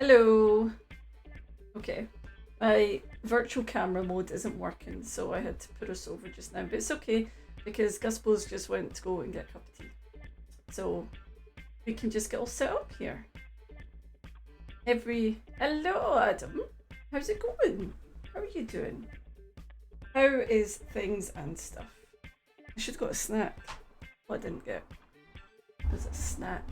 Hello. Okay. My virtual camera mode isn't working, so I had to put us over just now. But it's okay because Gusbo's just went to go and get a cup of tea. So we can just get all set up here. Hello, Adam. How's it going? How are you doing? How is things and stuff? I should have got a snack. What I didn't get was a snack.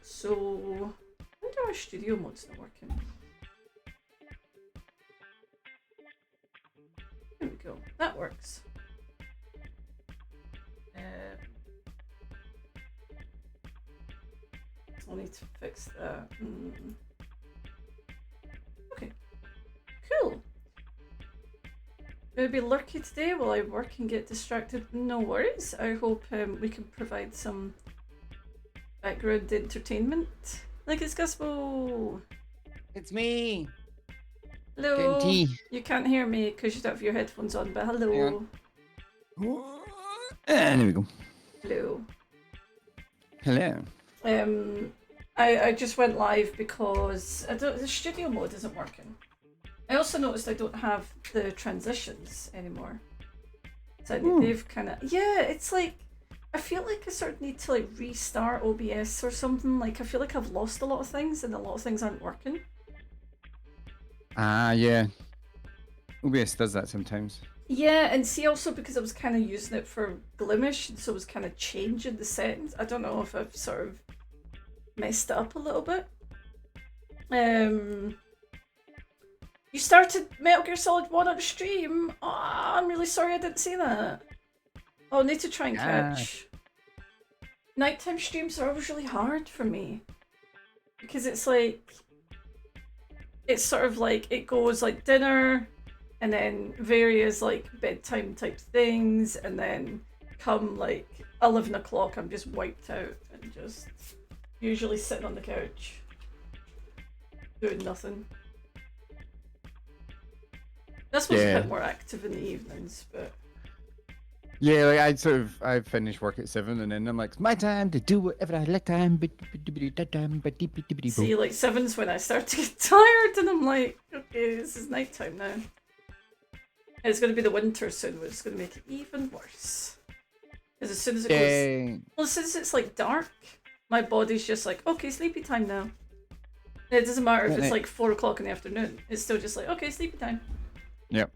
So, I wonder our studio mode's not working. There we go. That works. I'll need to fix that. Okay. Cool. Maybe lurky today while I work and get distracted. No worries. I hope we can provide some background entertainment. Like it's Gusbo. It's me. Hello. Tea. You can't hear me because you don't have your headphones on, but hello. And there we go. Hello. Hello. I just went live because the studio mode isn't working. I also noticed I don't have the transitions anymore. So they've kind of it's like I feel like I sort of need to like restart OBS or something. Like I feel like I've lost a lot of things and a lot of things aren't working. Yeah. OBS does that sometimes. Yeah, and see also because I was kind of using it for Glimish, so it was kind of changing the settings. I don't know if I've sort of messed it up a little bit. You started Metal Gear Solid 1 on stream? Oh, I'm really sorry I didn't see that. I'll need to try and catch. Nighttime streams are always really hard for me. Because it's like... It's sort of like, it goes like dinner, and then various like bedtime type things, and then come like 11 o'clock I'm just wiped out and just usually sitting on the couch doing nothing. That's supposed to be more active in the evenings, but yeah, like I finish work at 7 and then I'm like, it's my time to do whatever I like time. See, like 7's when I start to get tired and I'm like, okay, this is nighttime now. And it's going to be the winter soon, which is going to make it even worse. Because as soon as it goes... Well, as soon as it's like dark, my body's just like, okay, sleepy time now. And it doesn't matter if it's like 4 o'clock in the afternoon. It's still just like, okay, sleepy time. Yep.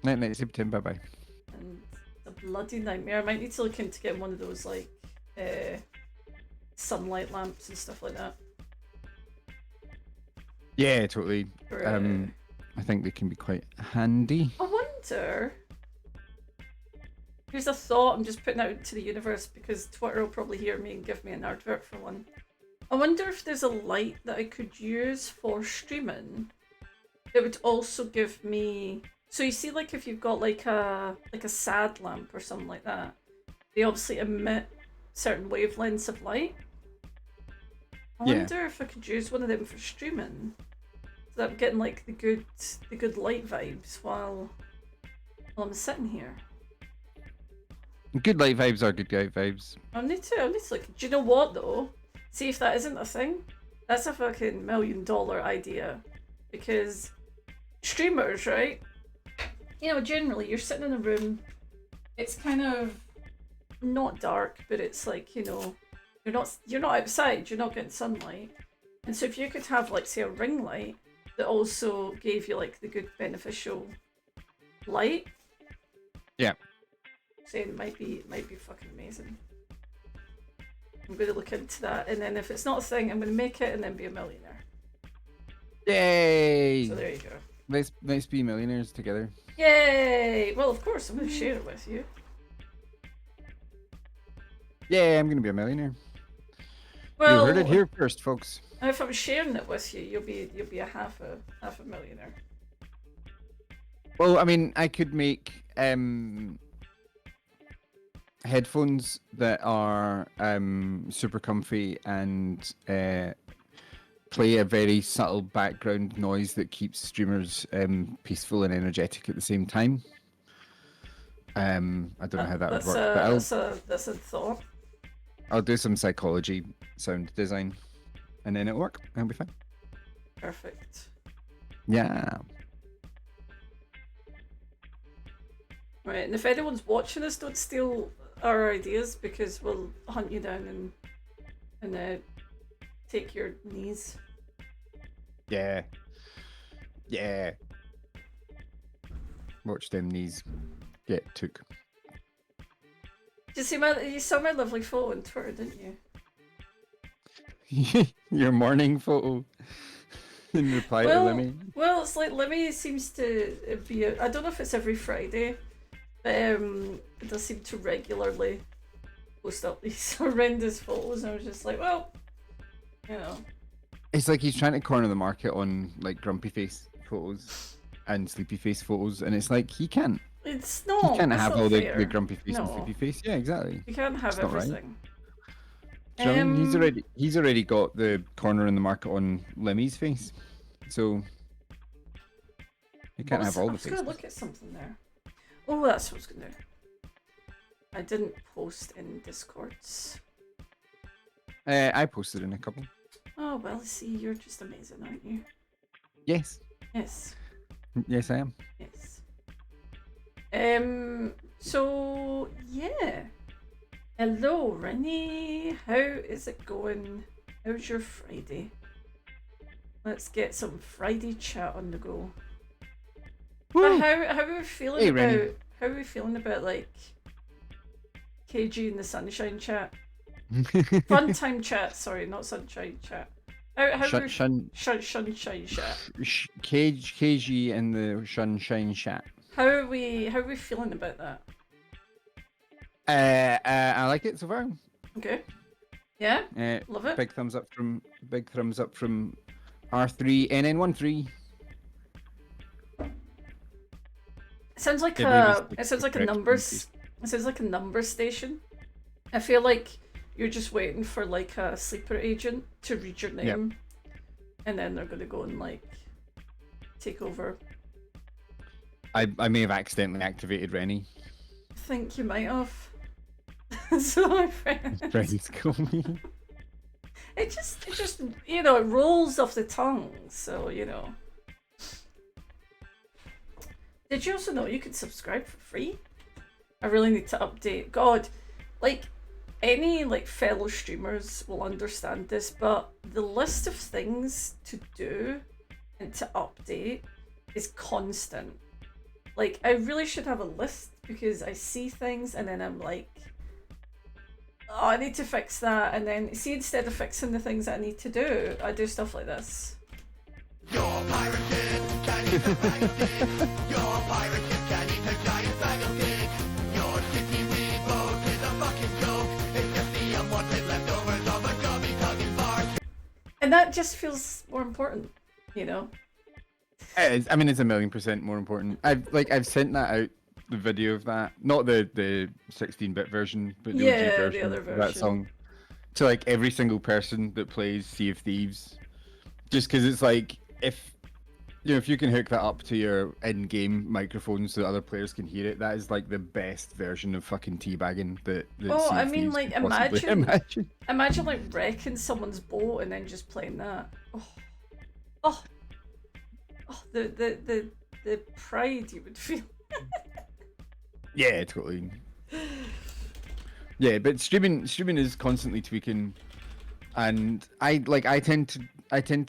Night, sleepy time, bye-bye. And it's a bloody nightmare. I might need to look into getting one of those like sunlight lamps and stuff like that. Yeah, totally. I think they can be quite handy. I wonder... Here's a thought I'm just putting out to the universe because Twitter will probably hear me and give me an advert for one. I wonder if there's a light that I could use for streaming that would also give me... So you see, like if you've got like a sad lamp or something like that, they obviously emit certain wavelengths of light. I wonder if I could use one of them for streaming, so that I'm getting like the good light vibes while I'm sitting here. Good light vibes are good light vibes. I need to like, do you know what though? See if that isn't a thing. That's a fucking $1 million idea. Because streamers, right? You know, generally you're sitting in a room, it's kind of not dark, but it's like, you know, you're not outside, you're not getting sunlight. And so if you could have like say a ring light that also gave you like the good beneficial light. Yeah. Saying it might be fucking amazing. I'm going to look into that, and then if it's not a thing, I'm going to make it and then be a millionaire. Yay! So there you go. Let's be millionaires together. Yay! Well, of course, I'm going to share it with you. Yeah, I'm going to be a millionaire. Well, you heard it here first, folks. If I'm sharing it with you, you'll be a half a millionaire. Well, I mean, I could make headphones that are super comfy and play a very subtle background noise that keeps streamers peaceful and energetic at the same time. I don't know how that would work, but that's a thought. I'll do some psychology sound design. and then it'll work. It'll be fine. Perfect. Yeah. Right, and if anyone's watching us, don't steal our ideas because we'll hunt you down and take your knees. Yeah. Yeah. Watch them knees get took. Did you saw my lovely photo on Twitter, didn't you? Your morning photo in reply to Lemmy. Well, it's like Lemmy seems to be. I don't know if it's every Friday, but it does seem to regularly post up these horrendous photos. And I was just like, well, you know. It's like he's trying to corner the market on like grumpy face photos and sleepy face photos, and it's like he can't. It's not. He can't it's have not all the fair. grumpy face and No. sleepy face. Yeah, exactly. You can't have It's not right. everything. Do you know what I mean? He's already got the corner in the market on Lemmy's face, so he can't have all the faces. I was gonna look at something there. Oh, that's what I was gonna do. I didn't post in Discords. I posted in a couple. Oh well, see, you're just amazing, aren't you? Yes. Yes. Yes, I am. Yes. So yeah. Hello, Rennie. How is it going? How's your Friday? Let's get some Friday chat on the go. But how are we feeling about Rennie. how are we feeling about like KG in the Sunshine Chat? Funtime Chat, sorry, not Sunshine Chat. Sunshine Chat. KG and the Sunshine Chat. How are we feeling about that? I like it so far. Okay. Yeah. Love it. Big thumbs up from R3NN13. It sounds like a numbers. It sounds like a number station. I feel like you're just waiting for like a sleeper agent to read your name, and then they're gonna go and like take over. I may have accidentally activated Rennie. I think you might have. So my friend. Rennie's called me. It just you know, it rolls off the tongue. So you know. Did you also know you could subscribe for free? I really need to update. God, like any like fellow streamers will understand this, but the list of things to do and to update is constant. Like I really should have a list because I see things and then I'm like, oh, I need to fix that, and then see, instead of fixing the things that I need to do, I do stuff like this. You're a pirate kid, can't eat a bag of dick. You're a pirate kid, can't eat a giant bag of dick. Your sticky weed boat is a fucking joke. It's just the unwanted leftovers of a gummy tugging fart. And that just feels more important, you know? It is. I mean, it's 1,000,000% more important. I've sent that out, the video of that, not the 16-bit version, but the OG version, the other of that version. song, to like every single person that plays Sea of Thieves, just because it's like, if you can hook that up to your in-game microphone so that other players can hear it, that is like the best version of fucking teabagging that Oh, Sea of I mean, Thieves like, could possibly imagine like wrecking someone's boat and then just playing that. Oh, the pride you would feel. Yeah, totally. Yeah, but streaming is constantly tweaking, and I tend to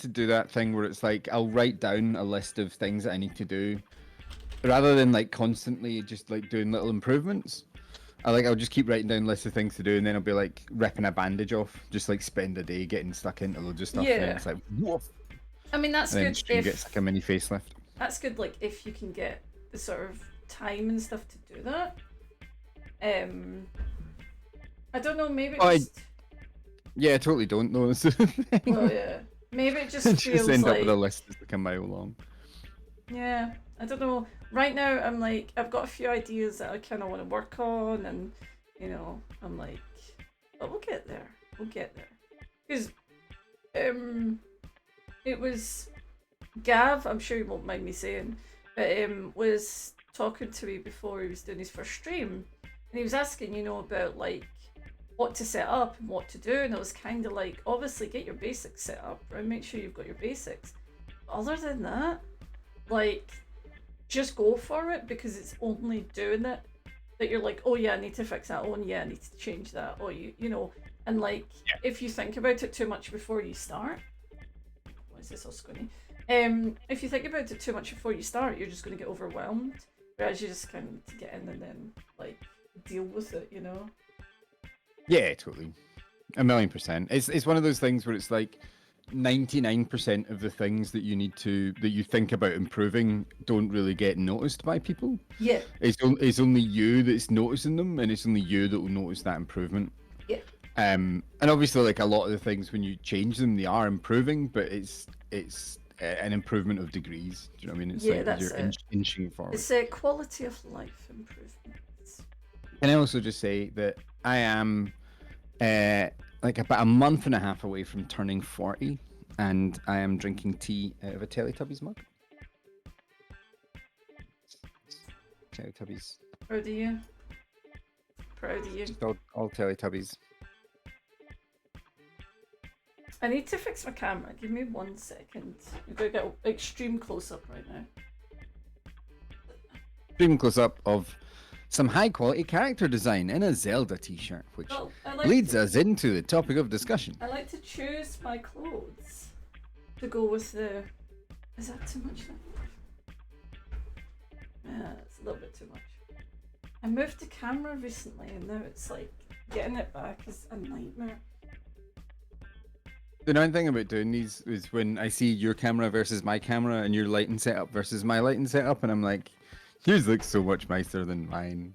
do that thing where it's like I'll write down a list of things that I need to do, rather than like constantly just like doing little improvements. I'll just keep writing down lists of things to do, and then I'll be like ripping a bandage off, just like spend a day getting stuck into loads of stuff. Yeah. And it's like, woof. I mean, that's And then good stream if gets like a mini facelift. that's good. Like if you can get the sort of time and stuff to do that. I don't know. Maybe Yeah, I totally don't know. Well, yeah. Maybe it just Just feels end like. up with a list that's like a mile long. Yeah, I don't know. Right now, I'm like, I've got a few ideas that I kind of want to work on, and you know, I'm like, but we'll get there. We'll get there. Because, it was Gav. I'm sure you won't mind me saying, but was talking to me before he was doing his first stream, and he was asking, you know, about like what to set up and what to do, and it was kind of like, obviously get your basics set up, right? Make sure you've got your basics. But other than that, like, just go for it, because it's only doing it that you're like, oh yeah, I need to fix that. Oh yeah, I need to change that. Oh, you know, and like, if you think about it too much before you start, why is this all squinty? If you think about it too much before you start, you're just going to get overwhelmed. Whereas you just kind of need to get in and then like deal with it, you know. Yeah, totally. 1,000,000%. It's one of those things where it's like 99% of the things that you think about improving don't really get noticed by people. Yeah. It's only you that's noticing them, and it's only you that will notice that improvement. Yeah. And obviously, like a lot of the things when you change them, they are improving, but it's an improvement of degrees. Do you know what I mean? It's like that's you're inching forward. It's a quality of life improvements. Can I also just say that I am like about a month and a half away from turning 40, and I am drinking tea out of a Teletubbies mug. Teletubbies. Proud of you. Proud of you. Just all Teletubbies. I need to fix my camera. Give me 1 second. I'm gonna get extreme close up right now. Extreme close up of some high quality character design in a Zelda t-shirt, which Well, leads us into the topic of discussion. I like to choose my clothes to go with the. Is that too much now? Yeah, it's a little bit too much. I moved the camera recently, and now it's like getting it back is a nightmare. The annoying thing about doing these is when I see your camera versus my camera and your lighting setup versus my lighting setup, and I'm like, yours looks so much nicer than mine.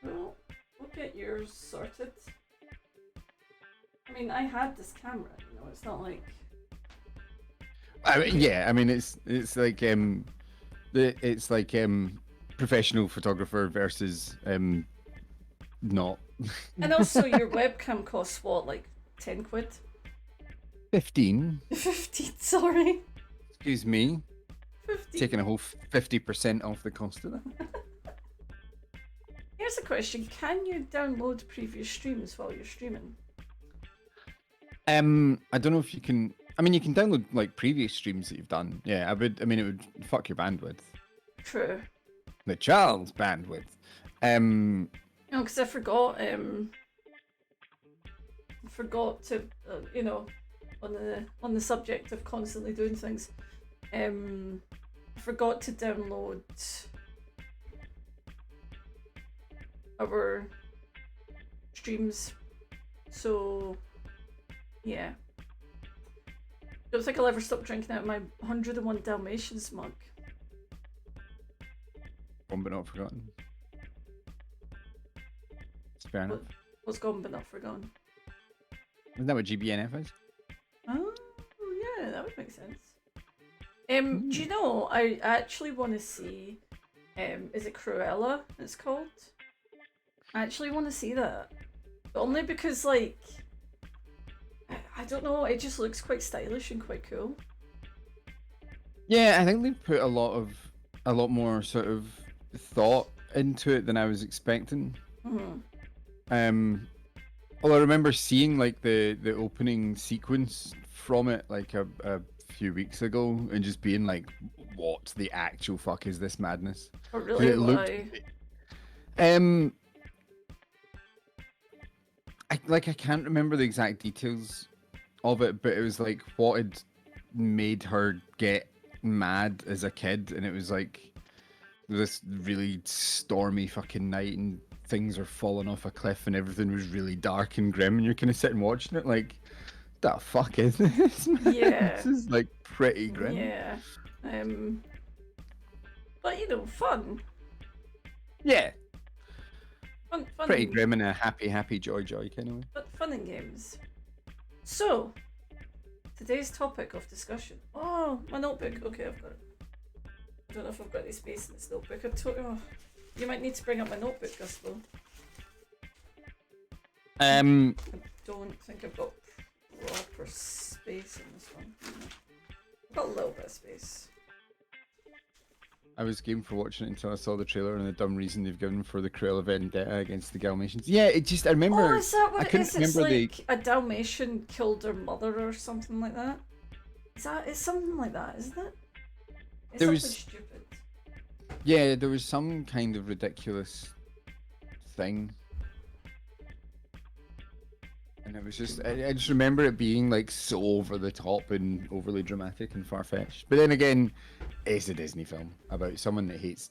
Well, we'll get yours sorted. I mean, I had this camera, you know, it's not like. I mean, yeah, I mean it's like professional photographer versus not. And also, your webcam costs what, like 10 quid? 15. 15, sorry. Excuse me. 15. Taking a whole 50% off the cost of that. Here's a question: can you download previous streams while you're streaming? I don't know if you can. I mean, you can download like previous streams that you've done. Yeah, I would. I mean, it would fuck your bandwidth. True. The child's bandwidth. No, because I forgot. Forgot to, you know, on the subject of constantly doing things. I forgot to download our streams, so yeah. Don't think I'll ever stop drinking out of my 101 Dalmatians mug. Gone but not forgotten. It's fair enough. What's gone but not forgotten? Isn't that what GBNF is? Oh, yeah, that would make sense. Do you know, I actually want to see, is it Cruella it's called? I actually want to see that. But only because, like, I don't know, it just looks quite stylish and quite cool. Yeah, I think they put a lot more sort of thought into it than I was expecting. Mm-hmm. Well, I remember seeing like the opening sequence from it like a few weeks ago and just being like, what the actual fuck is this madness? Oh, really? It looked, I can't remember the exact details of it, but it was like what had made her get mad as a kid, and it was like this really stormy fucking night and things are falling off a cliff and everything was really dark and grim, and you're kind of sitting watching it like, the fuck is this, man? Yeah. This is like pretty grim. Yeah. But you know, fun. Yeah. Fun Pretty grim in a happy joy kind of way. But fun and games. So, today's topic of discussion. Oh, my notebook. Okay, I've got it. I don't know if I've got any space in this notebook. You might need to bring up my notebook, Guspo. I don't think I've got proper space in this one. I've got a little bit of space. I was game for watching it until I saw the trailer and the dumb reason they've given for the Cruella vendetta against the Dalmatians. Yeah, it just I remember. Oh, is that I what it couldn't is? It's remember like a Dalmatian killed her mother or something like that. It's something like that, isn't it? It's There something was- stupid. Yeah, there was some kind of ridiculous thing. And it was just, I just remember it being like so over the top and overly dramatic and far fetched. But then again, it's a Disney film about someone that hates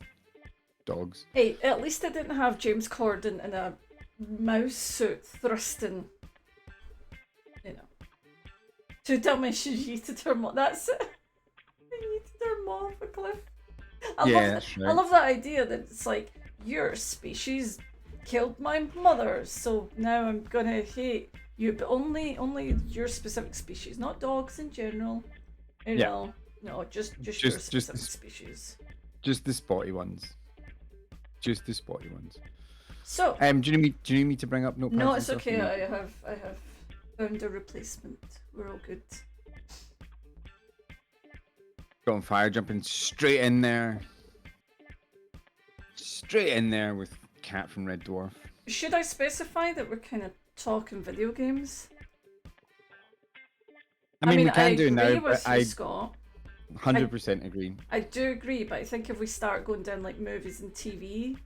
dogs. Hey, at least it didn't have James Corden in a mouse suit thrusting, you know. Two Dalmatians yeeted her mom. That's it. They yeeted her mom off a cliff. That's right. I love that idea that it's like, your species killed my mother, so now I'm gonna hate you, but only your specific species, not dogs in general. You Yeah. know, no, just your Just specific the- species. Just the spotty ones. Just the spotty ones. So, Do you need me to bring up notepads? no, and it's stuff? okay. No. I have found a replacement. We're all good. Got on fire, jumping straight in there. Straight in there with Cat from Red Dwarf. Should I specify that we're kind of talking video games? I mean, we can I do now, agree but with you, I Scott. 100% agree. I do agree, but I think if we start going down like movies and TV,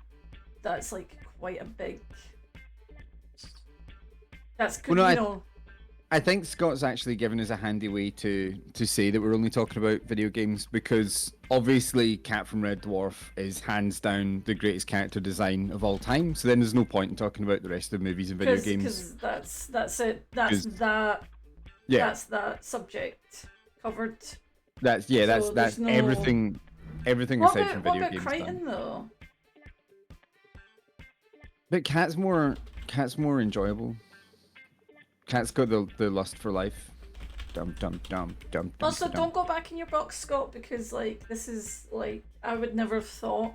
that's like quite a big. That's good, Well, no, you know. I think Scott's actually given us a handy way to say that we're only talking about video games because obviously Cat from Red Dwarf is hands down the greatest character design of all time. So then there's no point in talking about the rest of the movies and video games. Because that's it. That's 'Cause- that. Yeah, That's that subject covered. that's so there's no- everything What aside from about video games. Crichton done. though? But Cat's more enjoyable. Cat's got the lust for life. Dum dum dum dum. Also, dum. don't go back in your box, Scott, because like this is like I would never have thought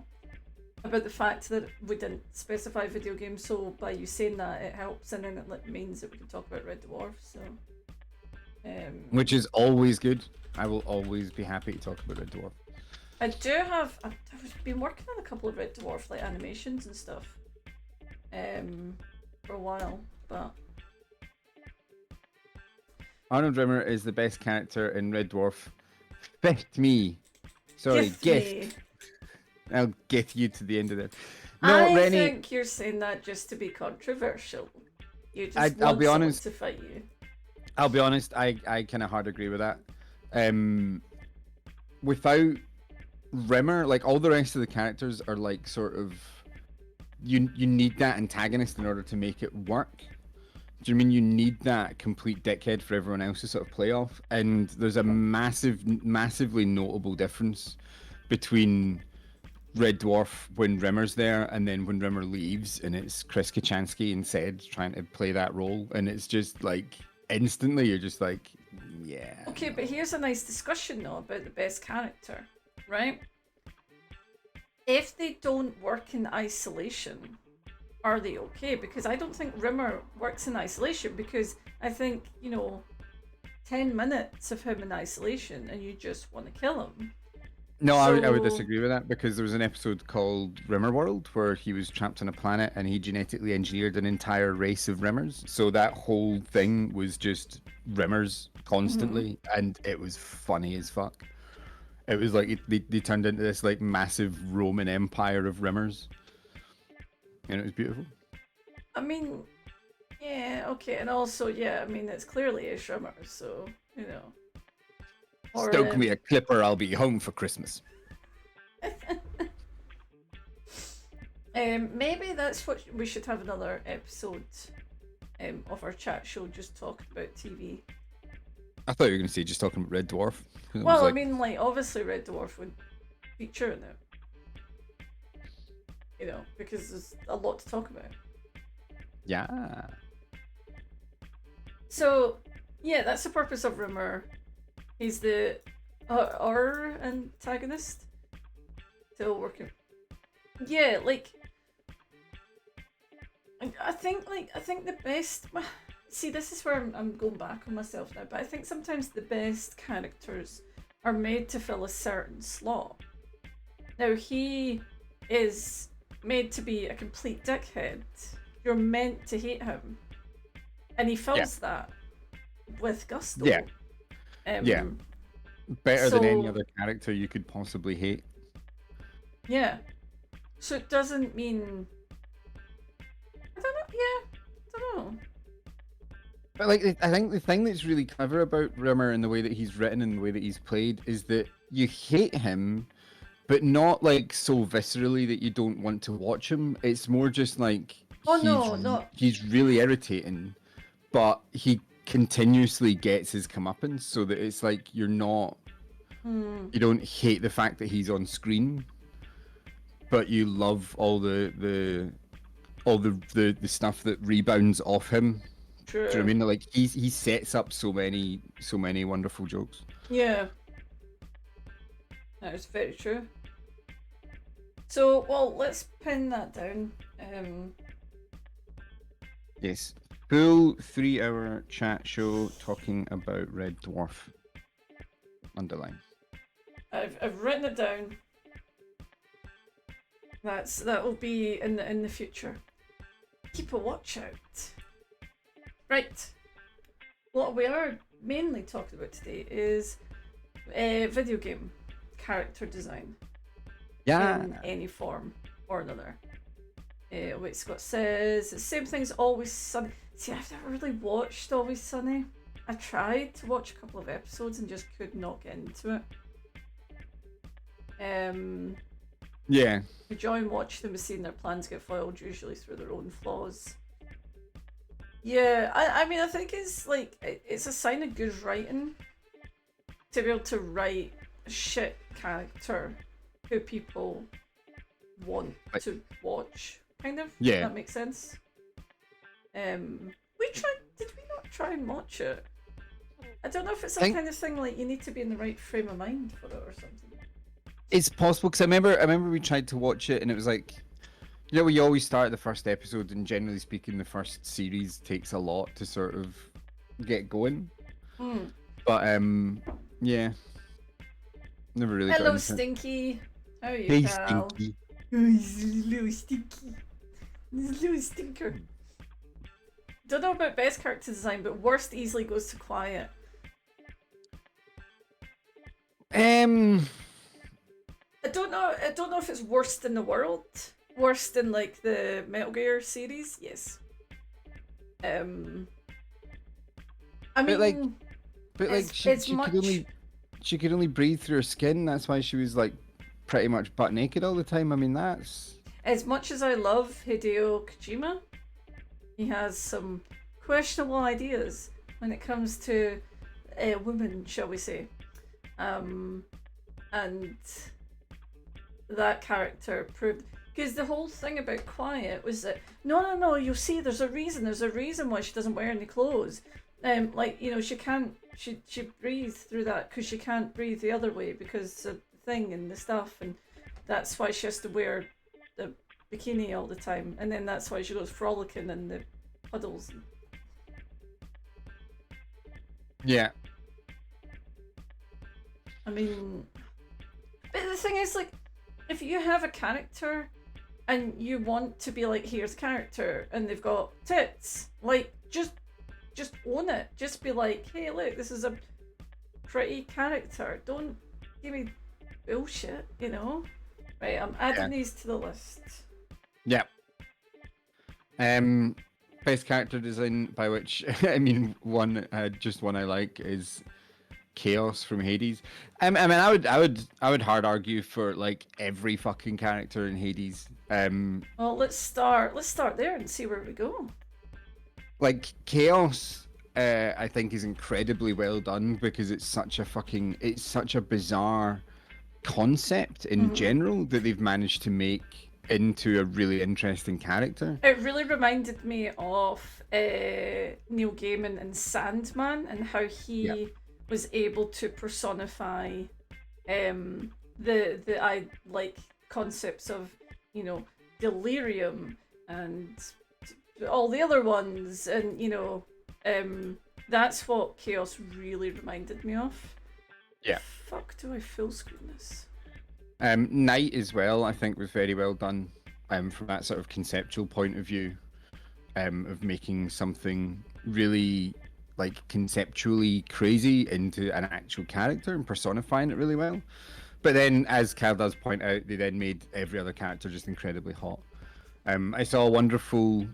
about the fact that we didn't specify video games. So by you saying that, it helps, and then it like, means that we can talk about Red Dwarf. So, Which is always good. I will always be happy to talk about Red Dwarf. I do have. I've been working on a couple of Red Dwarf like animations and stuff, for a while, but. Arnold Rimmer is the best character in Red Dwarf. Gift me. Sorry, gift. me. I'll get you to the end of it. No, I Rennie, think you're saying that just to be controversial. You just I'll want be someone honest. to fight you. I'll be honest, I kind of hard agree with that. Without Rimmer, like all the rest of the characters are like sort of you need that antagonist in order to make it work. Do you mean you need that complete dickhead for everyone else to sort of play off? And there's a massively notable difference between Red Dwarf when Rimmer's there and then when Rimmer leaves and it's Chris Kachansky instead trying to play that role, and it's just like instantly you're just like, yeah. Okay, but here's a nice discussion though about the best character, right? If they don't work in isolation, are they okay? Because I don't think Rimmer works in isolation, because I think, 10 minutes of him in isolation and you just want to kill him. No, I would So- disagree with that because there was an episode called Rimmer World where he was trapped on a planet and he genetically engineered an entire race of Rimmers. So that whole thing was just Rimmers constantly, and it was funny as fuck. It was like they turned into this like massive Roman Empire of Rimmers, and it was beautiful. I mean, yeah, okay, and also, yeah, I mean, it's clearly a Rimmer, so, Or, Stoke me a clipper, I'll be home for Christmas. Maybe that's what we should have another episode of our chat show just talking about TV. I thought you were going to say just talking about Red Dwarf. 'Cause it was Well, like, I mean, like, obviously Red Dwarf would feature in it. Because there's a lot to talk about. yeah. So, yeah, that's the purpose of Rimmer. He's the our antagonist. Still working. Yeah, like I think the best. See, this is where I'm going back on myself now. But I think sometimes the best characters are made to fill a certain slot. Now he is made to be a complete dickhead. You're meant to hate him, and he fills that with gusto. Yeah. Yeah. Better than any so- other character you could possibly hate. Yeah. So it doesn't mean. I don't know. Yeah. I don't know. But like, I think the thing that's really clever about Rimmer and the way that he's written and the way that he's played is that you hate him, but not like so viscerally that you don't want to watch him. It's more just like he's really irritating, but he continuously gets his comeuppance, so that it's like you're not, you don't hate the fact that he's on screen, but you love all the stuff that rebounds off him. True. Do you know what I mean? Like he sets up so many wonderful jokes. Yeah. That is very true. So, well, let's pin that down. Yes. Full 3-hour chat show talking about Red Dwarf. Underline. I've written it down. That will be in the future. Keep a watch out. Right. What we are mainly talking about today is video game character design. Yeah. In any form or another. Wait, Scott says the same thing's Always Sunny. See, I've never really watched Always Sunny. I tried to watch a couple of episodes and just could not get into it. Yeah. The joy in watching them is seeing their plans get foiled, usually through their own flaws. Yeah, I mean, I think it's like it's a sign of good writing to be able to write a shit character who people want to watch, kind of. Yeah. That makes sense. Did we not try and watch it? I don't know if it's some kind of thing like you need to be in the right frame of mind for it or something. It's possible because I remember we tried to watch it and it was like, you know, you always start the first episode and generally speaking the first series takes a lot to sort of get going. But yeah, never really. Hello, got into Stinky. How are you, Hey, pal? Stinky. Oh, he's a little stinky. He's a little stinker. Don't know about best character design, but worst easily goes to Quiet. I don't know if it's worst in the world. Worst in like the Metal Gear series, yes. I mean, but like she could only breathe through her skin. That's why she was like pretty much butt naked all the time. I mean, that's as much as I love Hideo Kojima, he has some questionable ideas when it comes to women, shall we say. And that character proved, because the whole thing about Quiet was that no, you'll see there's a reason why she doesn't wear any clothes. Like, you know, she breathes through that because she can't breathe the other way because of the thing and the stuff, and that's why she has to wear the bikini all the time, and then that's why she goes frolicking in the puddles. yeah. I mean, but the thing is, like, if you have a character and you want to be like, here's a character and they've got tits, like, just own it. Just be like, hey, look, this is a pretty character. Don't give me bullshit, you know? Right, I'm adding these to the list. Yeah. Best character design, by which I mean one I like is Chaos from Hades. I mean, I would hard argue for like every fucking character in Hades. Well, let's start there and see where we go. Like Chaos, I think is incredibly well done because it's such a bizarre concept in general that they've managed to make into a really interesting character. It really reminded me of Neil Gaiman and Sandman and how he was able to personify the concepts of, you know, delirium and all the other ones, and you know, that's what Chaos really reminded me of. Yeah. Fuck, do I full screen this? Night as well, I think, was very well done. From that sort of conceptual point of view, of making something really like conceptually crazy into an actual character and personifying it really well. But then, as Cal does point out, they then made every other character just incredibly hot. I saw a wonderful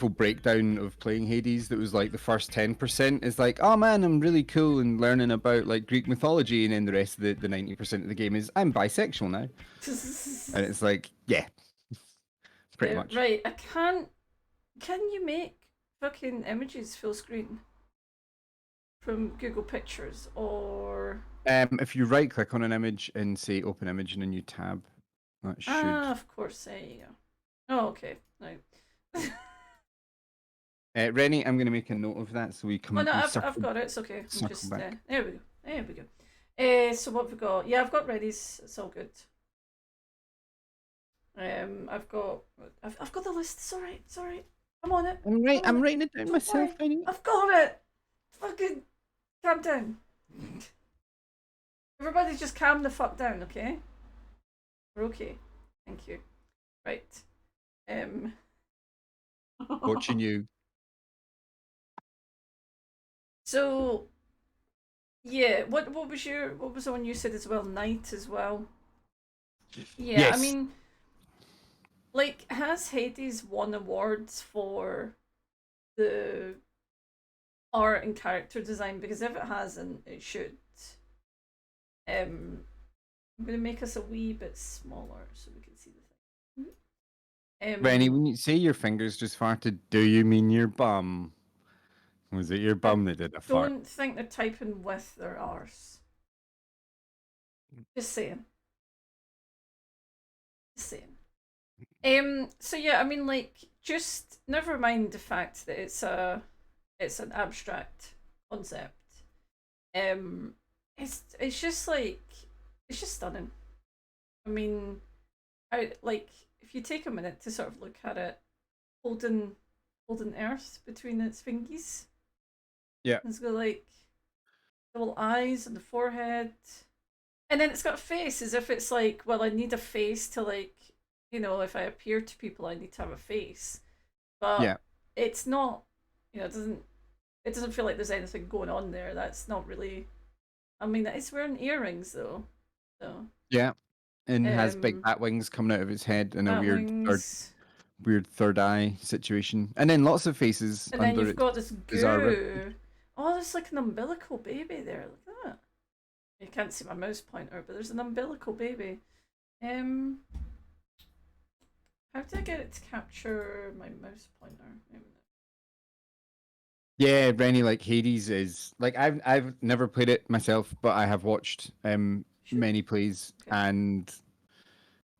breakdown of playing Hades that was like the first 10% is like, oh man, I'm really cool and learning about like Greek mythology, and then the rest of the 90% of the game is I'm bisexual now. And it's like, yeah, pretty much. Right, I can't. Can you make fucking images full screen from Google Pictures or? If you right click on an image and say open image in a new tab, that should. Ah, of course. There you go. Oh, okay. Right. Rennie, I'm going to make a note of that so we come. Oh no, I've circle, got it. It's okay. I'm circle just back. there we go. There we go. So what have we got? Yeah, I've got readies. It's all good. I've got the list. It's all right. It's all right. I'm on it. I'm writing it down Don't myself. worry. I've got it. Fucking calm down. Everybody, just calm the fuck down, okay? We're okay. Thank you. Right. Watching you. So, yeah. What was the one you said as well? Night as well. Yeah. Yes. I mean, like, has Hades won awards for the art and character design? Because if it hasn't, it should. I'm gonna make us a wee bit smaller so we can see the thing. Rennie, when you say your fingers just farted, do you mean your bum? Was it your bum that did a fart? Don't think they're typing with their arse. Just saying. Just saying. So yeah, I mean, like, just never mind the fact that it's an abstract concept. It's just like it's just stunning. I mean, if you take a minute to sort of look at it, holding Earth between its fingies. Yeah. It's got like little eyes on the forehead. And then it's got a face as if it's like, well, I need a face to, like, if I appear to people, I need to have a face. But yeah. It's not, it doesn't feel like there's anything going on there. That's not really, I mean, it's wearing earrings though. So. Yeah. And has big bat wings coming out of its head and a weird third eye situation. And then lots of faces and under then you've got this bizarre goo. Oh, there's like an umbilical baby there. Look at that. You can't see my mouse pointer, but there's an umbilical baby. How did I get it to capture my mouse pointer? Yeah, Rennie, like Hades is like I've never played it myself, but I have watched many plays, and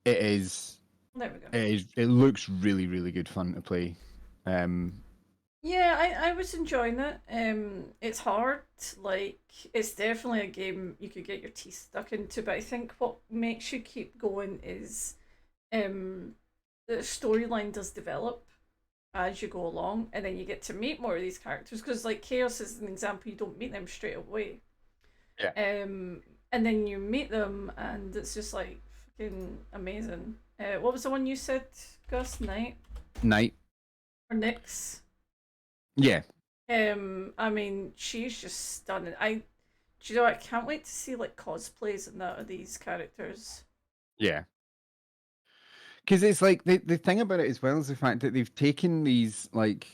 it is. There we go. It looks really, really good fun to play. Yeah, I was enjoying it. It's hard. Like, it's definitely a game you could get your teeth stuck into, but I think what makes you keep going is the storyline does develop as you go along, and then you get to meet more of these characters, because like Chaos is an example, you don't meet them straight away. Yeah. And then you meet them and it's just like fucking amazing. What was the one you said, Gus? Night or Nyx? Yeah. I mean, she's just stunning. I can't wait to see like cosplays and that of these characters. Yeah. Because it's like the thing about it as well is the fact that they've taken these like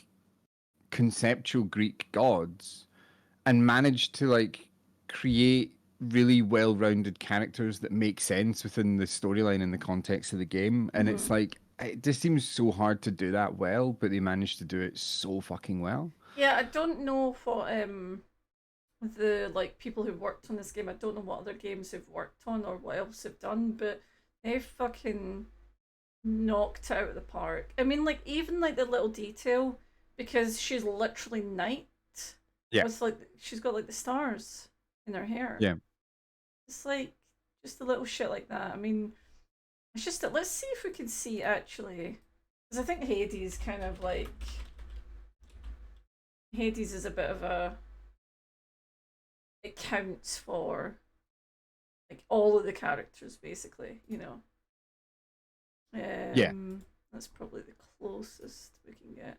conceptual Greek gods and managed to like create really well-rounded characters that make sense within the storyline and the context of the game. And it's like it just seems so hard to do that well, but they managed to do it so fucking well. Yeah, I don't know what the like people who worked on this game, I don't know what other games they've worked on or what else they've done, but they fucking knocked out of the park. I mean, like, even like the little detail, because she's literally night. Yeah. With like she's got like the stars in her hair. Yeah. It's like just a little shit like that. I mean, it's just that. Let's see if we can see actually, because I think Hades kind of like Hades is a bit of a. It counts for like all of the characters, basically. You know. Yeah. That's probably the closest we can get.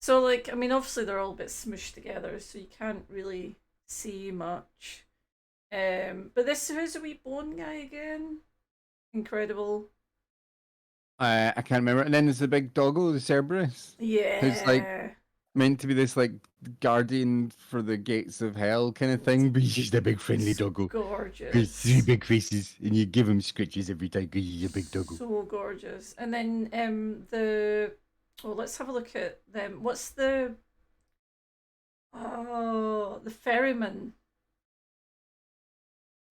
So, like, I mean, obviously they're all a bit smushed together, so you can't really see much. But this who's a wee bone guy again? Incredible. I can't remember. And then there's the big doggo, the Cerberus, who's like Yeah. meant to be this like guardian for the gates of hell kind of thing, but he's just a big friendly It's doggo. He's three gorgeous. big faces, and you give him scratches every time because he's a big doggo. So gorgeous. And then the let's have a look at them. What's the the ferryman?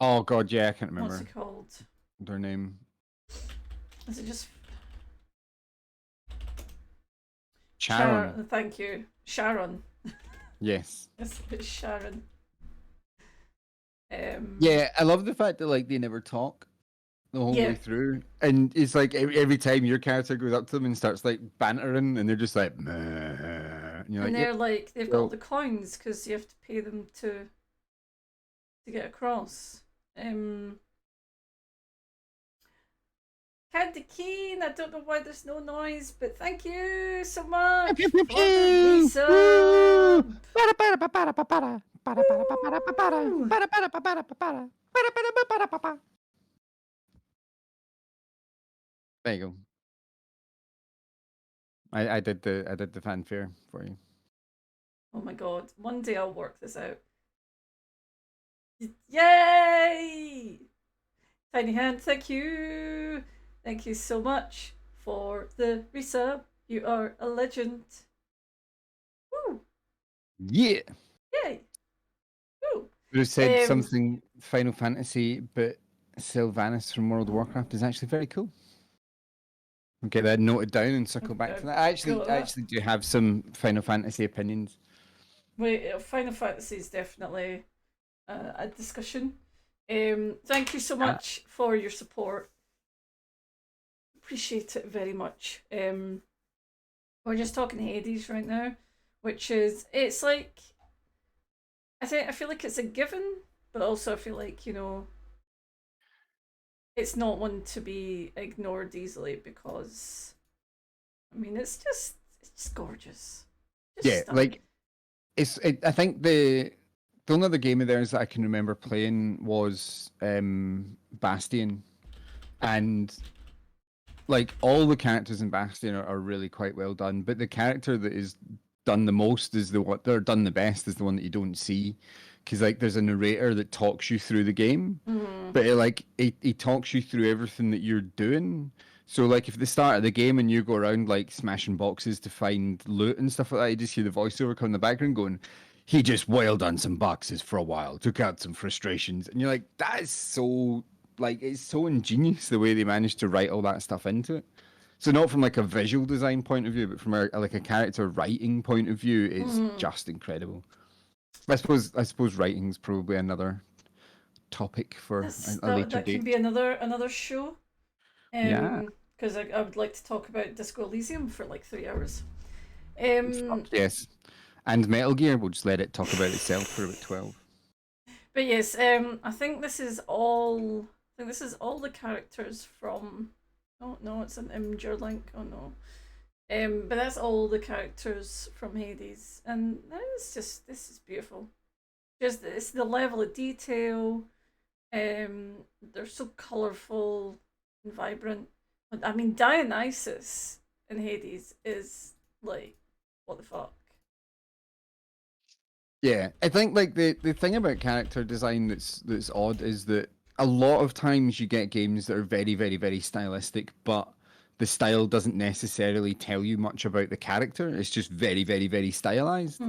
Oh god, yeah, I can't What's remember it called? their name. Is it just Charon. Thank you, Sharon. Yes. It's Sharon. Yeah, I love the fact that like they never talk the whole Yeah. way through, and it's like every time your character goes up to them and starts like bantering, and they're just like, "Meh," and you're And like, they're "Yep." like they've well- got the coins because you have to pay them to get across. Candy Keen, I don't know why there's no noise, but thank you so much for the resub. There you go. I did the fanfare for you. Oh my god, one day I'll work this out. Yay! Tiny Hand, thank you. Thank you so much for the resub. You are a legend. Woo! Yeah. Yay! Woo! Who said Um, something Final Fantasy, but Sylvanas from World of Warcraft is actually very cool. I'll get that noted down and circle back to that. I actually do have some Final Fantasy opinions. Wait, Final Fantasy is definitely a discussion. Thank you so much for your support. Appreciate it very much. We're just talking Hades right now, which is it's like I feel like it's a given, but also I feel like it's not one to be ignored easily because I mean it's just gorgeous. Just Yeah, stunning. like I think the only other game of theirs that I can remember playing was Bastion, and like all the characters in Bastion are really quite well done, but the character that is done the most is the one they're done the best is the one that you don't see, because like there's a narrator that talks you through the game, but he talks you through everything that you're doing. So like if at the start of the game and you go around like smashing boxes to find loot and stuff like that, you just hear the voiceover come in the background going, "He just wailed on some boxes for a while, took out some frustrations," and you're like, that is so like it's so ingenious the way they managed to write all that stuff into it. So not from like a visual design point of view, but from like a character writing point of view, it's just incredible. I suppose writing's probably another topic for a later That can date. be another show. Yeah. Because I would like to talk about Disco Elysium for like 3 hours. Fuck yes. And Metal Gear, we'll just let it talk about itself for about 12. But yes, I think this is all. I think this is all the characters from. Oh no, it's an Imgur link. Oh no. But that's all the characters from Hades, and this is beautiful. Just it's the level of detail. They're so colorful and vibrant. I mean, Dionysus in Hades is like, what the fuck? Yeah, I think like the thing about character design that's odd is that a lot of times you get games that are very, very, very stylistic, but the style doesn't necessarily tell you much about the character. It's just very, very, very stylized.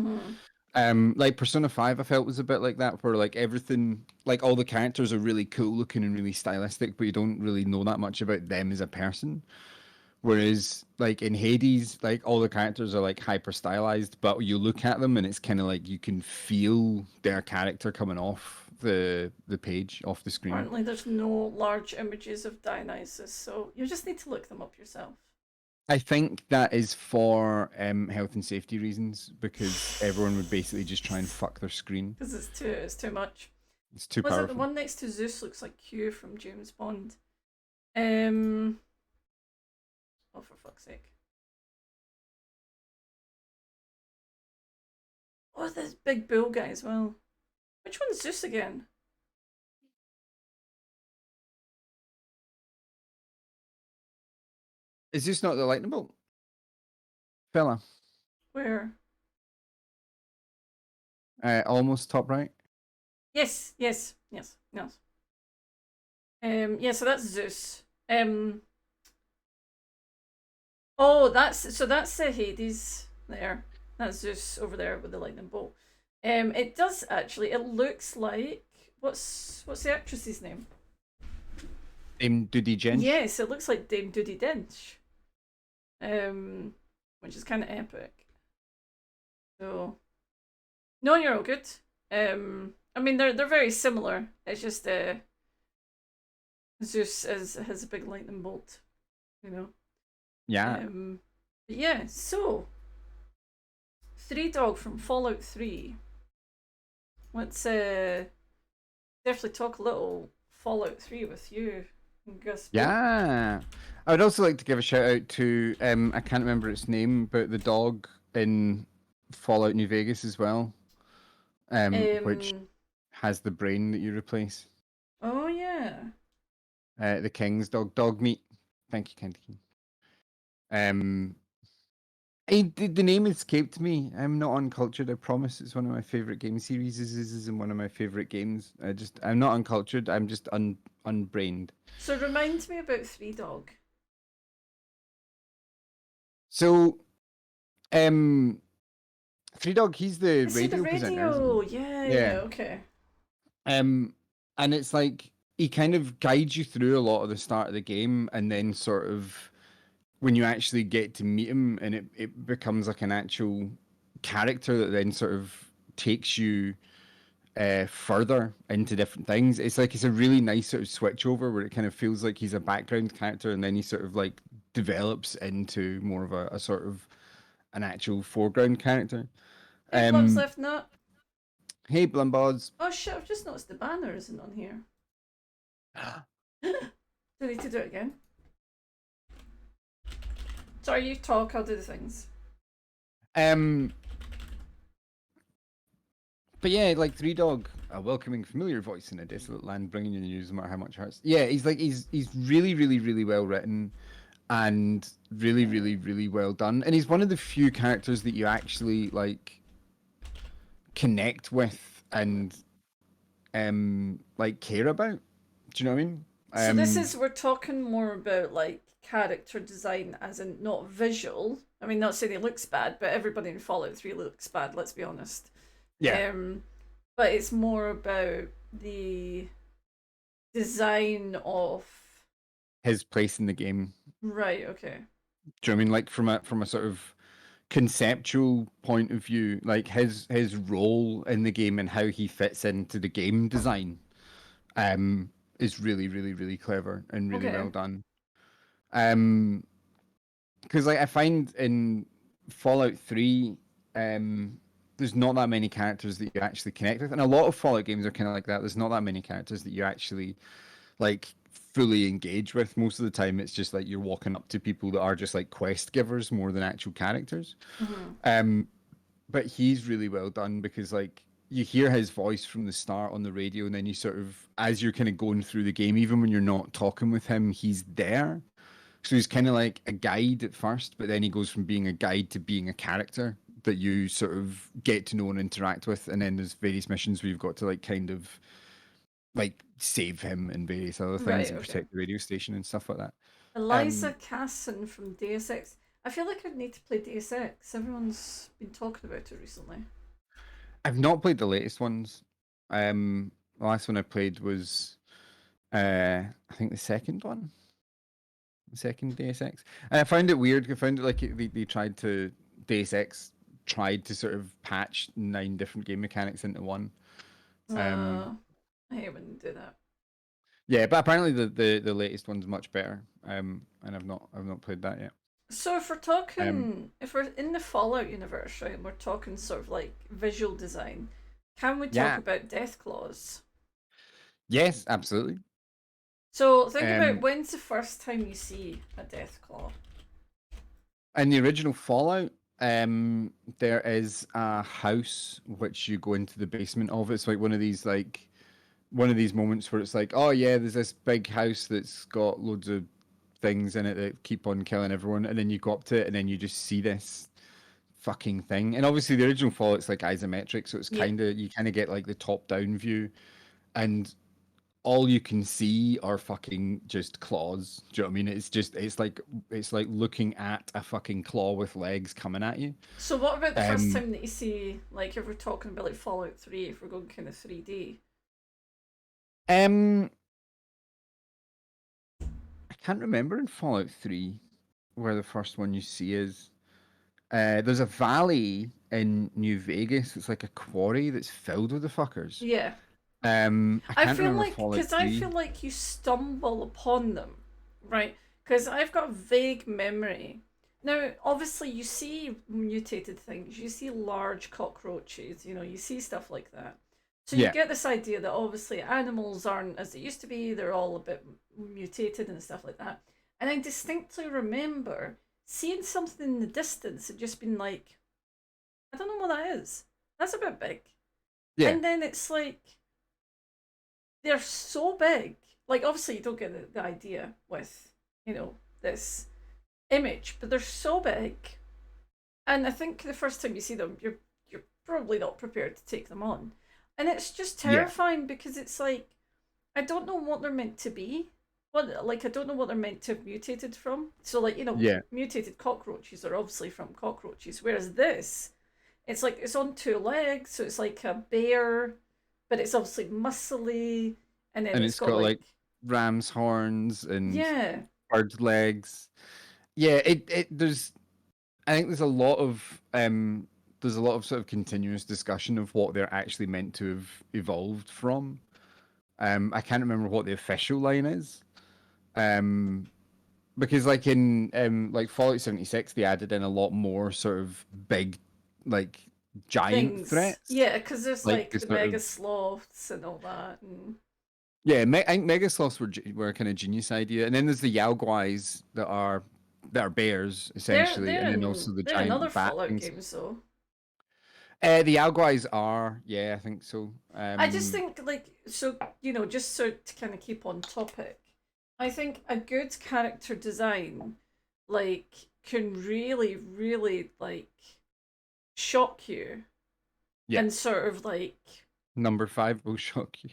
Like Persona 5 I felt was a bit like that, where like everything, like all the characters are really cool looking and really stylistic, but you don't really know that much about them as a person. Whereas like in Hades, like all the characters are like hyper stylized, but you look at them and it's kind of like you can feel their character coming off the page, off the screen. Apparently, there's no large images of Dionysus, so you just need to look them up yourself. I think that is for health and safety reasons, because everyone would basically just try and fuck their screen. Because it's too much. It's too Was it the powerful. one next to Zeus looks like Q from James Bond? Oh, for fuck's sake. Oh, this big bull guy as well. Which one's Zeus again? Is this not the lightning bolt? Fella. Where? Almost top right. Yes. Yeah, so that's Zeus. Oh, that's the Hades there. That's Zeus over there with the lightning bolt. It does actually. It looks like what's the actress's name? Dame Doody Jench. Yes, it looks like Dame Judi Dench. Which is kind of epic. So, no, you're all good. I mean they're very similar. It's just Zeus has a big lightning bolt, you know. Yeah. But yeah. So, Three Dog from Fallout 3. Let's definitely talk a little Fallout 3 with you, Gus. Yeah. I would also like to give a shout out to I can't remember its name, but the dog in Fallout New Vegas as well. Which has the brain that you replace. Oh yeah. The King's dog, dog meat. Thank you, Kenty. The name escaped me. I'm not uncultured. I promise. It's one of my favorite game series. Is in one of my favorite games. I'm not uncultured. I'm just unbrained. So remind me about Three Dog. So, Three Dog. He's the Is he the radio presenter. Isn't he? Yeah. Okay. And it's like he kind of guides you through a lot of the start of the game, and then sort of when you actually get to meet him, and it becomes like an actual character that then sort of takes you further into different things. It's a really nice sort of switch over where it kind of feels like he's a background character, and then he sort of like develops into more of a sort of an actual foreground character. Hey, Blum's left nut. Hey, Blumbods. Oh shit! I've just noticed the banner isn't on here. Do I need to do it again? Sorry, you talk. I'll do the things. But yeah, like Three Dog, a welcoming, familiar voice in a desolate land, bringing you the news no matter how much hurts. Yeah, he's really, really, really well written, and really, really, really well done. And he's one of the few characters that you actually like connect with and like care about. Do you know what I mean? So this is we're talking more about like character design as in not visual. I mean, not saying he looks bad, but everybody in Fallout 3 looks bad, let's be honest. Yeah. But it's more about the design of his place in the game. Right, okay. Do you know what I mean? Like from a sort of conceptual point of view, like his role in the game and how he fits into the game design is really, really, really clever and really well done. Because like I find in Fallout 3, there's not that many characters that you actually connect with, and a lot of Fallout games are kind of like that. There's not that many characters that you actually like fully engage with. Most of the time, it's just like you're walking up to people that are just like quest givers more than actual characters. Mm-hmm. But he's really well done because like you hear his voice from the start on the radio, and then you sort of, as you're kind of going through the game, even when you're not talking with him, he's there. So he's kind of like a guide at first, but then he goes from being a guide to being a character that you sort of get to know and interact with. And then there's various missions where you've got to like kind of like save him and various other things and protect the radio station and stuff like that. Eliza Casson from Deus Ex. I feel like I'd need to play Deus Ex. Everyone's been talking about it recently. I've not played the latest ones. The last one I played was I think the second one. The second Deus Ex. And I found it weird. I found it like they tried to Deus Ex tried to sort of patch 9 different game mechanics into one. I hate when they do that. Yeah, but apparently the latest one's much better. And I've not played that yet. So if we're talking, if we're in the Fallout universe, right, and we're talking sort of like visual design, can we talk about Deathclaws? Yes, absolutely. So think about Um, when's the first time you see a death claw? in the original Fallout, there is a house which you go into the basement of. It's like one of these moments where it's like, oh yeah, there's this big house that's got loads of things in it that keep on killing everyone, and then you go up to it, and then you just see this fucking thing. And obviously, the original Fallout's like isometric, so it's Yeah. you kind of get like the top down view, and all you can see are fucking just claws. Do you know what I mean? It's like looking at a fucking claw with legs coming at you. So what about the first Um, time that you see, like, if we're talking about like Fallout 3, if we're going kind of 3D? um, I can't remember in Fallout 3 where the first one you see is. There's a valley in New Vegas. It's like a quarry that's filled with the fuckers. Yeah. I I can't feel remember like, Fallout because I 3. feel like you stumble upon them, right? Because I've got a vague memory. Now, obviously, you see mutated things, you see large cockroaches, you see stuff like that. So you Yeah, get this idea that obviously animals aren't as they used to be, they're all a bit mutated and stuff like that. And I distinctly remember seeing something in the distance and just being like, I don't know what that is. That's a bit big. yeah, And then it's like, they're so big. Like, obviously, you don't get the idea with, this image, but they're so big. And I think the first time you see them, you're probably not prepared to take them on. And it's just yeah, terrifying because it's like, I don't know what they're meant to be. I don't know what they're meant to have mutated from. So, like, yeah. mutated cockroaches are obviously from cockroaches, whereas this, it's like it's on two legs, so it's like a bear, but it's obviously muscly, and then And it's it's got got like, like ram's horns and yeah, bird legs. Yeah, I think there's a lot of sort of continuous discussion of what they're actually meant to have evolved from. I can't remember what the official line is. Um, because like in like Fallout 76 they added in a lot more sort of big like giant things. threats, Yeah, because there's like like the the sort mega of sloths and all that. And yeah, I think Megasloths were a kind of genius idea, and then there's the Yao that are bears they're essentially, they're and then in also the they're in other giant bat Fallout things. games though. The Yao are, yeah, I think so. I just think like so just so to kind of keep on topic, I think a good character design like can really really like shock you Yeah, and sort of like number 5 will shock you.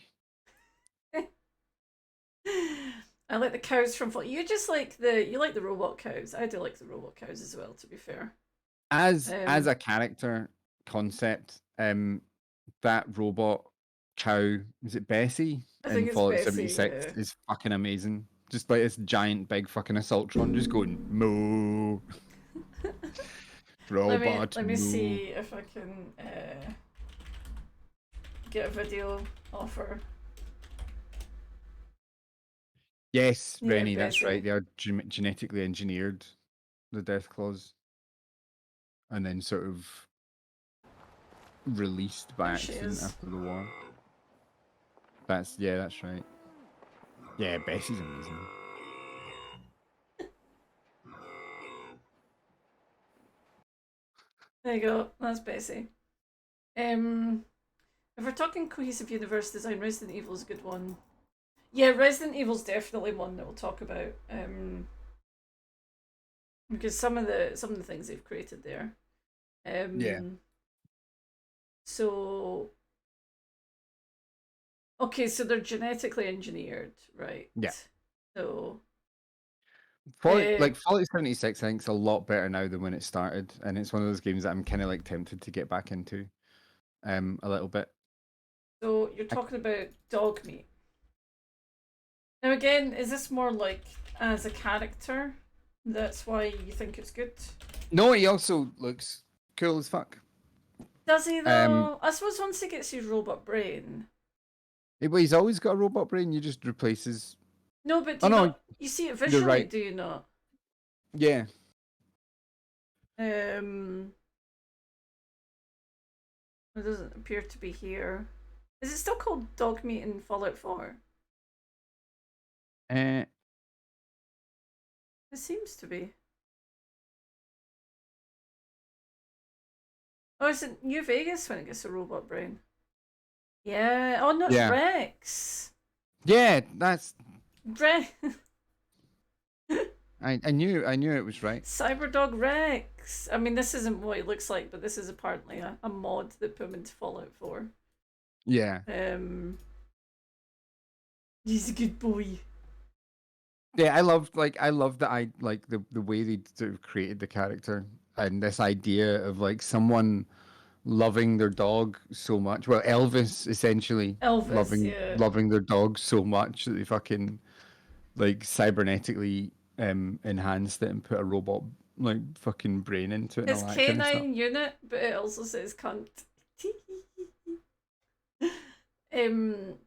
I like the cows from you just like the robot cows. I do like the robot cows as well, to be fair. As Um a character concept, that robot cow, is it Bessie I in think it's Fallout Bessie, 76 yeah. is fucking amazing. Just like this giant big fucking assaultron just going moo, let me robot let me moo. see if I can get a video of her. Yes, Yeah, Rennie, that's right. Bessie. They are genetically engineered, the death claws, and then sort of released by There she accident is. after the war. That's right. Yeah, Bessie's amazing. There you go. That's Bessie. Um, if we're talking cohesive universe design, Resident Evil's a good one. Yeah, Resident Evil's definitely one that we'll talk about. Because some of the things they've created there. Yeah, Um, so okay, so they're genetically engineered, right? yeah. So, uh, Fallout 76, I think, is a lot better now than when it started, and it's one of those games that I'm kind of like tempted to get back into, a little bit. so you're I, talking about dog meat. Now again, is this more like as a character? That's why you think it's good? no, he also looks cool as fuck. Does he Um, though? I suppose once he gets his robot brain. but he's always got a robot brain. You just replace his. No, but do Oh you no, not? You see it you're visually, right. do you not? Yeah, It doesn't appear to be here. Is it still called dog meat in Fallout 4? Uh, It seems to be. Oh, is it New Vegas when it gets a robot brain? Yeah. Oh no, it's yeah, Rex. yeah. That's Rex. I knew it was right. Cyberdog Rex. I mean, this isn't what he looks like, but this is apparently a mod that put him into Fallout 4. Yeah, He's a good boy. yeah. I loved that I like the way they sort of created the character and this idea of like someone loving their dog so much. Well, Elvis essentially Elvis, yeah. loving their dog so much that they fucking like cybernetically enhanced it and put a robot like fucking brain into it and It's all that kind of stuff. K9 unit, but it also says cunt. um,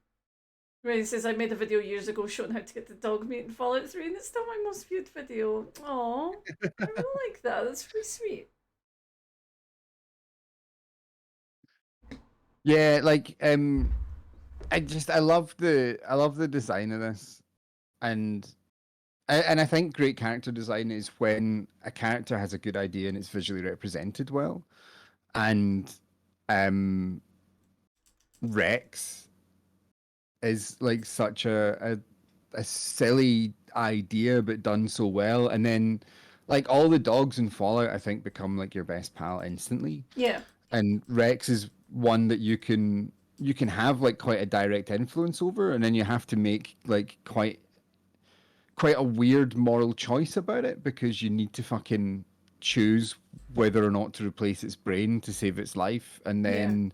Ray says I made a video years ago showing how to get the dog meat in Fallout 3, and it's still my most viewed video. Oh, I really like that. That's pretty sweet. Yeah, like I love the design of this, and I think great character design is when a character has a good idea and it's visually represented well, and um Rex is like such a silly idea but done so well, and then like all the dogs in Fallout I think become like your best pal instantly, Yeah, and Rex is one that you can have like quite a direct influence over, and then you have to make like quite a weird moral choice about it because you need to fucking choose whether or not to replace its brain to save its life, and yeah, then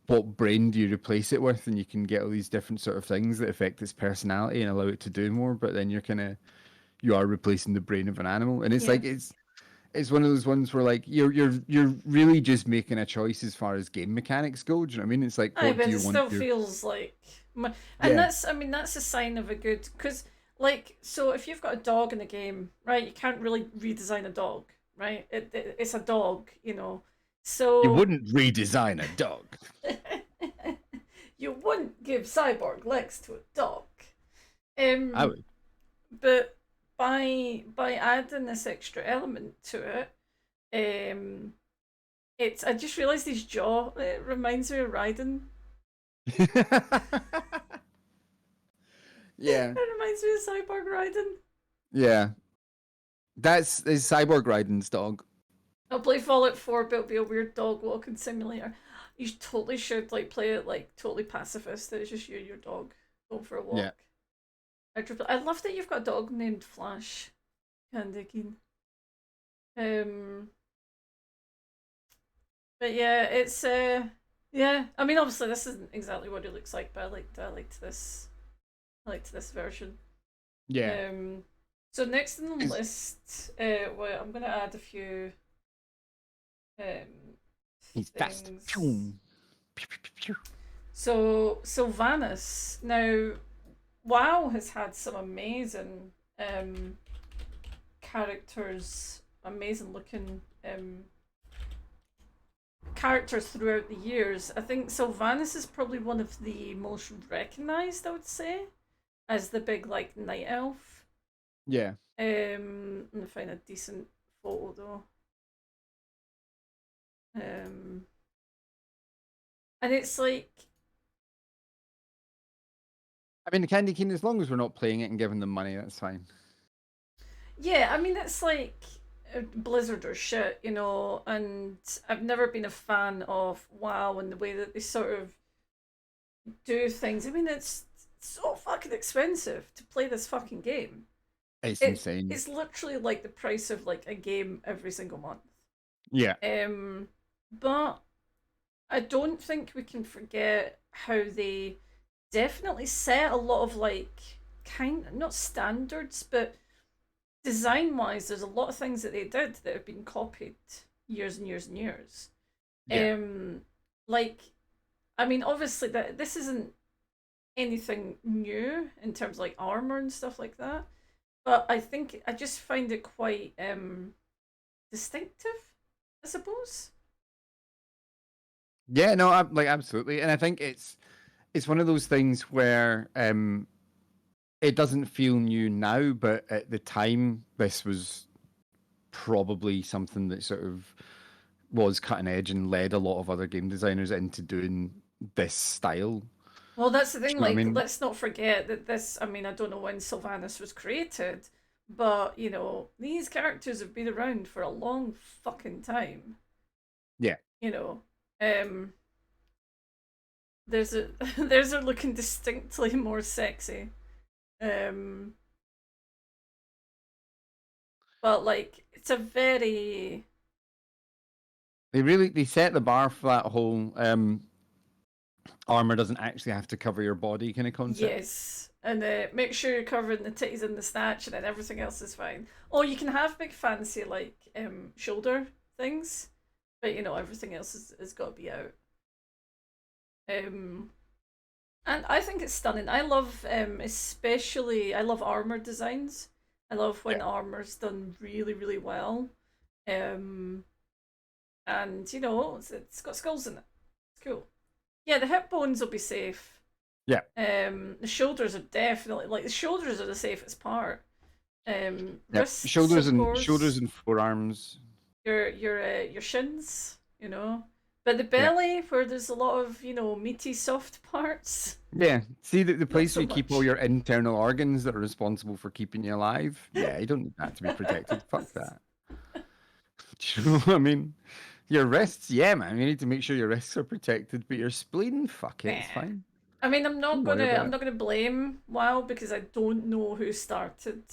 what brain do you replace it with, and you can get all these different sort of things that affect its personality and allow it to do more, but then you are replacing the brain of an animal, and it's yeah. like it's one of those ones where like you're really just making a choice as far as game mechanics go. Do you know what I mean? It's like Aye, what but do it you want still to feels like, and yeah. that's, I mean, that's a sign of a good, because, like, so if you've got a dog in a game, right, you can't really redesign a dog, right? It's a dog, you know. You So wouldn't redesign a dog. you wouldn't give cyborg legs to a dog. I Um, would. but by adding this extra element to it, um, it's, I just realised his jaw. It reminds me of Raiden. Yeah. It reminds me of Cyborg Raiden. Yeah. That's is Cyborg Raiden's dog. I'll play Fallout 4, but it'll be a weird dog walking simulator. You totally should like play it like totally pacifist. It's just you and your dog going for a Yeah. walk. I love that you've got a dog named Flash. Candy Keen. Um, but yeah, it's yeah. I mean, obviously this isn't exactly what he looks like, but I liked this version. Yeah. So next on the Is list, well, I'm gonna add a few um he's fast. things. Pew. Pew, pew, pew, pew. So Sylvanas. Now, WoW has had some amazing characters, amazing looking characters throughout the years. I think Sylvanas is probably one of the most recognized, I would say, as the big like night elf. Yeah. I'm gonna find a decent photo though. And it's like, I mean, the Candy Cane, as long as we're not playing it and giving them money, that's fine. yeah, I mean, it's like Blizzard or shit, you know, and I've never been a fan of WoW and the way that they sort of do things. I mean, it's so fucking expensive to play this fucking game. It's insane. It's literally like the price of like a game every single month. Yeah. But I don't think we can forget how they definitely set a lot of like kind, not standards, but design wise, there's a lot of things that they did that have been copied years and years and years. Yeah. Like, I mean, obviously that this isn't anything new in terms of like armor and stuff like that, but I think I just find it quite distinctive, I suppose. Yeah, no, like absolutely, and I think it's one of those things where it doesn't feel new now, but at the time, this was probably something that sort of was cutting edge and led a lot of other game designers into doing this style. Well, that's the Do thing, you know what I like, mean? let's not forget that this, I mean, I don't know when Sylvanas was created, but, you know, these characters have been around for a long fucking time. Yeah. You know, um, there's a, there's are looking distinctly more sexy. Um, but, like, it's a very, They set the bar for that whole armor doesn't actually have to cover your body kind of concept. yes. And make sure you're covering the titties and the snatch, and then everything else is fine. Or you can have big fancy, like, shoulder things, but, you know, everything else has got to be out. And I think it's stunning. I love, especially, I love armor designs. I love when Yeah. armor's done really, really well. Um, and, you know, it's got skulls in it. It's cool. Yeah, the hip bones will be safe. Yeah. The shoulders are definitely, like, the shoulders are the safest part. Yep. Wrists, Shoulders of and course. forearms. Your shins, you know. But the Yeah. belly, where there's a lot of, you know, meaty, soft parts, Yeah. See the not place so where you keep much. all your internal organs that are responsible for keeping you alive. Yeah, you don't need that to be protected. Fuck that. Do you know what I mean? Your wrists, yeah, man. You need to make sure your wrists are protected, but your spleen, fuck it, Nah. it's fine. I mean, Don't worry about I'm it. not gonna blame WoW because I don't know who started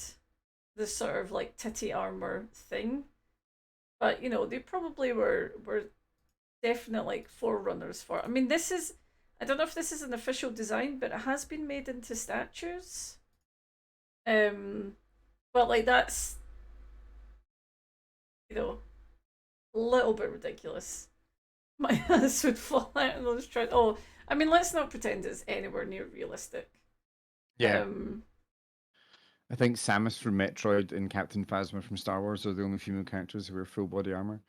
the sort of like titty armor thing, but you know they probably were definite like forerunners for it. I mean, this is, I don't know if this is an official design, but it has been made into statues. Um, but like that's, you know, a little bit ridiculous. My ass would fall out of those trousers. Oh, I mean, let's not pretend it's anywhere near realistic. Yeah. Um, I think Samus from Metroid and Captain Phasma from Star Wars are the only female characters who wear full body armor.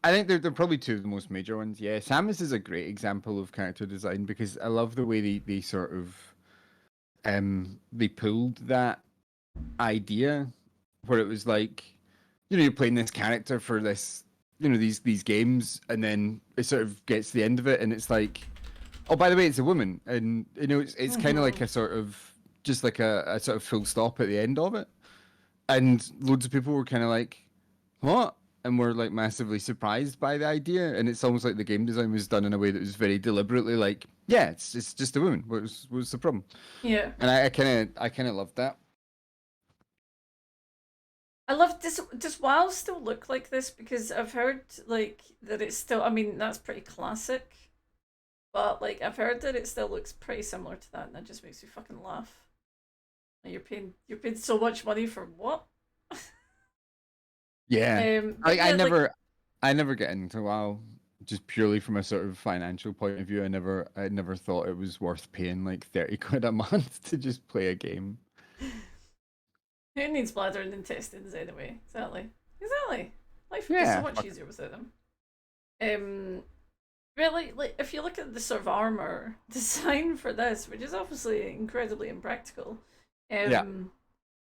I think they're probably two of the most major ones. Yeah, Samus is a great example of character design because I love the way they sort of they pulled that idea where it was like, you know, you're playing this character for this, you know, these games, and then it sort of gets to the end of it, and it's like, oh, by the way, it's a woman, and you know, it's kind of like a sort of just like a sort of full stop at the end of it, and loads of people were kind of like, what? And we're like massively surprised by the idea, and it's almost like the game design was done in a way that was very deliberately like, yeah, it's just a woman. What's the problem? yeah. And I kind of loved that. I love this. Does WoW still look like this? Because I've heard like that it's still. I mean, that's pretty classic. But like I've heard that it still looks pretty similar to that, and that just makes me fucking laugh. Like, you're paying so much money for what? Yeah, But yeah, like I never get into WoW just purely from a sort of financial point of view. I never thought it was worth paying like 30 quid a month to just play a game. who needs bladder and intestines anyway? Exactly, exactly. Life would be so Yeah, much fuck easier without them. Really, like if you look at the sort of armor design for this, which is obviously incredibly impractical, yeah,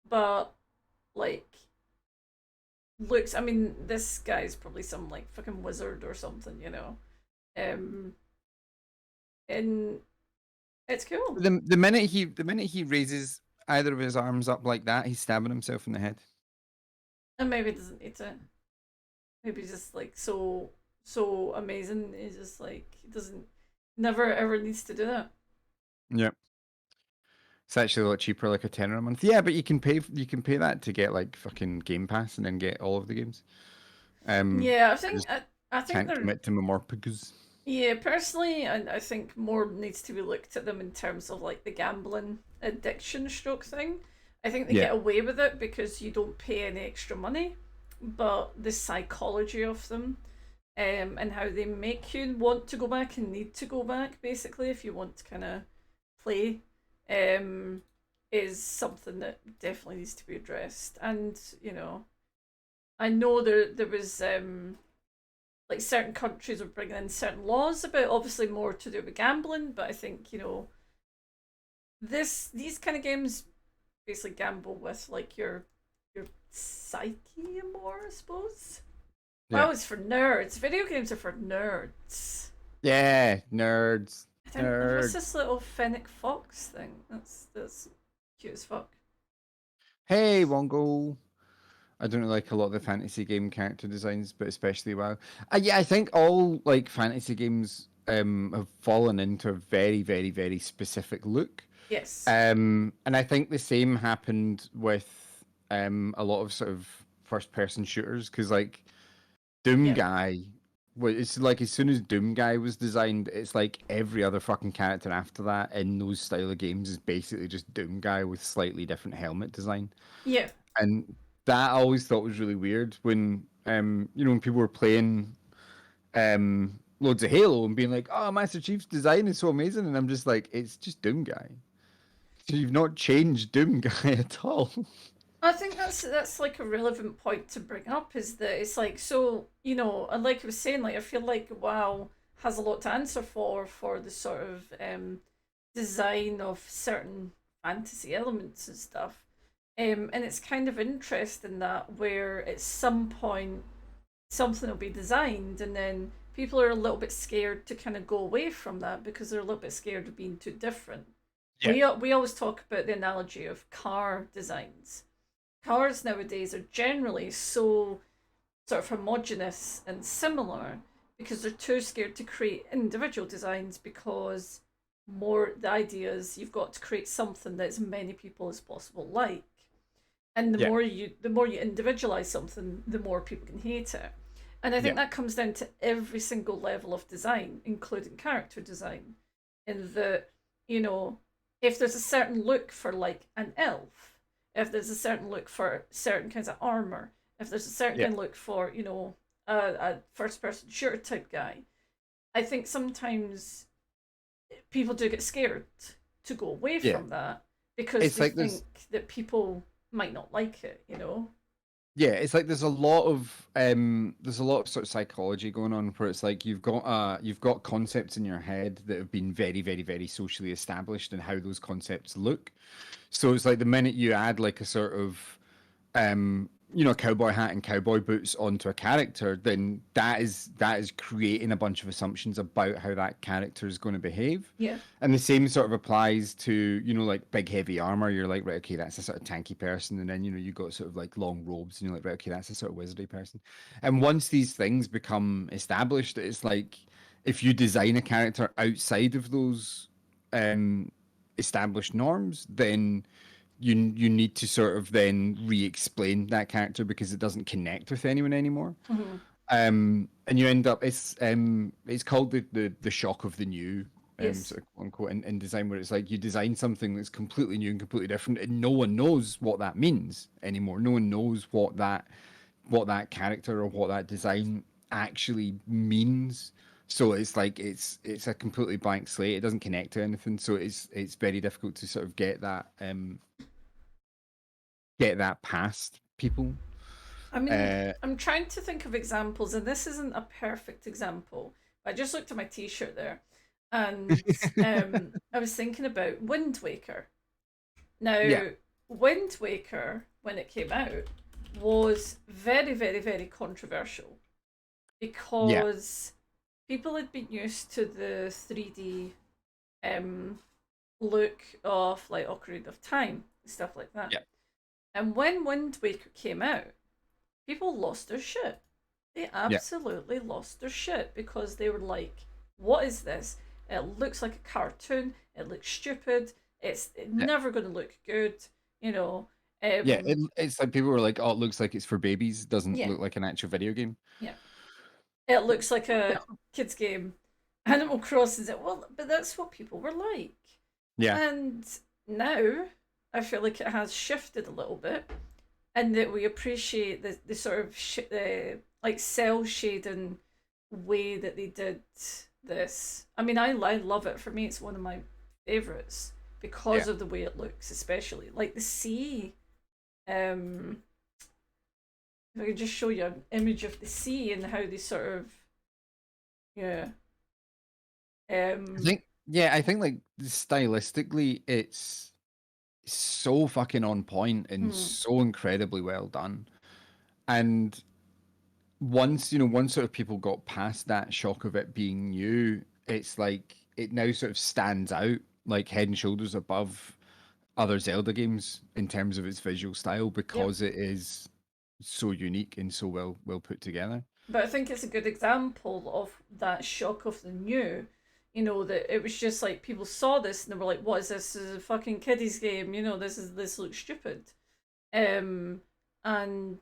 but like looks, I mean, this guy's probably some like fucking wizard or something, you know. Um, and it's cool. the minute he raises either of his arms up like that, he's stabbing himself in the head. And maybe it doesn't need to. Maybe just like so amazing. It's just like it doesn't never ever needs to do that. Yep. It's actually a lot cheaper, like a tenner a month. Yeah, but you can pay that to get like fucking Game Pass and then get all of the games. Yeah, I just I think can't they're, commit to more because yeah, personally, I think more needs to be looked at them in terms of like the gambling addiction stroke thing. I think they yeah, get away with it because you don't pay any extra money, but the psychology of them, and how they make you want to go back and need to go back, basically, if you want to kind of play, um, is something that definitely needs to be addressed. And you know, I know there was like certain countries are bringing in certain laws about, obviously more to do with gambling, but I think, these kind of games basically gamble with like your psyche more, I suppose. Yeah. Well, it's for nerds. Video games are for nerds. Yeah, nerds. I don't know. What's Nerds. this little fennec fox thing? That's cute as fuck. Hey, Wongo. I don't like a lot of the fantasy game character designs, but especially WoW. Yeah, I think all like fantasy games have fallen into a very, very, very specific look. Yes. And I think the same happened with a lot of sort of first person shooters because like Doom Yeah. Guy, well, it's like as soon as Doom Guy was designed, it's like every other fucking character after that in those style of games is basically just Doom Guy with slightly different helmet design. Yeah. And that I always thought was really weird when when people were playing loads of Halo and being like, "Oh, Master Chief's design is so amazing," and I'm just like, "It's just Doom Guy. So you've not changed Doom Guy at all." I think that's like a relevant point to bring up is that it's like so and like I was saying, like I feel like WoW has a lot to answer for the sort of design of certain fantasy elements and stuff. And it's kind of interesting that where at some point something will be designed and then people are a little bit scared to kind of go away from that because they're a little bit scared of being too different. Yeah. We always talk about the analogy of car designs. Cars nowadays are generally so sort of homogenous and similar because they're too scared to create individual designs because more the idea is you've got to create something that as many people as possible like. And Yeah. the more you individualize something, the more people can hate it. And I think Yeah. that comes down to every single level of design, including character design. In that, if there's a certain look for like an elf, if there's a certain look for certain kinds of armor, if there's a certain Yeah. kind of look for, a first person shooter type guy, I think sometimes people do get scared to go away Yeah. from that because It's they like think that people might not like it. yeah, it's like there's a lot of sort of psychology going on where it's like you've got concepts in your head that have been very, very, very socially established and how those concepts look. So it's like the minute you add like a sort of cowboy hat and cowboy boots onto a character, then that is creating a bunch of assumptions about how that character is going to behave. Yeah. And the same sort of applies to, like big heavy armor. You're like, right, okay, that's a sort of tanky person. And then, you got sort of like long robes and you're like, right, okay, that's a sort of wizardy person. And once these things become established, it's like if you design a character outside of those established norms, then you need to sort of then re-explain that character because it doesn't connect with anyone anymore. Mm-hmm. And you end up it's called the shock of the new, Yes. sort of quote unquote in design, where it's like you design something that's completely new and completely different and no one knows what that means anymore. No one knows what that character or what that design actually means. So it's like it's a completely blank slate. It doesn't connect to anything. So it's very difficult to sort of get that past people. I mean, Uh, I'm trying to think of examples, and this isn't a perfect example. I just looked at my T-shirt there, and I was thinking about Wind Waker. Now, Yeah. Wind Waker, when it came out, was very, very, very controversial because people had been used to the 3D look of like Ocarina of Time and stuff like that. Yeah. And when Wind Waker came out, people lost their shit. They absolutely lost their shit because they were like, what is this? It looks like a cartoon. It looks stupid. It's never going to look good. It's like people were like, "Oh, it looks like it's for babies. It doesn't Yeah. look like an actual video game." Yeah. It looks like a kid's game. Animal Crossing, well, but that's what people were like. Yeah. And now I feel like it has shifted a little bit, and that we appreciate the sort of the like cell shading way that they did this. I mean, I love it. For me, it's one of my favorites because of the way it looks, especially like the sea. If I could just show you an image of the sea and how they sort of Yeah. I think, yeah, I think like stylistically, it's so fucking on point and so incredibly well done. And once sort of people got past that shock of it being new, it's like it now sort of stands out like head and shoulders above other Zelda games in terms of its visual style Yep. because it is so unique and so well put together. But I think it's a good example of that shock of the new. You know, that it was just like people saw this and they were like, "What is this? This is a fucking kiddies game." You know, this looks stupid. Um, and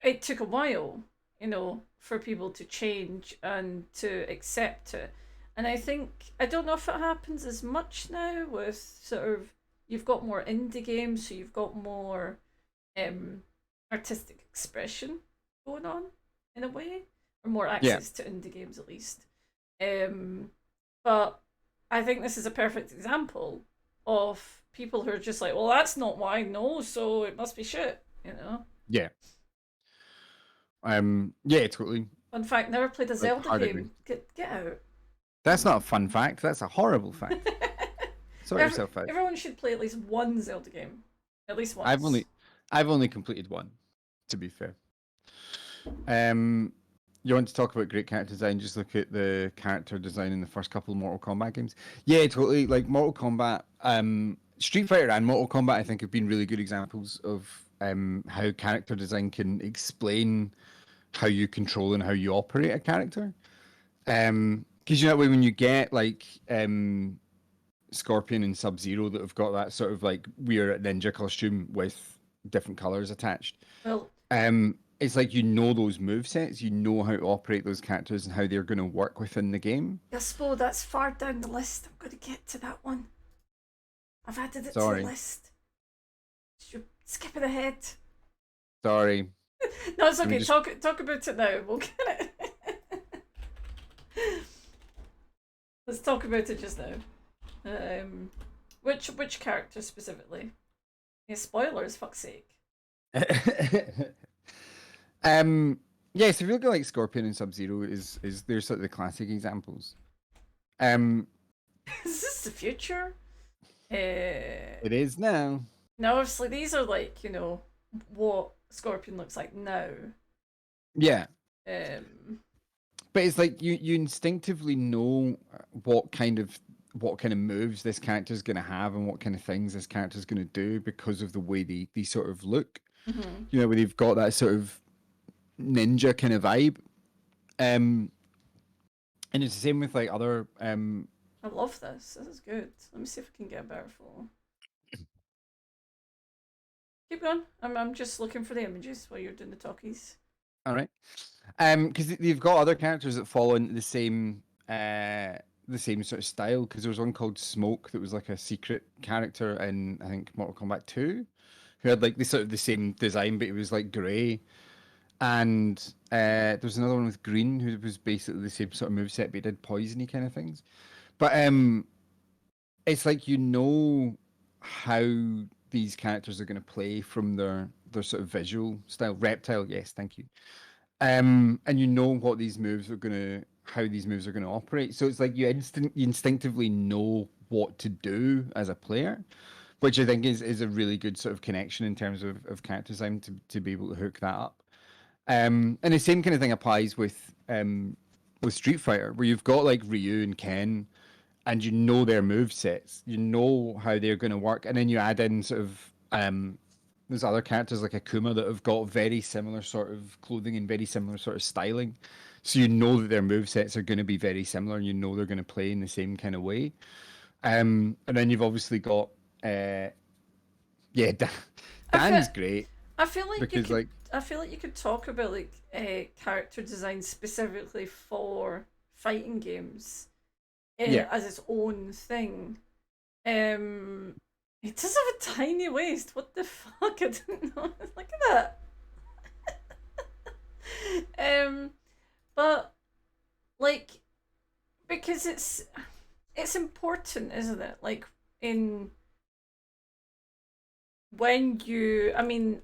it took a while, you know, for people to change and to accept it. And I think I don't know if it happens as much now with sort of you've got more indie games, so you've got more um artistic expression going on in a way, or more Yeah. access to indie games at least. Um, but I think this is a perfect example of people who are just like, well, that's not what I know, so it must be shit, you know. Yeah. Yeah, totally. Fun fact, never played a Like Zelda hard agree. game. Get out. That's not a fun fact. That's a horrible fact. Sort yourself out. Everyone should play at least one Zelda game. At least once. I've only completed one, to be fair. You want to talk about great character design? Just look at the character design in the first couple of Mortal Kombat games. Yeah, totally. Like Mortal Kombat, Street Fighter and Mortal Kombat, I think have been really good examples of how character design can explain how you control and how you operate a character. Because you know that way when you get like Scorpion and Sub-Zero that have got that sort of like weird ninja costume with different colors attached. Well, It's like you know those move sets, you know how to operate those characters and how they're going to work within the game. Gaspo, that's far down the list. I'm going to get to that one. I've added it to Sorry. the list. You're skipping ahead. Sorry. No, it's okay. just- Talk about it now. We'll get it. Let's talk about it just now. Which character specifically? Yeah, spoilers, fuck's sake. Yeah, so if you look at like Scorpion and Sub-Zero is they're sort of the classic examples. Is this the future? It is now. No, obviously these are like, you know, what Scorpion looks like now. Yeah. But it's like you instinctively know what kind of moves this character is going to have and what kind of things this character is going to do because of the way they sort of look. Mm-hmm. You know, where they've got that sort of ninja kind of vibe. And it's the same with like other I love this. This is good. Let me see if I can get a better photo. Keep going. I'm just looking for the images while you're doing the talkies. All right. Because they've got other characters that fall into the same sort of style. Because there was one called Smoke that was like a secret character in I think Mortal Kombat 2, who had like the same design, but it was like grey. And there was another one with Green who was basically the same sort of moveset, but he did poisony kind of things. But it's like you know how these characters are going to play from their sort of visual style. Reptile, yes, thank you. And you know what these moves are how these moves are gonna operate. So it's like you instinctively know what to do as a player, which I think is a really good sort of connection in terms of character design to be able to hook that up. And the same kind of thing applies with Street Fighter, where you've got like Ryu and Ken, and you know their move sets, you know how they're going to work, and then you add in sort of there's other characters like Akuma that have got very similar sort of clothing and very similar sort of styling, so you know that their move sets are going to be very similar, and you know they're going to play in the same kind of way. And then you've obviously got Dan's great. I feel like because like I feel like you could talk about like character design specifically for fighting games as its own thing. It does have a tiny waist. What the fuck? I didn't know. Look at that. But like because it's important, isn't it? Like in when you, I mean,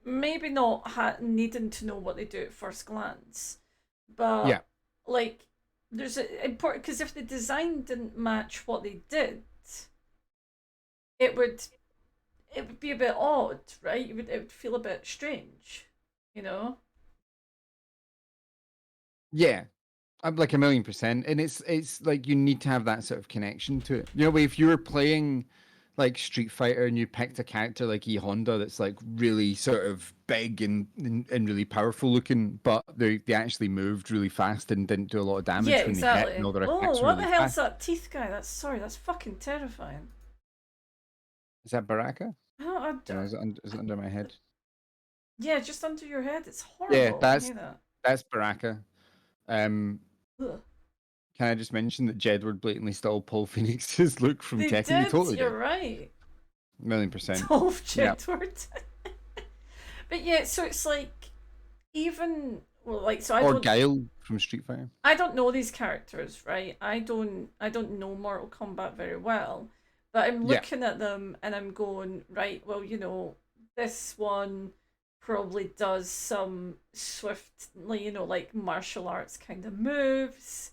maybe not needing to know what they do at first glance, but Yeah. like there's an important, because if the design didn't match what they did, it would be a bit odd, right? It would feel a bit strange, you know? Yeah, I'm like 1,000,000%, and it's like you need to have that sort of connection to it. You know, if you were playing like Street Fighter and you picked a character like E Honda that's like really sort of big and really powerful looking, but they actually moved really fast and didn't do a lot of Yeah, damage when they hit, and exactly. all their Oh, attacks were what the really hell's fast. that teeth guy? That's fucking terrifying. Is that Baraka? I You know, don't, is it under my head? yeah, just under your head. It's Yeah, horrible. I hate that. that's Baraka. Um, Ugh. can I just mention that Jedward blatantly stole Paul Phoenix's look from They Tekken? He did. totally You're did. right. 1,000,000%. Dolph Yeah. Jedward. But yeah, so it's like even well, like so Or Guile from Street Fighter. I don't know these characters, right? I don't know Mortal Kombat very well, but I'm Yeah. looking at them and I'm going, right, well, this one probably does some swiftly, like martial arts kind of moves.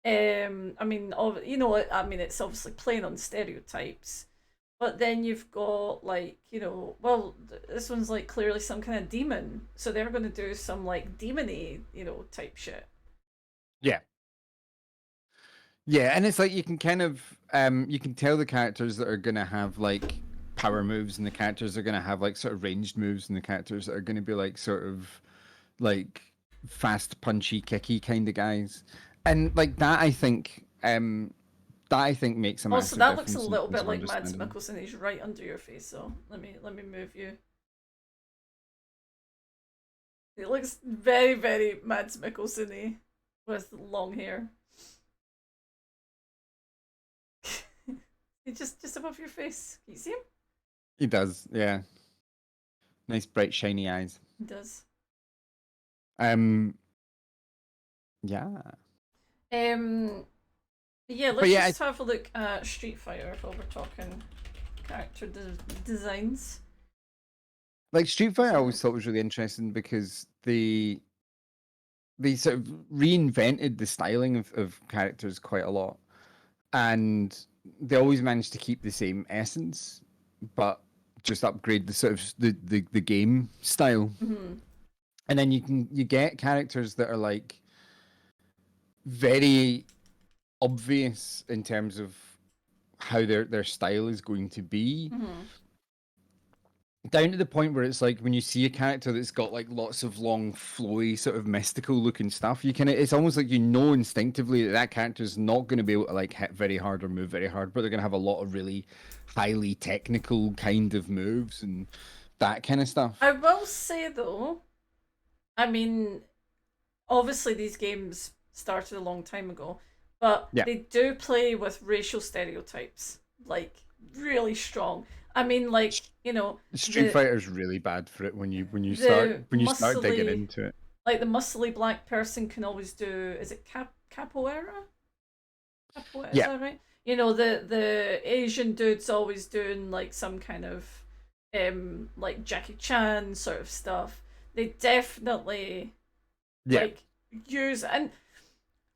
I mean, I mean, it's obviously playing on stereotypes, but then you've got like, well, this one's like clearly some kind of demon, so they're going to do some like demony, type shit. Yeah. Yeah, and it's like you can kind of you can tell the characters that are gonna have like power moves, and the characters are gonna have like sort of ranged moves, and the characters that are gonna be like sort of like fast, punchy, kicky kind of guys. And like that I think makes a Also, massive that looks a difference in little terms bit of like Mads understanding. Mikkelsen. He's right under your face, so let me move you. It looks very, very Mads Mikkelsen-y with long hair. Just above your face. Can you see him? He does, yeah. Nice bright shiny eyes. He does. Um yeah. Yeah, But let's yeah, just have a look at Street Fighter while we're talking character designs. like Street Fighter I So- always thought was really interesting because they sort of reinvented the styling of characters quite a lot, and they always managed to keep the same essence, but just upgrade the sort of the game style. Mhm. And then you get characters that are like very obvious in terms of how their style is going to be, Mhm. down to the point where it's like when you see a character that's got like lots of long flowy sort of mystical looking stuff, you can it's almost like instinctively that that character is not going to be able to like hit very hard or move very hard, but they're going to have a lot of really highly technical kind of moves and that kind of stuff. I will say though, I mean, obviously these games started a long time ago, but Yeah. they do play with racial stereotypes, like really strong. I mean, like, Street the Fighter's really bad for it when you the start digging muscly, into it. like the muscly black person can always do, is it capoeira? Capoeira, is Yeah. that right? The Asian dude's always doing like some kind of like Jackie Chan sort of stuff. They definitely Yeah. like use, and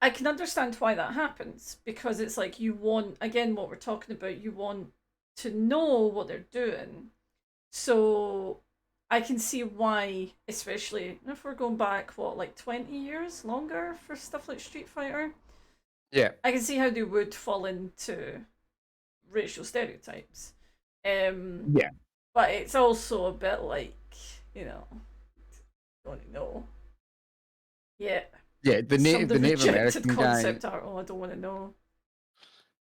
I can understand why that happens, because it's like you want, again, what we're talking about, you want to know what they're doing. So I can see why, especially if we're going back, what, like 20 years longer for stuff like Street Fighter, Yeah. I can see how they would fall into racial stereotypes. Yeah. But it's also a bit like, don't know. Yeah. Yeah, Some of the Native rejected American guy, concept art. Oh, I don't want to know.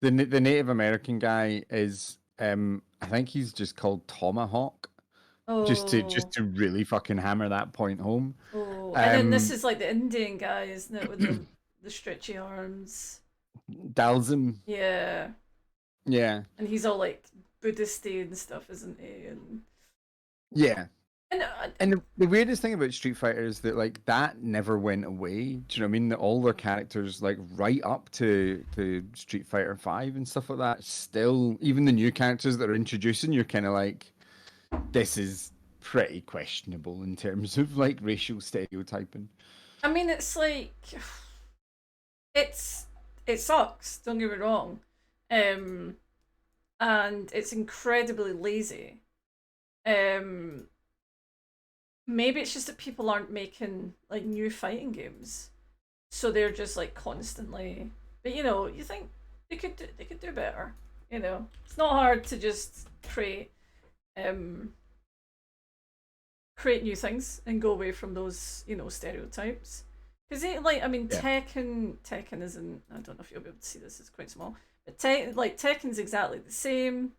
the Native American guy is I think he's just called Tomahawk, Oh, just to really fucking hammer that point home. oh, and then this Um is like the Indian guy, isn't it, with the stretchy arms? Dalzim, Yeah, yeah. and he's all like Buddhisty and stuff, isn't he? And Yeah. and And the weirdest thing about Street Fighter is that like that never went away. Do you know what I mean? That all their characters, like right up to Street Fighter 5 and stuff like that, still, even the new characters that are introducing, you're kind of like, this is pretty questionable in terms of like racial stereotyping. I mean, it's like it sucks. Don't get me wrong, and it's incredibly lazy. Maybe it's just that people aren't making like new fighting games, so they're just like constantly. But you think they could do better. It's not hard to just um create new things and go away from those stereotypes. Because Yeah. Tekken isn't. I don't know if you'll be able to see this. It's quite small, but Tekken's exactly the same.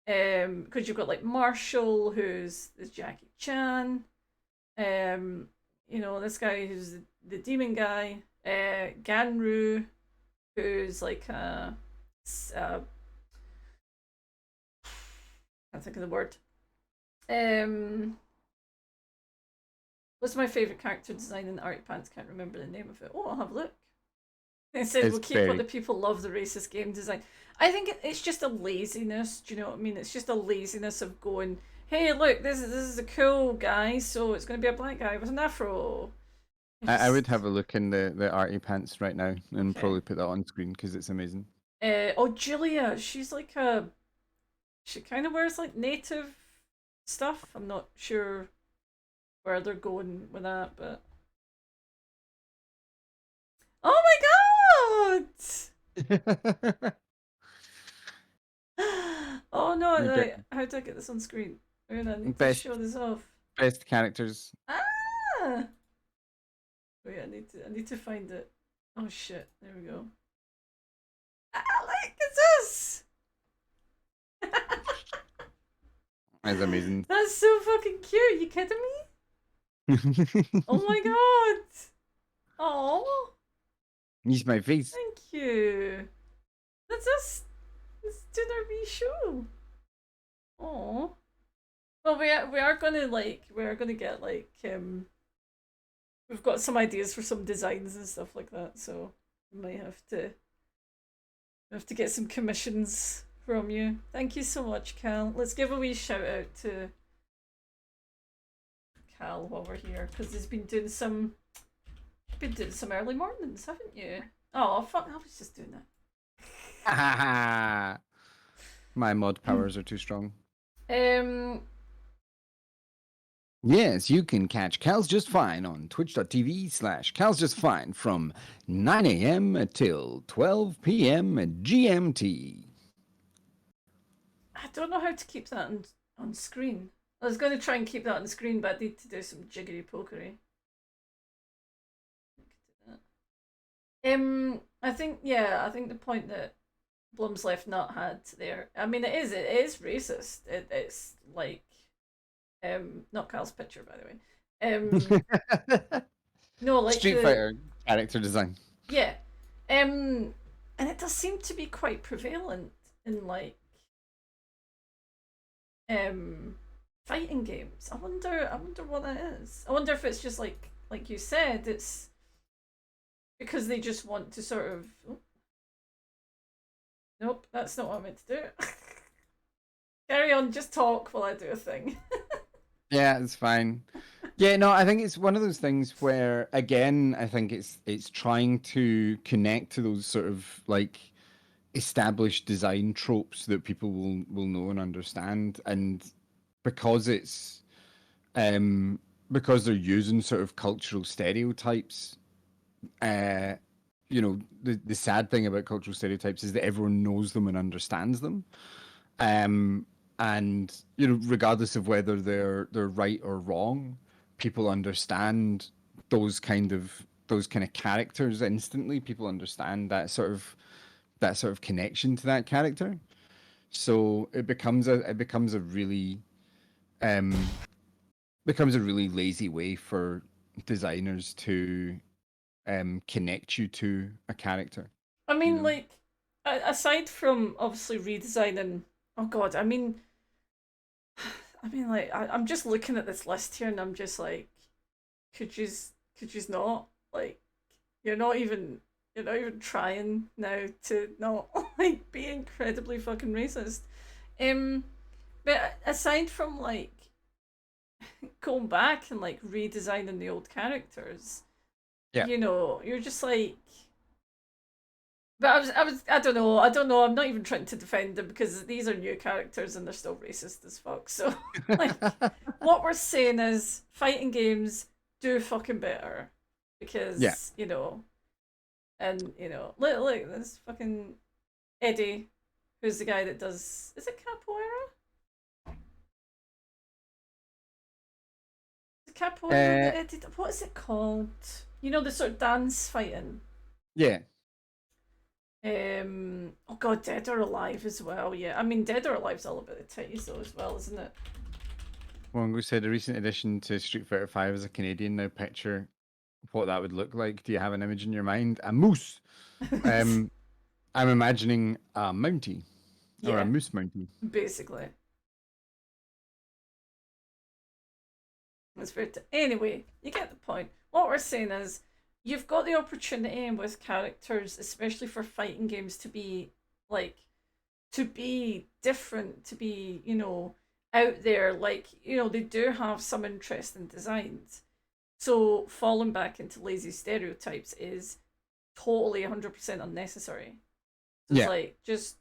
Because you've got like Marshall, who's Jackie Chan. This guy who's the demon guy. Ganru, who's like can't think of the word. What's my favourite character design in Arty Pants? Can't remember the name of it. Oh, I'll have a look. They said It's we'll keep what very the people love, the racist game design. I think it's just a laziness. Do you know what I mean? It's just a laziness of going, hey, look, this is a cool guy, so it's going to be a black guy with an afro. I would have a look in the Arty Pants right now and Okay. probably put that on screen because it's amazing. Julia, she's like she kind of wears like native stuff. I'm not sure where they're going with that, but oh my god! Oh no! We get How do I get this on screen? Wait, I need to best show this off. best characters. Ah! Wait, I need to find it. Oh shit! There we go. Ah, look, it's us. That's amazing. That's so fucking cute. You kidding me? Oh my god! Oh, Use my face. thank you. That's us. Let's do our wee show. Oh. Well, we are gonna get like we've got some ideas for some designs and stuff like that, so we might have to get some commissions from you. Thank you so much, Cal. Let's give a wee shout out to Cal while we're here because he's been doing some early mornings, haven't you? Oh fuck! I was just doing that. My mod powers are too strong. Um. Yes, you can catch Cal's Just Fine on twitch.tv/Cal's Just Fine from 9 a.m. till 12 p.m. GMT. I don't know how to keep that on screen. I was going to try and keep that on screen, but I need to do some jiggery pokery. I think the point that Blum's Left Nut had there. I mean, it is racist. It's like, not Carl's picture, by the way. No, like Street Fighter character design. Yeah, and it does seem to be quite prevalent in like, fighting games. I wonder what that is. I wonder if it's just like you said, it's because they just want to sort of. Oh, nope, that's not what I meant to do. Carry on, just talk while I do a thing. Yeah, it's fine. Yeah, no, I think it's one of those things where, again, I think it's trying to connect to those sort of like established design tropes that people will know and understand, and because it's because they're using sort of cultural stereotypes. The sad thing about cultural stereotypes is that everyone knows them and understands them. And regardless of whether they're right or wrong, people understand those kind of characters instantly. People understand that sort of connection to that character. So it becomes a really lazy way for designers to connect you to a character. I mean, know? like, aside from obviously redesigning. Oh God, like, I'm just looking at this list here, and I'm just like, could you not like, you're not even trying now to not like be incredibly fucking racist. Um, but aside from like going back and like redesigning the old characters, Yeah. you're just like, But I don't know. I'm not even trying to defend them because these are new characters and they're still racist as fuck. So, like, what we're saying is fighting games do fucking better Yeah. because and look, this fucking Eddie, who's the guy that does, is it capoeira? Is it capoeira that Uh, Eddie? What is it called? You know, the sort of dance fighting. yeah. Oh god, Dead or Alive as well. Yeah, I mean, Dead or Alive's all about the titties though as well, isn't it? Mongo said a recent addition to Street Fighter 5 is a Canadian. Now picture what that would look like. Do you have an image in your mind? A moose. I'm imagining a mountie or a Yeah, moose mountie. basically. That's very. Anyway, you get the point. What we're saying is, you've got the opportunity with characters, especially for fighting games, to be like, to be different, to be out there. Like they do have some interesting designs. So falling back into lazy stereotypes is totally 100% unnecessary. So it's Yeah. like just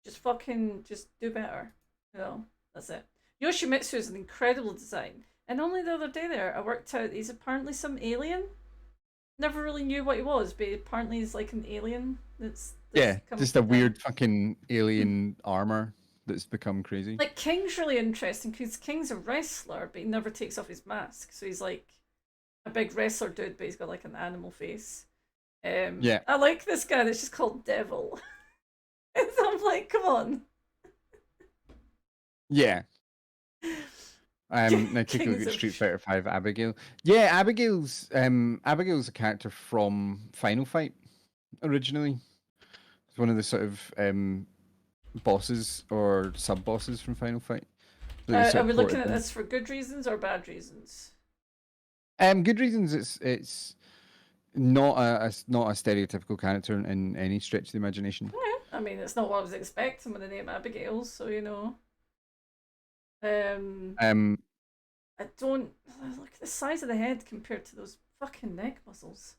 fucking just do better. That's it. Yoshimitsu is an incredible design. And only the other day there I worked out he's apparently some alien. Never really knew what he was, but apparently he's like an alien that's Yeah, come just from a them. weird fucking alien armor that's become crazy. Like King's really interesting because King's a wrestler, but he never takes off his mask. So he's like a big wrestler dude, but he's got like an animal face. Yeah, I like this guy that's just called Devil. So I'm like, come on. yeah. Now take a look Kings at of Street Fighter 5 Abigail. Yeah, Abigail's a character from Final Fight originally. It's one of the sort of bosses or sub bosses from Final Fight. So they Are sort we of looking ported at them. this for good reasons or bad reasons? Good reasons. It's not not a stereotypical character in any stretch of the imagination. Yeah, I mean, it's not what I was expecting with the name Abigail, so Um, Um, I don't look at the size of the head compared to those fucking neck muscles.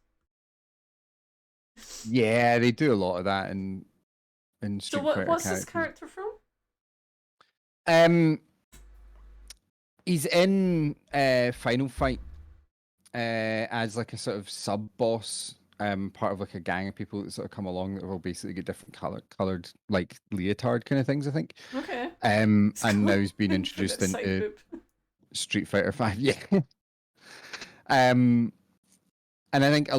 yeah, they do a lot of that in So Street Fighter what's this characters. character from? Um, he's in Final Fight as like a sort of sub boss, part of like a gang of people that sort of come along that will basically get different colored like leotard kind of things, I think. Okay. And now he's been For introduced that side into boob. Street Fighter 5. Yeah. um, and I think there's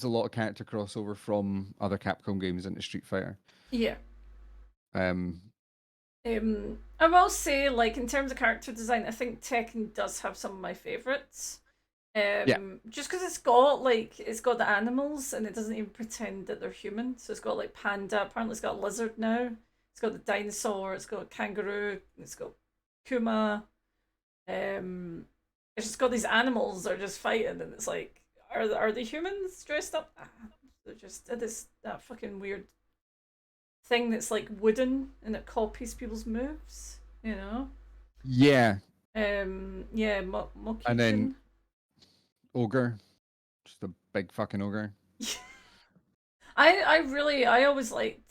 a lot of character crossover from other Capcom games into Street Fighter. Yeah. Um, I will say, like, in terms of character design, I think Tekken does have some of my favorites. yeah, Just because it's got the animals and it doesn't even pretend that they're human. So it's got like panda. Apparently, it's got a lizard now. It's got the dinosaur. It's got a kangaroo. It's got Kuma. It's just got these animals that are just fighting, and it's like, are the humans dressed up? They're just that fucking weird thing that's like wooden and it copies people's moves. yeah, Yeah, and then Mokujin. Ogre, just a big fucking ogre. I always liked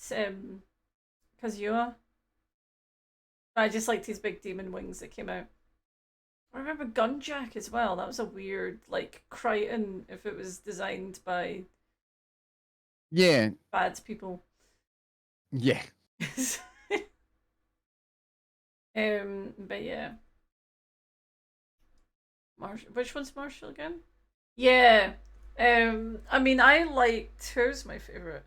Kazuya. I just liked his big demon wings that came out. I remember Gunjack as well. That was a weird, like, Crichton if it was designed by Yeah, bad people. yeah. But yeah. Marshall. Which one's Marshall again? Yeah. I mean, I liked. Who's my favorite?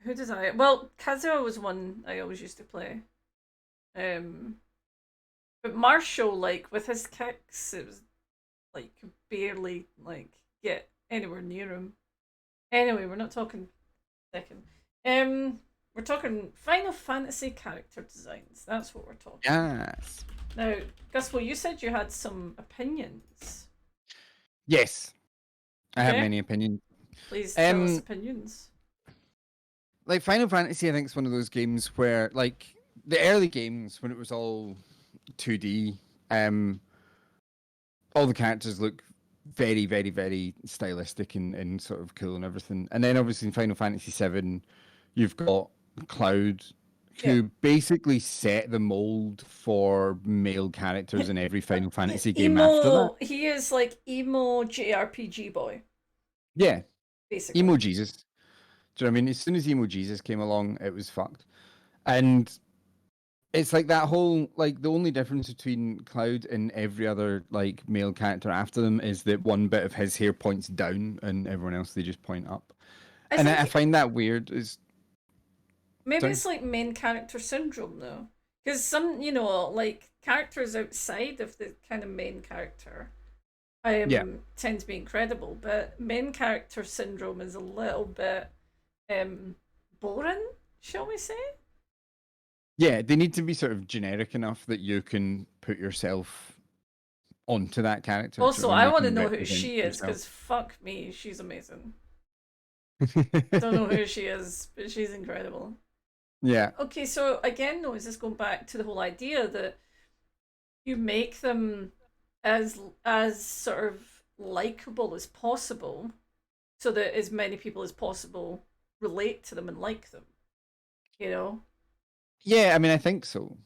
Who did I? Well, Kazuo was one I always used to play. Um, but Marshall, like with his kicks, it was like you could barely like get anywhere near him. Anyway, we're not talking second. We're talking Final Fantasy character designs. That's what we're talking. Yes. Now, Gus, well, you said you had some opinions. Yes. I have Okay. many opinions. Please tell us opinions. Like Final Fantasy, I think it's one of those games where, like, the early games when it was all 2D, all the characters look very, very, very stylistic and sort of cool and everything. And then obviously in Final Fantasy VII, you've got Cloud, Yeah. who basically set the mold for male characters in every Final Fantasy game after that. He is like emo JRPG boy, Yeah, basically. emo Jesus. Do you know what I mean? As soon as emo Jesus came along, it was fucked. And it's like that whole, like, the only difference between Cloud and every other like male character after them is that one bit of his hair points down and everyone else they just point up. I And I think find that weird. Is maybe sorry? it's like main character syndrome though. Because some, like characters outside of the kind of main character Yeah, tend to be incredible, but main character syndrome is a little bit boring, shall we say? yeah. They need to be sort of generic enough that you can put yourself onto that character. Do you Also, know what I mean? I You want to can know who represent she is yourself. because fuck me, she's amazing. Don't know who she is, but she's incredible. Yeah, Okay, so again, though, is this going back to the whole idea that you make them as sort of likable as possible, so that as many people as possible relate to them and like them. You know? yeah. I mean, I think so.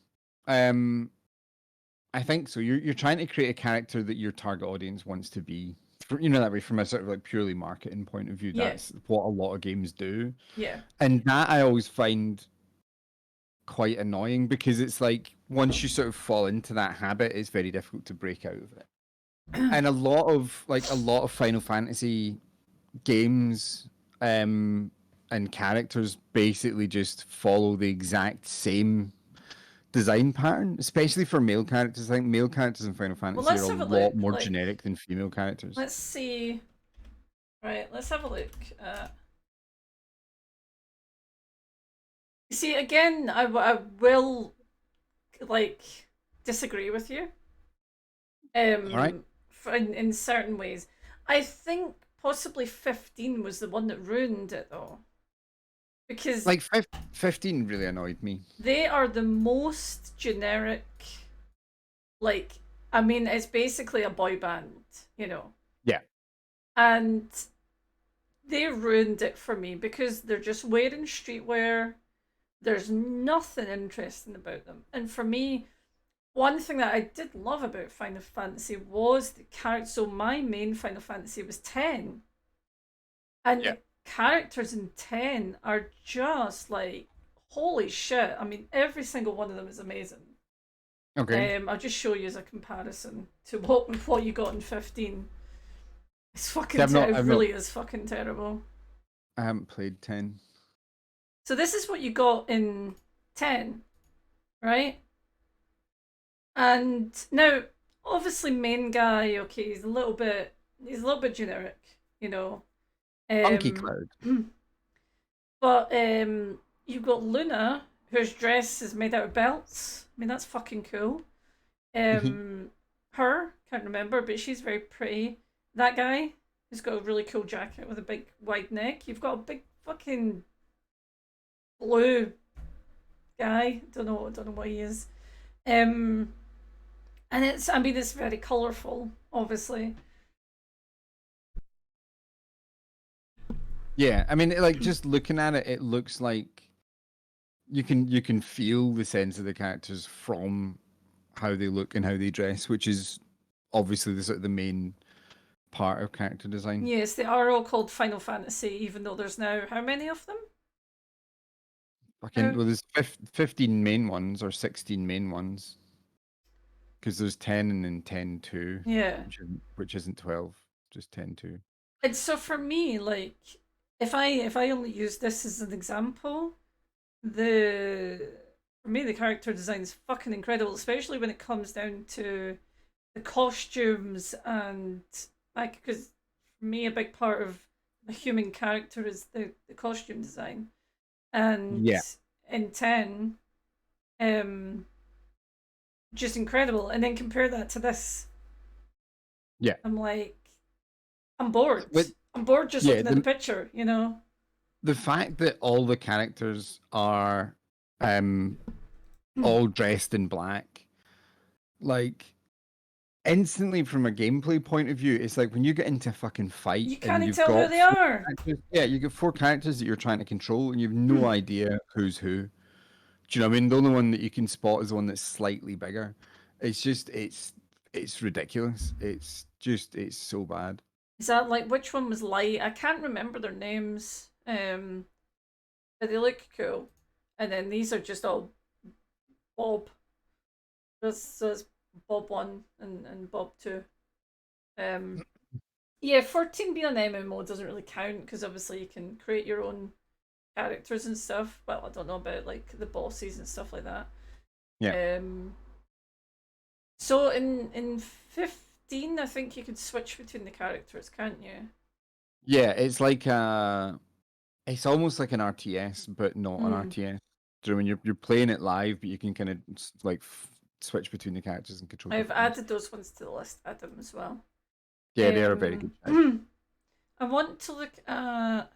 Um, I think so. You're trying to create a character that your target audience wants to be. That way, from a sort of like purely marketing point of view, Yeah, that's what a lot of games do. yeah, And that I always find quite annoying because it's like once you sort of fall into that habit, it's very difficult to break out of it. And a lot of Final Fantasy games and characters basically just follow the exact same design pattern, especially for male characters. I think male characters in Final Well, Fantasy are let's a have a look. lot more Like, generic than female characters. let's see. Right, let's have a look. See, again, I will like disagree with you. All right, In certain ways, I think possibly 15 was the one that ruined it though, because like 15 really annoyed me. they are the most generic. Like, I mean, it's basically a boy band, you know, Yeah, and they ruined it for me because they're just wearing streetwear. There's nothing interesting about them. And for me, one thing that I did love about Final Fantasy was the character. So my main Final Fantasy was 10. And yeah. the characters in 10 are just like, holy shit. I mean, every single one of them is amazing. Okay. I'll just show you as a comparison to what you got in 15. It's fucking it really is fucking terrible. I haven't played 10. So this is what you got in 10, right? And now, obviously, main guy, okay, he's a little bit generic, you know. Funky Um, Cloud. but you've got Luna, whose dress is made out of belts. I mean, that's fucking cool. Her, can't remember, but she's very pretty. That guy who's got a really cool jacket with a big wide neck. You've got a big fucking blue guy. Don't know what he is. And it's very colourful, obviously. Yeah, I mean, like just looking at it, it looks like you can feel the sense of the characters from how they look and how they dress, which is obviously the sort of the main part of character design. Yes, they are all called Final Fantasy, even though there's now how many of them? Well, there's 15 main ones or 16 main ones because there's 10 and then 10 2, Yeah. which isn't 12, just 10 2. And so for me, like, if I only use this as an example, for me the character design is fucking incredible, especially when it comes down to the costumes and like because for me a big part of a human character is the costume design. And Yeah. in 10, just incredible. And then compare that to this. Yeah. I'm like, I'm bored. But, I'm bored just looking at the picture, you know? The fact that all the characters are all dressed in black, like instantly from a gameplay point of view, it's like when you get into a fucking fight You and can't you've tell who got they are. yeah, you got 4 characters that you're trying to control and you've no idea who's who. Do you know what I mean? The only one that you can spot is the one that's slightly bigger. It's just it's ridiculous. It's so bad. Is that like which one was light? I can't remember their names. But they look cool. And then these are just all Bob. There's Bob 1 and Bob 2. Yeah, 14 being an MMO doesn't really count because obviously you can create your own characters and stuff. Well, I don't know about like the bosses and stuff like that. Yeah. So in 15, I think you could switch between the characters, can't you? Yeah, it's like it's almost like an RTS, but not an RTS. Do you know when you're playing it live, but you can kind of like switch between the characters and control I've different ones. added those ones to the list, add them as well. Yeah, they are a very good shout. I want to look at.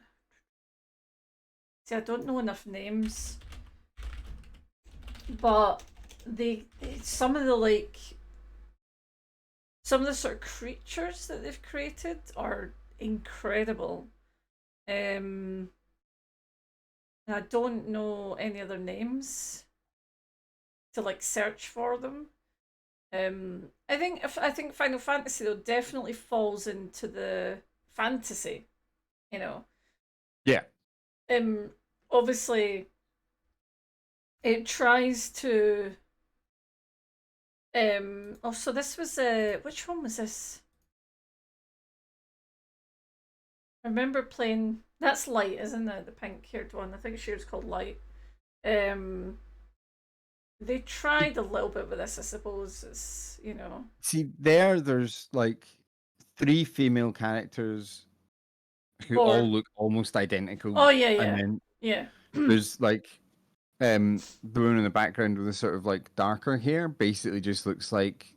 See, I don't know enough names, but some of the sort of creatures that they've created are incredible. And I don't know any other names to like search for them. I think Final Fantasy though definitely falls into the fantasy, you know. Yeah. Obviously, it tries to. Oh, so this was which one was this? I remember playing. That's Light, isn't it? The pink-haired one. I think she was called Light. They tried a little bit with this, I suppose. It's See, there's like 3 female characters who Or all look almost identical. oh yeah, And yeah, then yeah. there's like the one in the background with the sort of like darker hair basically just looks like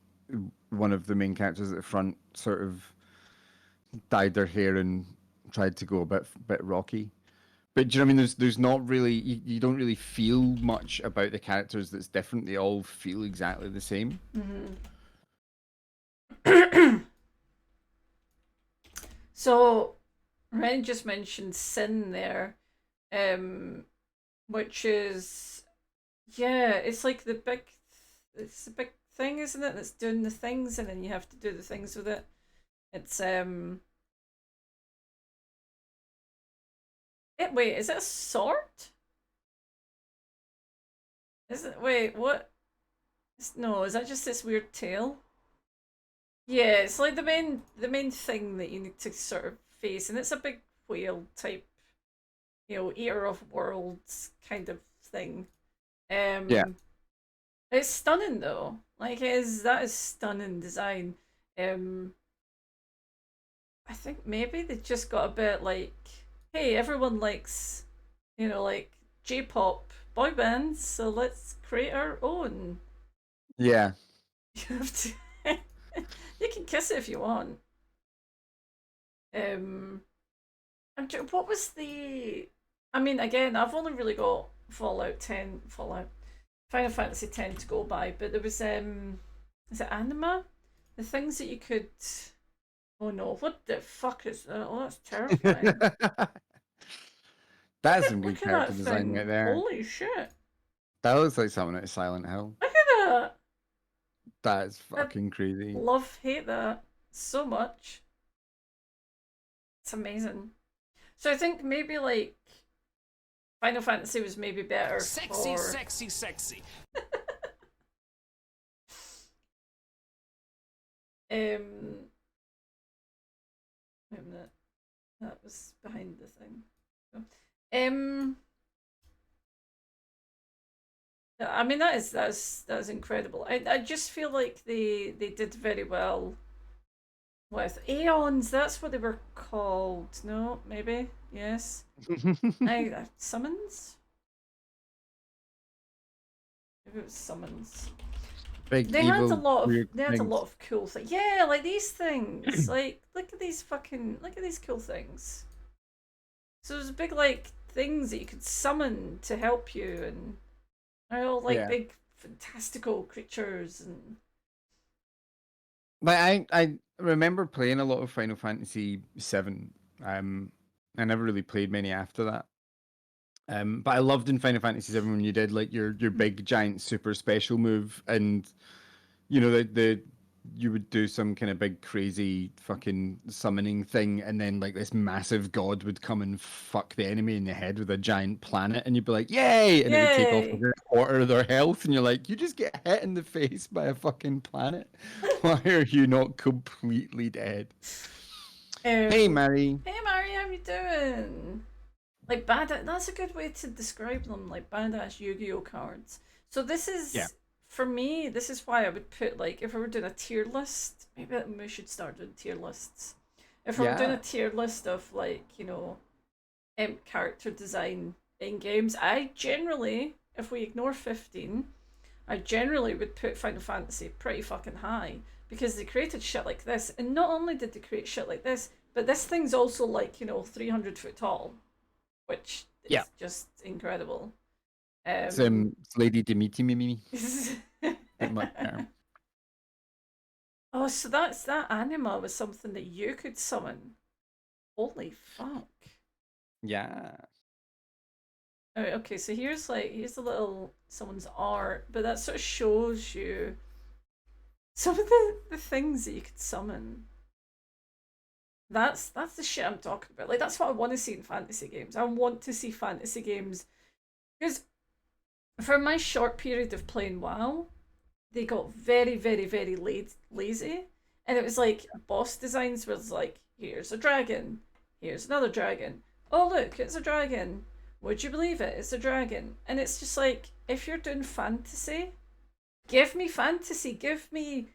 one of the main characters at the front sort of dyed their hair and tried to go a bit rocky. But do you know what I mean? There's not really you don't really feel much about the characters that's different. They all feel exactly the same. So, Ren just mentioned Sin there, which is it's like it's a big thing, isn't it? That's doing the things, and then you have to do the things with it. It's wait, is it a sword? Is it wait what? No, is that just this weird tail? Yeah, it's like the main thing that you need to sort of face, and it's a big whale type, eater of worlds kind of thing. Yeah. It's stunning though. That is stunning design. I think maybe they just got a bit like, hey, everyone likes, like J-pop boy bands, so let's create our own. Yeah. You have to. You can kiss it if you want. What was the? I mean, again, I've only really got Fallout Final Fantasy 10 to go by, but there was is it Anima? The things that you could. Oh no! What the fuck is that? Oh, that's terrifying. That's some good Look at character that design thing! right there. Holy shit! That looks like something out of Silent Hill. Look at that! That is fucking crazy. Hate that so much. It's amazing. So I think maybe like Final Fantasy was maybe better. Sexy, sexy, sexy. Wait a minute. That was behind the thing. I mean that is incredible. I just feel like they did very well with Aeons. That's what they were called. No, maybe yes. Summons. Maybe it was summons. Big They evil, had a lot things. of cool things. Yeah, like these things. Like look at these cool things. So there's big like things that you could summon to help you, and they're all like big fantastical creatures and I remember playing a lot of Final Fantasy VII. I never really played many after that. But I loved in Final Fantasy VII when you did like your big giant super special move, and you know the you would do some kind of big crazy fucking summoning thing, and then like this massive god would come and fuck the enemy in the head with a giant planet, and you'd be like, "Yay!" And it would take off Yay! like a quarter of their health, and you're like, "You just get hit in the face by a fucking planet. Why are you not completely dead?" Hey, Mary. Hey Mari, how you doing? Like that's a good way to describe them, like badass Yu-Gi-Oh cards. So this is Yeah. for me, this is why I would put like if I were doing a tier list, maybe we should start doing tier lists. If I were doing a Yeah. tier list of like, character design in games, I generally, if we ignore 15, I generally would put Final Fantasy pretty fucking high because they created shit like this. And not only did they create shit like this, but this thing's also like, 300 foot tall, which is Yeah. just incredible. It's Lady Dimiti Mimi. Oh, so that anima was something that you could summon. Holy fuck. Yeah. Alright, okay, so here's the little someone's art, but that sort of shows you some of the things that you could summon. That's the shit I'm talking about. Like that's what I want to see in fantasy games. I want to see fantasy games because for my short period of playing WoW, they got very, very, very lazy, and it was like boss designs was like, here's a dragon, here's another dragon. Oh look, it's a dragon. Would you believe it? It's a dragon, and it's just like if you're doing fantasy, give me fantasy, give me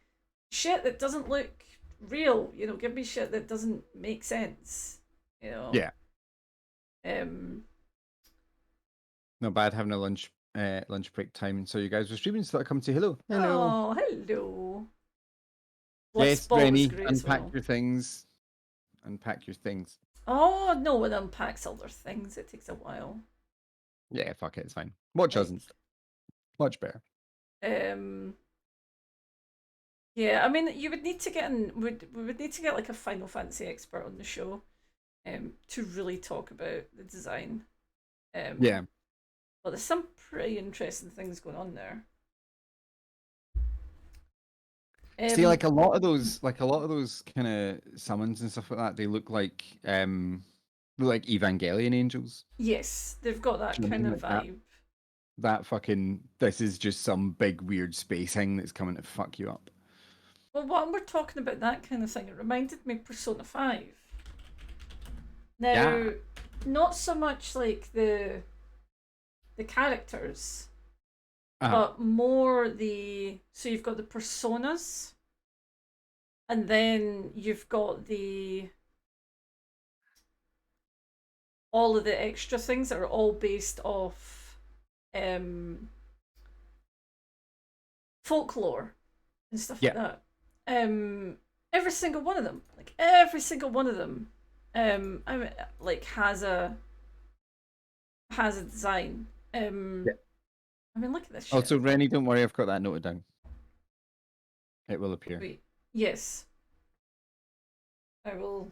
shit that doesn't look real. Give me shit that doesn't make sense. Yeah. Not bad having a lunch break time. So you guys were streaming, so I come to say hello. Oh, hello. Yes, Bloodsport was Rennie, great as unpack well. your things. Unpack your things. Oh, no one unpacks all their things. It takes a while. Yeah, fuck it, it's fine. Watch us instead. Much better. Yeah, I mean, you would need to get we would need to get like a Final Fantasy expert on the show, to really talk about the design. Yeah. But there's some pretty interesting things going on there. See, like a lot of those kind of summons and stuff like that, they look like Evangelion angels. Yes, they've got that kind of vibe. That fucking this is just some big weird space thing that's coming to fuck you up. Well, when we're talking about that kind of thing, it reminded me of Persona 5. Now, not so much like the characters, but more so you've got the personas, and then you've got all of the extra things that are all based off folklore and stuff like that. Every single one of them, I mean, like has a design. I mean, look at this shit. Also, Rennie, don't worry, I've got that noted down. It will appear. Wait, yes. I will.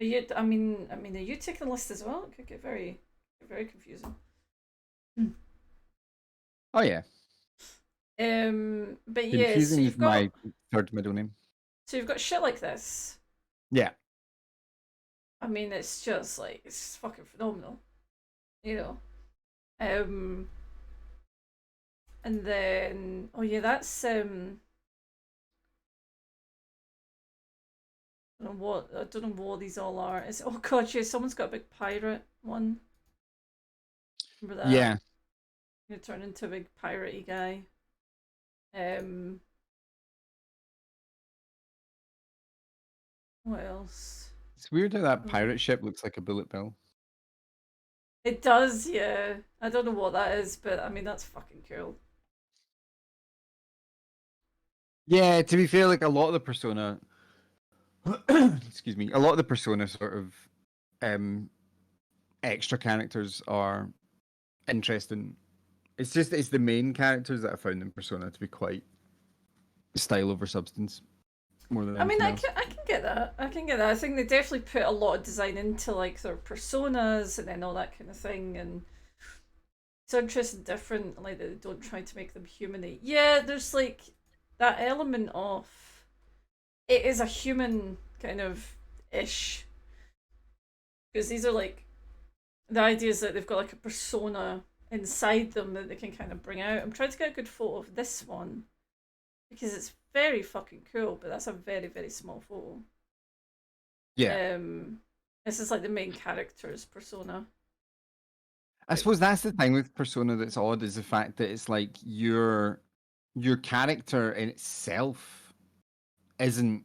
I mean, are you taking the list as well? It could get very confusing. Oh yeah. But yeah, confusing is my third middle name. So you've got shit like this. Yeah. I mean, it's just like it's fucking phenomenal, And then, oh yeah, that's I don't know what these all are. Oh god, yeah, someone's got a big pirate one. Remember that? Yeah. You turn into a big piratey guy. What else? It's weird how that pirate ship looks like a bullet bill. It does, yeah. I don't know what that is, but I mean that's fucking cool. Yeah, to be fair, like a lot of the Persona excuse me, a lot of the Persona sort of extra characters are interesting. It's the main characters that I found in Persona to be quite style over substance. more than I mean, anything else. I can get that. I can get that. I think they definitely put a lot of design into like their personas and then all that kind of thing, and it's interesting, different. Like they don't try to make them humanate. Yeah, there's like that element of it is a human kind of ish, because these are like the idea is that they've got like a persona inside them that they can kind of bring out. I'm trying to get a good photo of this one because it's very fucking cool, but that's a very, very small photo. Yeah. This is like the main character's persona. I suppose that's the thing with Persona that's odd is the fact that it's like your character in itself isn't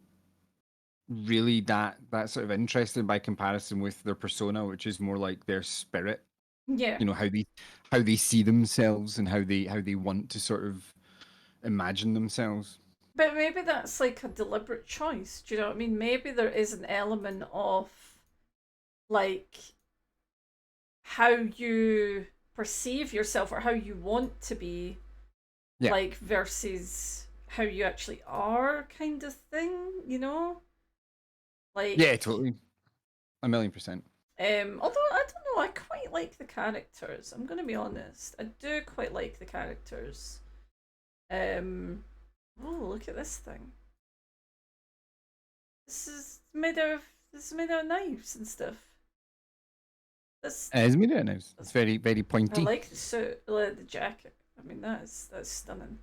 really that sort of interesting by comparison with their persona, which is more like their spirit. Yeah. You know, how they see themselves and how they want to sort of imagine themselves. But maybe that's like a deliberate choice. Do you know what I mean? Maybe there is an element of like how you perceive yourself or how you want to be, Yeah. like versus how you actually are, kind of thing, you know? Like Yeah, totally. 1,000,000%. although I don't know, I quite like the characters. I'm gonna be honest. I do quite like the characters. Oh, look at this thing. This is made out of knives and stuff. This It's made it nice. It's very, very I pointy. like the suit, the jacket. I mean that's stunning.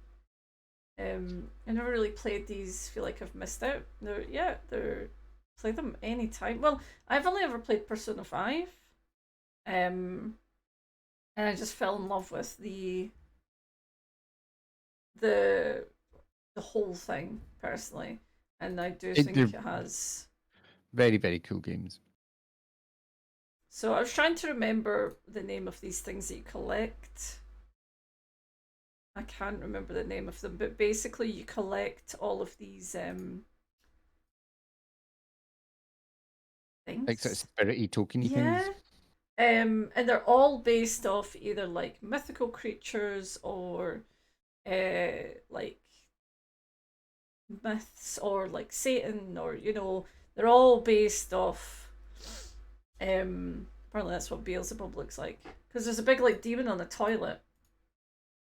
I never really played these. Feel like I've missed out. They're play them anytime. Well, I've only ever played Persona 5. And I just fell in love with the whole thing personally, and I do think They're it has. very, very cool games. So I was trying to remember the name of these things that you collect. I can't remember the name of them, but basically you collect all of these things. Like sort of spirity tokeny Yeah. things. And they're all based off either like mythical creatures or like myths or like Satan, or you know, they're all based off apparently that's what Beelzebub looks like, because there's a big like demon on the toilet.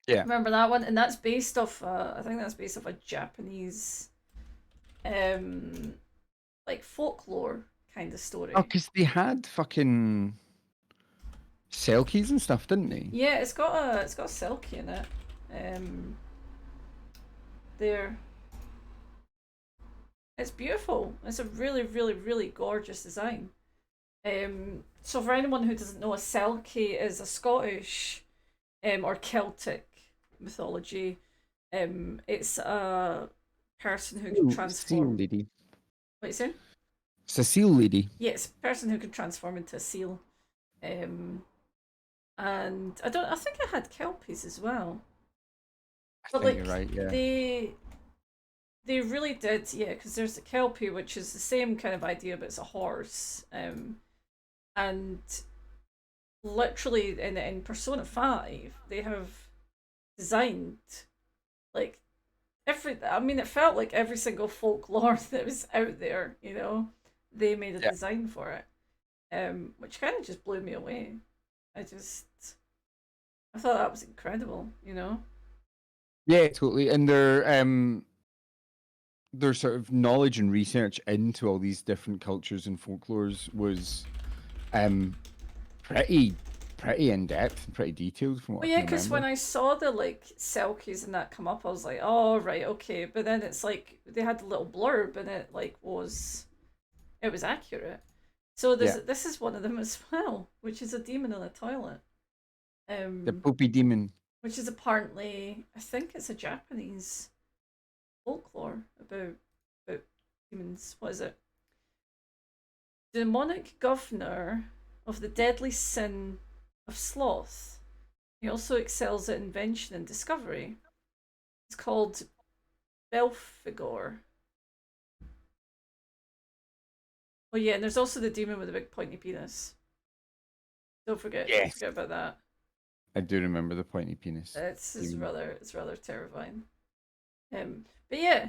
Yeah. Remember that one? And that's based off I think that's based off a Japanese like folklore kind of story. Oh, because they had fucking cell keys and stuff, didn't they? Yeah, it's got a Selkie in it. There. It's beautiful. It's a really, really, really gorgeous design. So for anyone who doesn't know, a Selkie is a Scottish or Celtic mythology. It's a person who can Seal transform. lady. What you saying? It's a seal lady. Yes, a person who can transform into a seal. And I think I had Kelpies as well. I But think like you're right, yeah. they really did, yeah, because there's the Kelpie, which is the same kind of idea, but it's a horse. And literally in Persona 5, they have designed like I mean, it felt like every single folklore that was out there, you know, they made a design for it. Which kind of just blew me away. I thought that was incredible, you know? Yeah, totally. And their sort of knowledge and research into all these different cultures and folklores was pretty in depth and pretty detailed from what Well, I yeah, can because when remember. I saw the like Selkies and that come up, I was like, oh right, okay. But then it's like they had a little blurb and it like was accurate. So this is one of them as well, which is a demon on a toilet. The poopy demon. Which is apparently, I think it's a Japanese folklore about demons. What is it? Demonic governor of the deadly sin of sloth. He also excels at invention and discovery. It's called Belphegor. Oh yeah, and there's also the demon with the big pointy penis. Don't forget about that. I do remember the pointy penis. It's rather terrifying. But yeah,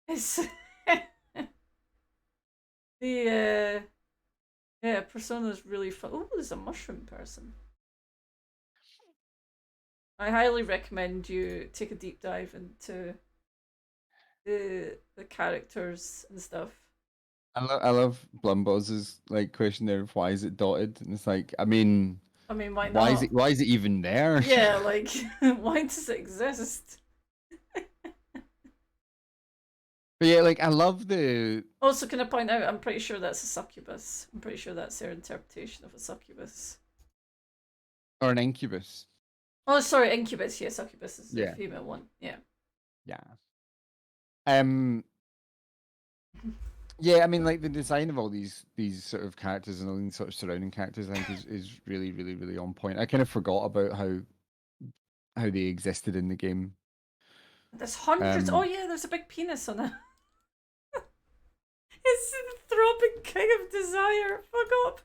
It's the yeah, Persona's really fun. Oh, there's a mushroom person. I highly recommend you take a deep dive into the characters and stuff. I love Blumboz's like question there of why is it dotted, and it's like, I mean, I mean, why why is not? it even there? Yeah, like why does it exist? But yeah, like I love the Also, can I point out? I'm pretty sure that's a succubus. I'm pretty sure that's their interpretation of a succubus. or an incubus. Oh, sorry, incubus. Yeah, succubus is the Yeah. female one. Yeah. Yeah. Um. Yeah, I mean, like the design of all these sort of characters and all these sort of surrounding characters, I think is really, really, really on point. I kind of forgot about how they existed in the game. There's hundreds. Oh Um. yeah, there's a big penis on it. It's the throbbing king of desire. Fuck up.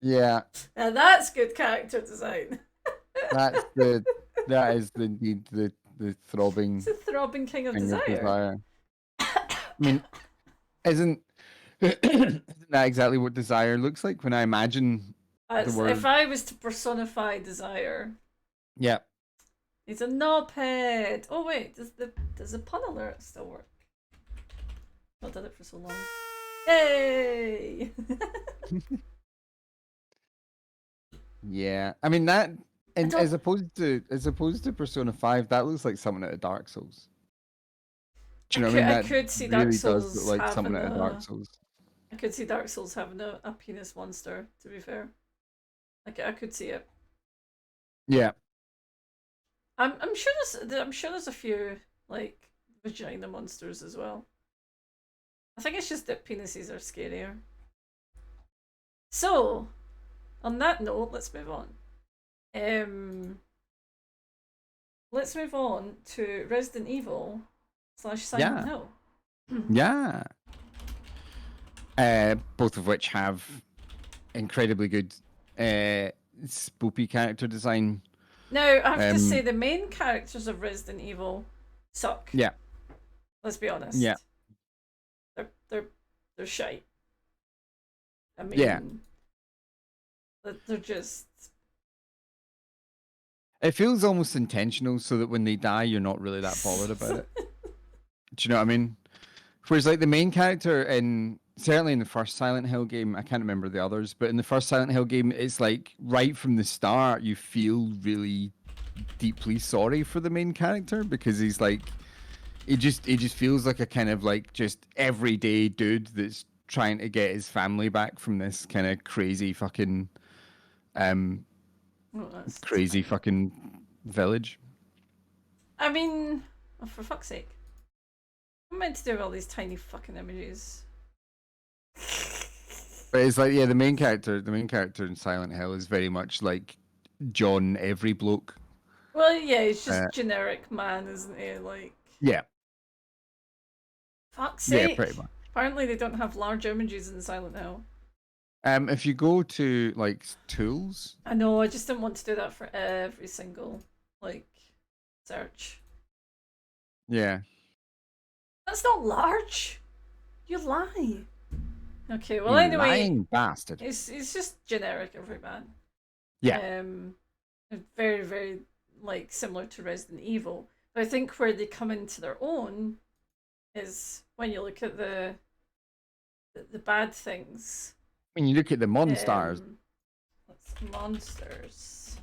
Yeah, Now that's good character design. that is indeed the throbbing It's the throbbing king of thing of desire. desire. I mean, isn't isn't that exactly what desire looks like when I imagine the word? If I was to personify desire, Yeah. it's a knobhead. Oh wait, does the pun alert still work? Not done it for so long. Hey! Yeah, I mean that, and don't- as opposed to Persona 5, that looks like something out of Dark Souls. Do you know what I mean? I That could see really Dark does Souls look like something having out of Dark Souls. I could see Dark Souls having a penis monster. To be fair, like I could see it. Yeah, I'm sure there's a few like vagina monsters as well. I think it's just that penises are scarier. So, on that note, let's move on. Let's move on to Resident Evil / Silent Hill. yeah. Both of which have incredibly good spoopy character design. Now, I have to say the main characters of Resident Evil suck. Yeah. Let's be honest. Yeah. They're shite. I mean, Yeah. They're just. It feels almost intentional, so that when they die, you're not really that bothered about it. Do you know what I mean? Whereas, like the main character certainly in the first Silent Hill game, I can't remember the others, but in the first Silent Hill game, it's like right from the start, you feel really deeply sorry for the main character because he's like, he just feels like a kind of like just everyday dude that's trying to get his family back from this kind of crazy fucking fucking village. I mean, oh, for fuck's sake. I'm meant to do all these tiny fucking images. But it's like, yeah, the main character in Silent Hill is very much like John every bloke. Well, yeah, he's just generic man, isn't he? Like, yeah. Fuck's sake. Yeah, pretty much. Apparently they don't have large images in Silent Hill. If you go to like tools, I know, I just didn't want to do that for every single like search. Yeah. That's not large. You lie. Okay, well you anyway, lying bastard. It's just generic everyman. Yeah. Very, very like similar to Resident Evil. But I think where they come into their own is when you look at the bad things. When you look at the monsters. Monsters.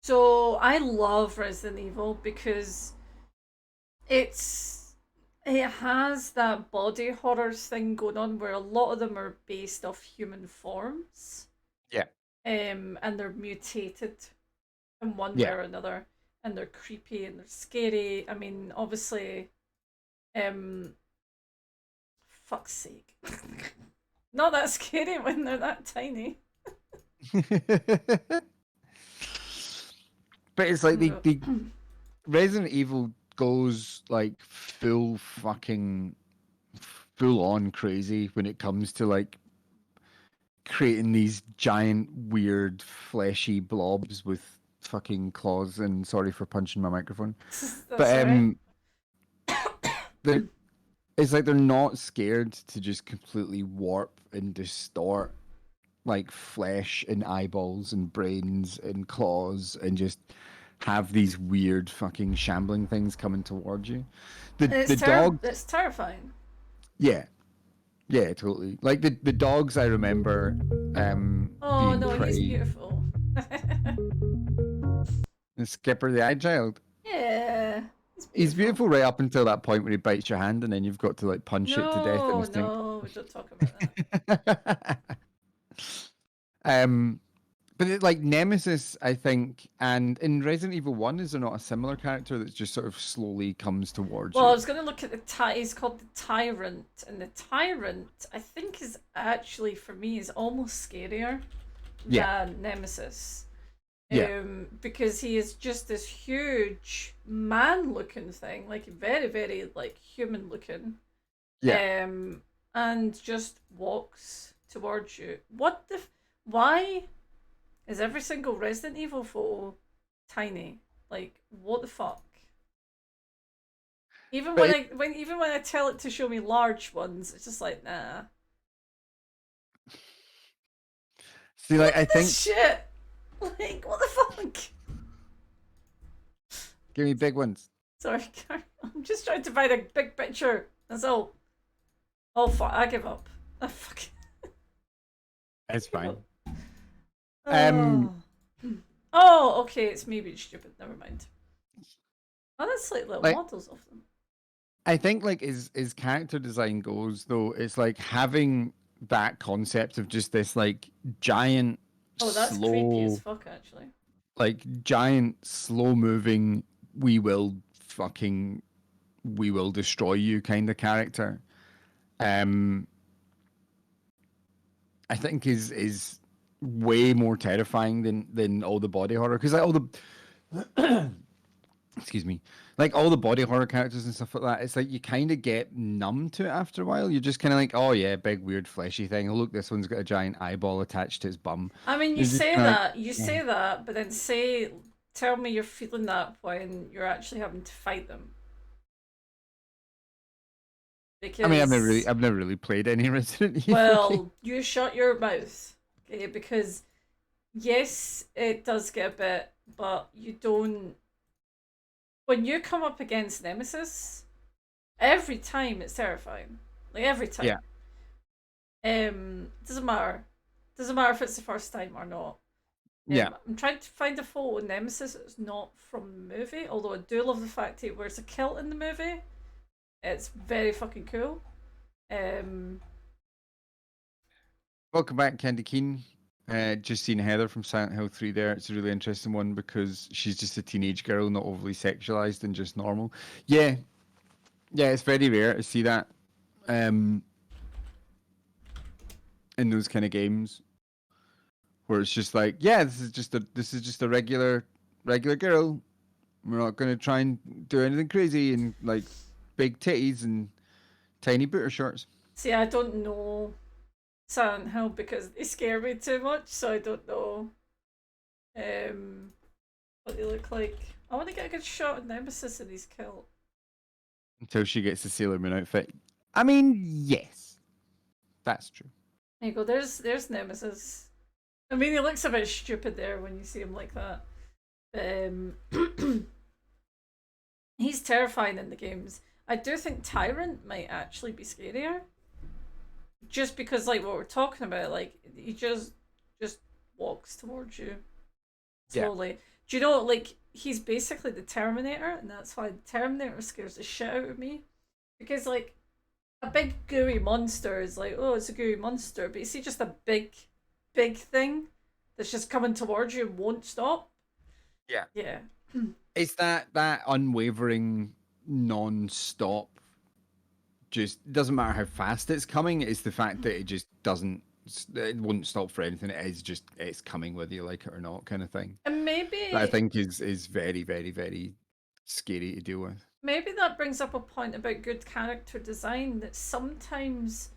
So I love Resident Evil because it has that body horrors thing going on where a lot of them are based off human forms. Yeah. And they're mutated in one way or another, and they're creepy and they're scary. I mean, obviously, fuck's sake. Not that scary when they're that tiny. But it's like the Resident Evil goes like full on crazy when it comes to like creating these giant, weird, fleshy blobs with fucking claws. And sorry for punching my microphone, That's but alright. they're it's like they're not scared to just completely warp and distort like flesh and eyeballs and brains and claws and just have these weird fucking shambling things coming towards you. The dogs, It's terrifying. yeah, yeah, totally. Like the dogs, I remember Oh being no, he's prey. beautiful. The Skipper the Eye Child. Yeah, He's beautiful right up until that point where he bites your hand and then you've got to like punch it to death in No, his sink. no, we don't talk about that. But like Nemesis, I think, and in Resident Evil 1, is there not a similar character that just sort of slowly comes towards Well, I you? was going to look at he's called the Tyrant, and the Tyrant, I think, is actually, for me, is almost scarier than Nemesis. Yeah. Because he is just this huge man-looking thing, like very, very like human-looking. Yeah. And just walks towards you. Why is every single Resident Evil photo tiny? Like, what the fuck? Even when I tell it to show me large ones, it's just like, nah. See, like I think Shit. Like, what the fuck? give me big ones. Sorry, I'm just trying to find a big picture. That's all. Oh fuck! I give up. I fucking. It's fine. Oh. Oh, okay. It's me being stupid. Never mind. Oh, that's like little models of them. I think like as character design goes, though, it's like having that concept of just this like giant, Oh, that's slow, creepy as fuck, actually. like giant, slow moving. We will destroy you kind of character. I think is way more terrifying than all the body horror, because like all the excuse me, like all the body horror characters and stuff like that, it's like you kind of get numb to it after a while. You're just kind of like, oh yeah, big weird fleshy thing. Oh look, this one's got a giant eyeball attached to his bum. I mean, You're just kinda like, you say that, but then tell me you're feeling that when you're actually having to fight them. Because, I mean, I've never really played any Resident Evil. Well, you shut your mouth, okay? Because yes, it does get a bit, but you don't. When you come up against Nemesis, every time it's terrifying. Like every time. Yeah. Doesn't matter. Doesn't matter if it's the first time or not. Yeah. I'm trying to find a photo of Nemesis that's not from the movie, although I do love the fact he wears a kilt in the movie. It's very fucking cool. Welcome back, Candy Keen. Just seen Heather from Silent Hill 3 there. It's a really interesting one because she's just a teenage girl, not overly sexualized and just normal. Yeah. Yeah, it's very rare to see that in those kind of games where it's just like, yeah, this is just a regular girl. We're not going to try and do anything crazy and like big titties and tiny booter shorts. See, I don't know Silent Hill because they scare me too much, so I don't know what they look like. I want to get a good shot of Nemesis in his kilt. Until she gets the Sailor Moon outfit. I mean, yes. That's true. There you go, there's Nemesis. I mean, he looks a bit stupid there when you see him like that. He's terrifying in the games. I do think Tyrant might actually be scarier. Just because, like, what we're talking about, like, he just walks towards you slowly. Yeah. Do you know, like, he's basically the Terminator, and that's why the Terminator scares the shit out of me. Because, like, a big gooey monster is like, oh, it's a gooey monster, but you see just a big thing that's just coming towards you and won't stop. Yeah. Yeah. It's that unwavering, non-stop, just doesn't matter how fast it's coming. It's the fact that it just doesn't, it wouldn't stop for anything. It is just, it's coming whether you like it or not, kind of thing. And maybe that I think is very, very, very scary to deal with. Maybe that brings up a point about good character design, that sometimes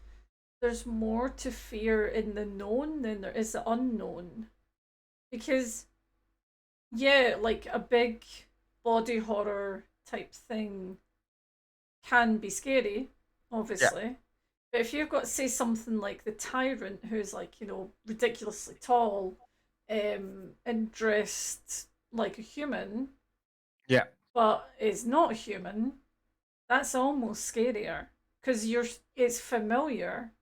there's more to fear in the known than there is the unknown. Because, yeah, like a big body horror type thing can be scary, obviously. But if you've got, say, something like the Tyrant, who's like, ridiculously tall, and dressed like a human, Yeah. but is not human, that's almost scarier because it's familiar,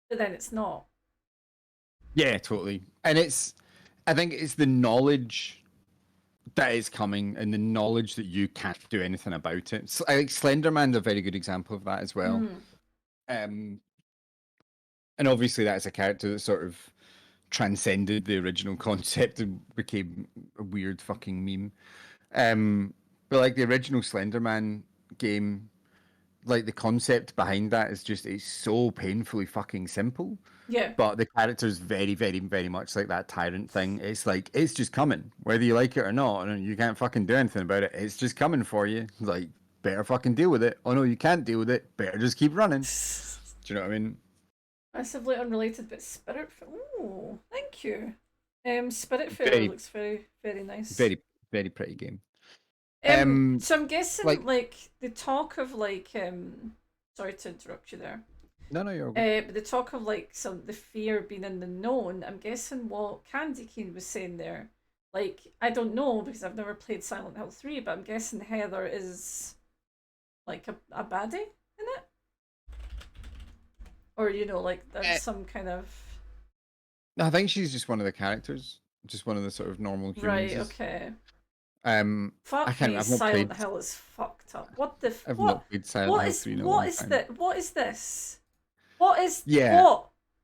but then it's not. Yeah, totally. And I think it's the knowledge that is coming and the knowledge that you can't do anything about it. So, I think Slenderman's a very good example of that as well. And obviously that's a character that sort of transcended the original concept and became a weird fucking meme. But like the original Slenderman game, like the concept behind that is just it's so painfully fucking simple. Yeah. But the character's very, very, very much like that tyrant thing. It's like it's just coming, whether you like it or not, and you can't fucking do anything about it. It's just coming for you. Like, better fucking deal with it. Oh no, you can't deal with it. Better just keep running. Do you know what I mean? Massively unrelated, but Spirit. Oh, thank you. Spirit Very, looks very, very nice. very, very pretty game. So I'm guessing like the talk of sorry to interrupt you there. no, you're good. But the talk of the fear being in the known, I'm guessing what Candy Cane was saying there. Like, I don't know because I've never played Silent Hill 3, but I'm guessing Heather is like a baddie in it? Or, like there's some kind of... I think she's just one of the characters, just one of the sort of normal humans. Right, okay. Fuck I can't, me, Silent Hill is fucked up. What the... I've not played Silent Hill 3 in a long time. What is this? What is... Yeah.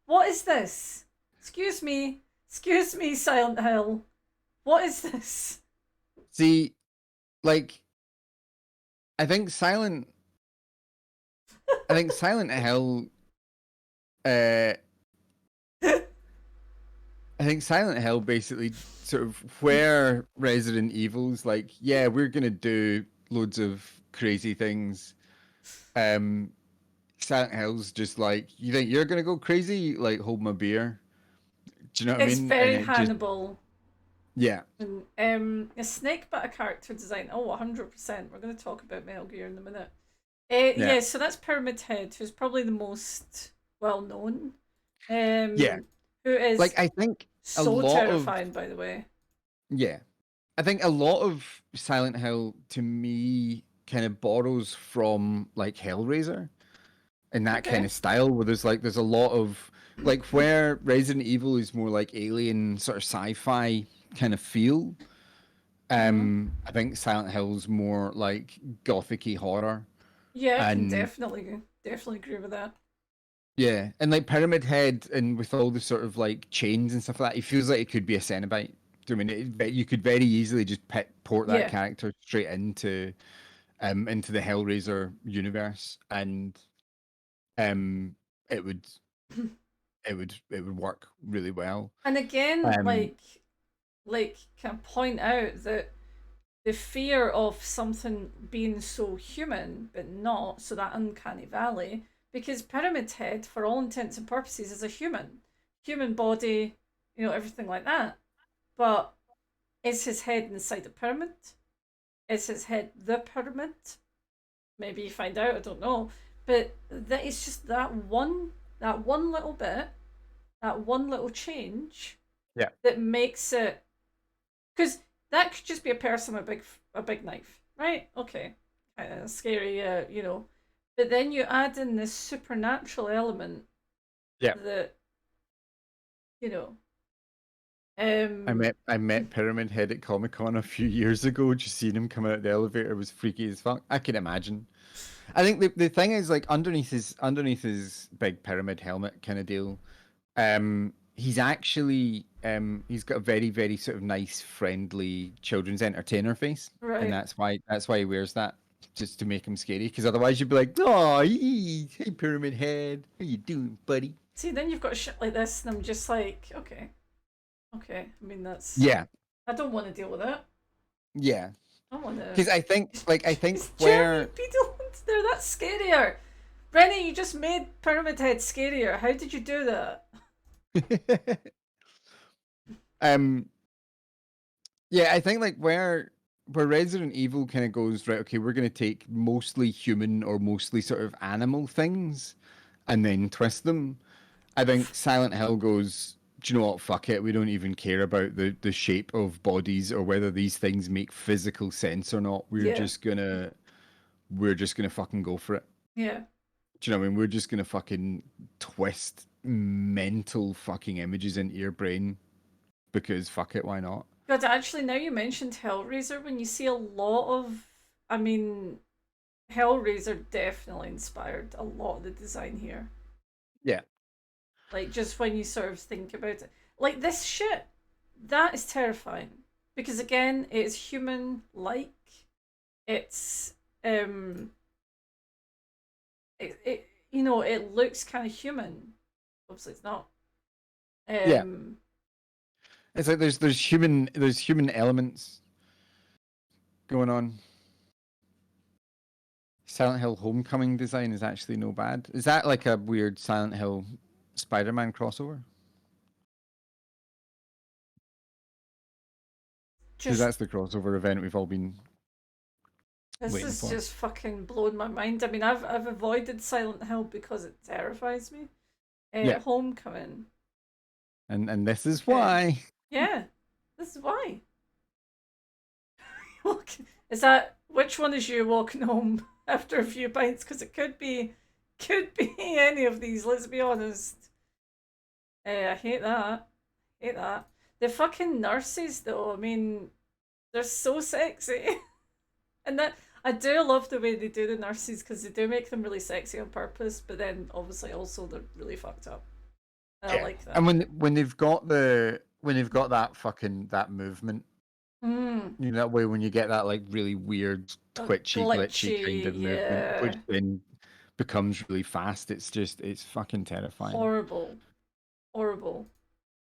What is this? Excuse me, Silent Hill. What is this? See, like, I think Silent Hill, I think Silent Hill basically sort of where Resident Evil's like, yeah, we're gonna do loads of crazy things. Silent Hill's just like, you think you're gonna go crazy? Like, hold my beer. Do you know what I mean? It's very Hannibal. Yeah. And a snake bit of character design. Oh, 100%. We're going to talk about Metal Gear in a minute. Yeah, so that's Pyramid Head, who's probably the most well known. Yeah. Who is like, I think so terrifying, by the way. Yeah. I think a lot of Silent Hill to me kind of borrows from like Hellraiser in that kind of style where there's a lot of like where Resident Evil is more like alien sort of sci-fi kind of feel. I think Silent Hill's more like gothic-y horror. Yeah, I can definitely agree with that. Yeah, and like Pyramid Head and with all the sort of like chains and stuff like that, it feels like it could be a Cenobite. I mean, you could very easily just port that character straight into the Hellraiser universe, and it would work really well. And again, can point out that the fear of something being so human but not, so that uncanny valley, because Pyramid Head, for all intents and purposes, is a human body, everything like that. But is his head inside a pyramid? Is his head the pyramid? Maybe you find out, I don't know. But that it's just that one little bit, that one little change, that makes it. Because that could just be a person with a big knife, right? Okay, kind of scary, But then you add in this supernatural element. That, I met Pyramid Head at Comic-Con a few years ago. Just seeing him come out of the elevator was freaky as fuck. I can imagine. I think the thing is like underneath his big pyramid helmet kind of deal, he's actually he's got a very, very sort of nice, friendly children's entertainer face, right? And that's why he wears that, just to make him scary. Because otherwise you'd be like, oh, hey, Pyramid Head, how you doing, buddy? See, then you've got shit like this, and I'm just like, okay. I mean, that's... Yeah. I don't want to deal with it. Yeah. I want to... Because I think where... They're that scarier. Brenny, you just made Pyramid Head scarier. How did you do that? Yeah, I think like where Resident Evil kind of goes, right, okay, we're going to take mostly human or mostly sort of animal things and then twist them. I think Silent Hill goes, do you know what? Fuck it. We don't even care about the shape of bodies or whether these things make physical sense or not. Yeah. We're just gonna fucking go for it. Yeah. Do you know what I mean? We're just gonna fucking twist mental fucking images into your brain because fuck it, why not? But actually, now you mentioned Hellraiser, when you see a lot of, I mean, Hellraiser definitely inspired a lot of the design here. Yeah. Like, just when you sort of think about it. Like, this shit, that is terrifying. Because again, it is human-like. It's, it you know, it looks kind of human. Obviously, it's not. Yeah. It's like there's human elements going on. Silent Hill Homecoming design is actually no bad. Is that like a weird Silent Hill Spider-Man crossover? Because Just, that's the crossover event we've all been this waiting is for. just fucking blowing my mind. I mean, I've avoided Silent Hill because it terrifies me. Yeah. Homecoming. And this is Okay. why. Yeah, this is why. Is that, which one is you walking home after a few pints? Because it could be any of these. Let's be honest. I hate that. Hate that. The fucking nurses, though. I mean, they're so sexy, and that I do love the way they do the nurses because they do make them really sexy on purpose. But then obviously also they're really fucked up. And I like that. And when they've got that fucking that movement, you know, that way when you get that like really weird, twitchy, glitchy kind of movement, which then becomes really fast, it's fucking terrifying. Horrible. Horrible.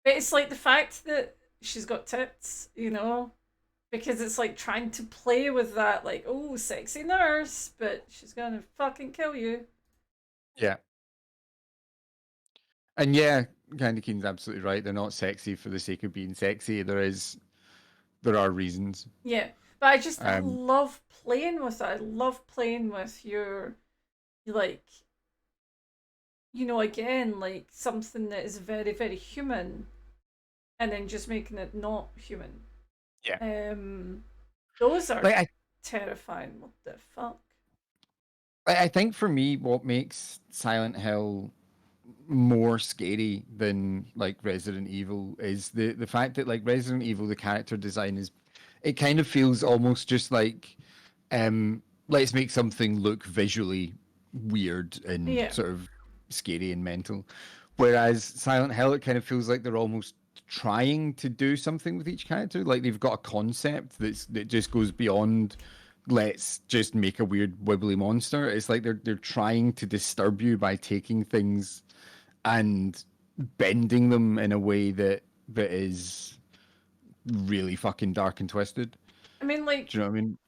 But it's like the fact that she's got tits, you know, because it's like trying to play with that, like, oh, sexy nurse, but she's gonna fucking kill you. Yeah. And yeah, Candy Keen's absolutely right. They're not sexy for the sake of being sexy. There are reasons. Yeah, but I love playing with it. I love playing with your, like, you know, again, like something that is very, very human, and then just making it not human. Yeah. Those are Like terrifying. What the fuck? I think for me, what makes Silent Hill more scary than like Resident Evil is the fact that like Resident Evil, the character design is, it kind of feels almost just like let's make something look visually weird and Yeah. sort of scary and mental. Whereas Silent Hill, it kind of feels like they're almost trying to do something with each character. Like they've got a concept that just goes beyond let's just make a weird wibbly monster. It's like they're trying to disturb you by taking things and bending them in a way that is really fucking dark and twisted. I mean, like, Do you know what I mean?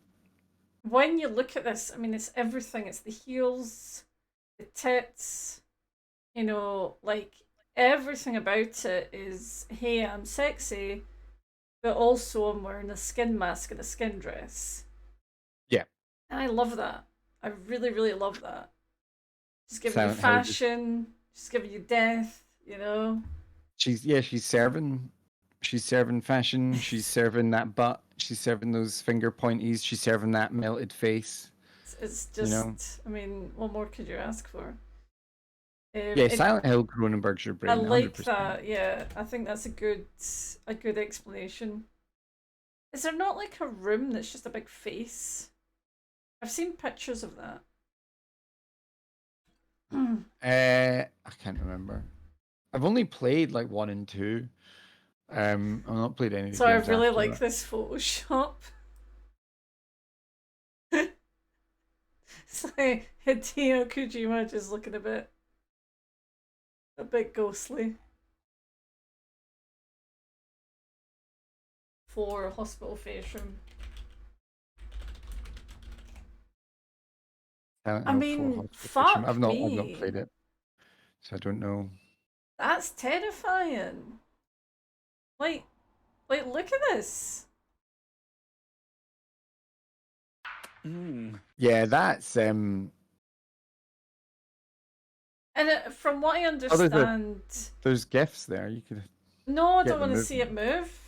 when you look at this, I mean, it's everything. It's the heels, the tits, you know, like everything about it is, hey, I'm sexy, but also I'm wearing a skin mask and a skin dress. Yeah. And I love that. I really, really love that. Just giving you Silent Hill just fashion, just giving you death, you know? she's serving fashion, she's serving that butt, she's serving those finger pointies, she's serving that melted face. It's You just, know? I mean, what more could you ask for? Yeah, Silent Hill Cronenberg's your I brain, like 100%. that. Yeah, I think that's a good explanation. Is there not like a room that's just a big face? I've seen pictures of that. I can't remember. I've only played like 1 and 2. I've not played any of the So I games really after like that. this Photoshop. It's like Hideo Kojima just looking a bit ghostly. For hospital face room. Silent I Hill 4 mean, Hospital Stream. fuck I've not me. played it, so I don't know. That's terrifying. Like, look at this. Yeah, that's And from what I Oh, understand, there's gifts there. You could no, I get don't the want to see it movement. move.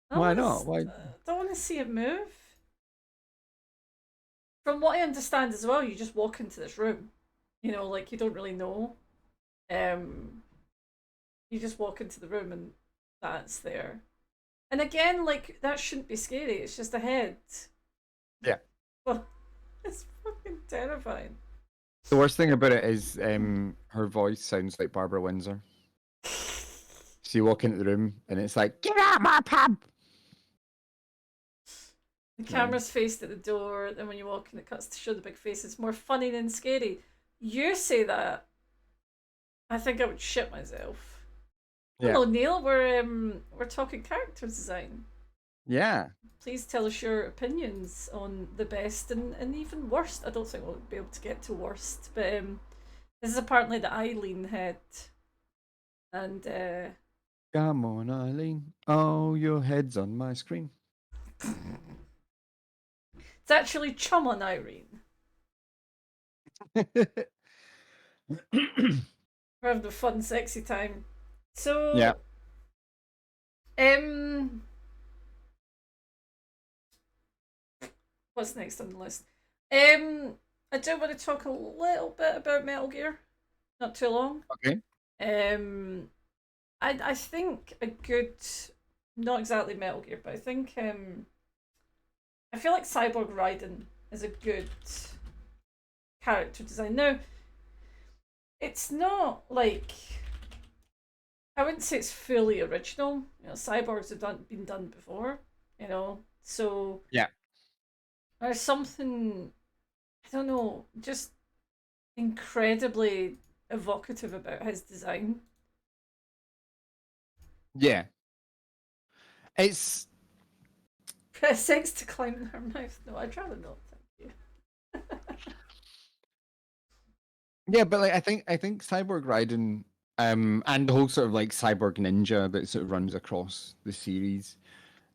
Why not? Why? Don't want to see it move. From what I understand as well, you just walk into this room. You know, like you don't really know. You just walk into the room and that's there. And again, like that shouldn't be scary. It's just a head. Yeah. Well, it's fucking terrifying. The worst thing about it is her voice sounds like Barbara Windsor. So you walk into the room and it's like, get out my pub! The camera's faced at the door, then when you walk in, it cuts to show the big face. It's more funny than scary. You say that, I think I would shit myself. Yeah. Hello, Neil. We're talking character design. Yeah. Please tell us your opinions on the best and even worst. I don't think we'll be able to get to worst, but this is apparently the Eileen head, and Come on, Eileen. Oh, your head's on my screen. it's actually Chum on Irene. We're having a fun, sexy time. So, Yeah. What's next on the list? I do want to talk a little bit about Metal Gear. Not too long. Okay. I think a good, not exactly Metal Gear, but I think I feel like Cyborg Raiden is a good character design. Now, it's not like, I wouldn't say it's fully original. You know, cyborgs have been done before. You know, so Yeah. there's something, I don't know, just incredibly evocative about his design. Yeah. It's Press X to climb in her mouth. No, I'd rather not. Thank you. yeah, but like I think Cyborg Raiden, and the whole sort of like cyborg ninja that sort of runs across the series,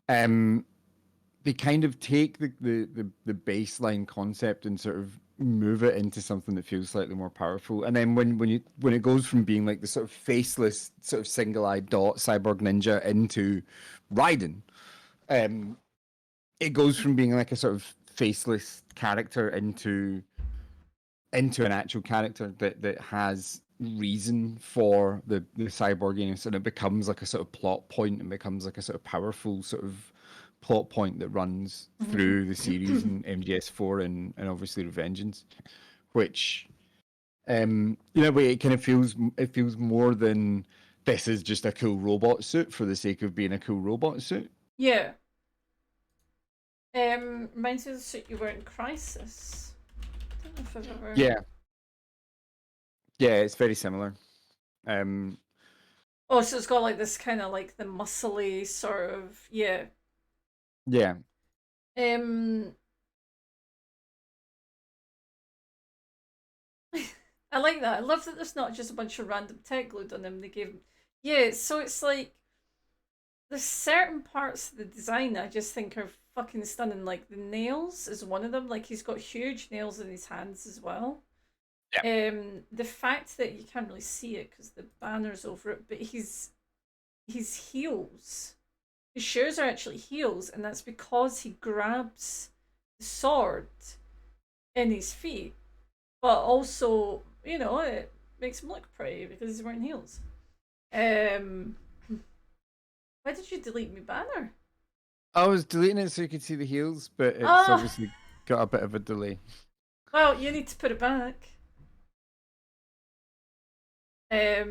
they kind of take the baseline concept and sort of move it into something that feels slightly more powerful. And then when it goes from being like the sort of faceless, sort of single-eyed dot cyborg ninja into Raiden, it goes from being like a sort of faceless character into an actual character that has reason for the cyborginess, and it becomes like a sort of plot point and becomes like a sort of powerful sort of plot point that runs through the series in MGS4 and obviously Revengeance, which in a way it kind of feels more than this is just a cool robot suit for the sake of being a cool robot suit. Yeah. Reminds me of the suit you wear in Crisis. I don't know if I've ever. Yeah, it's very similar. Oh, so it's got like this kind of like the muscly sort of, yeah. Yeah. I like that. I love that there's not just a bunch of random tech glued on them. They gave him, yeah. So it's like there's certain parts of the design that I just think are fucking stunning. Like the nails is one of them. Like he's got huge nails in his hands as well. Yeah. The fact that you can't really see it because the banner's over it, but his heels, his shoes are actually heels, and that's because he grabs the sword in his feet. But also, you know, it makes him look pretty because he's wearing heels. Why did you delete me banner? I was deleting it so you could see the heels, but it's Ah. obviously got a bit of a delay. Well, you need to put it back. Yeah,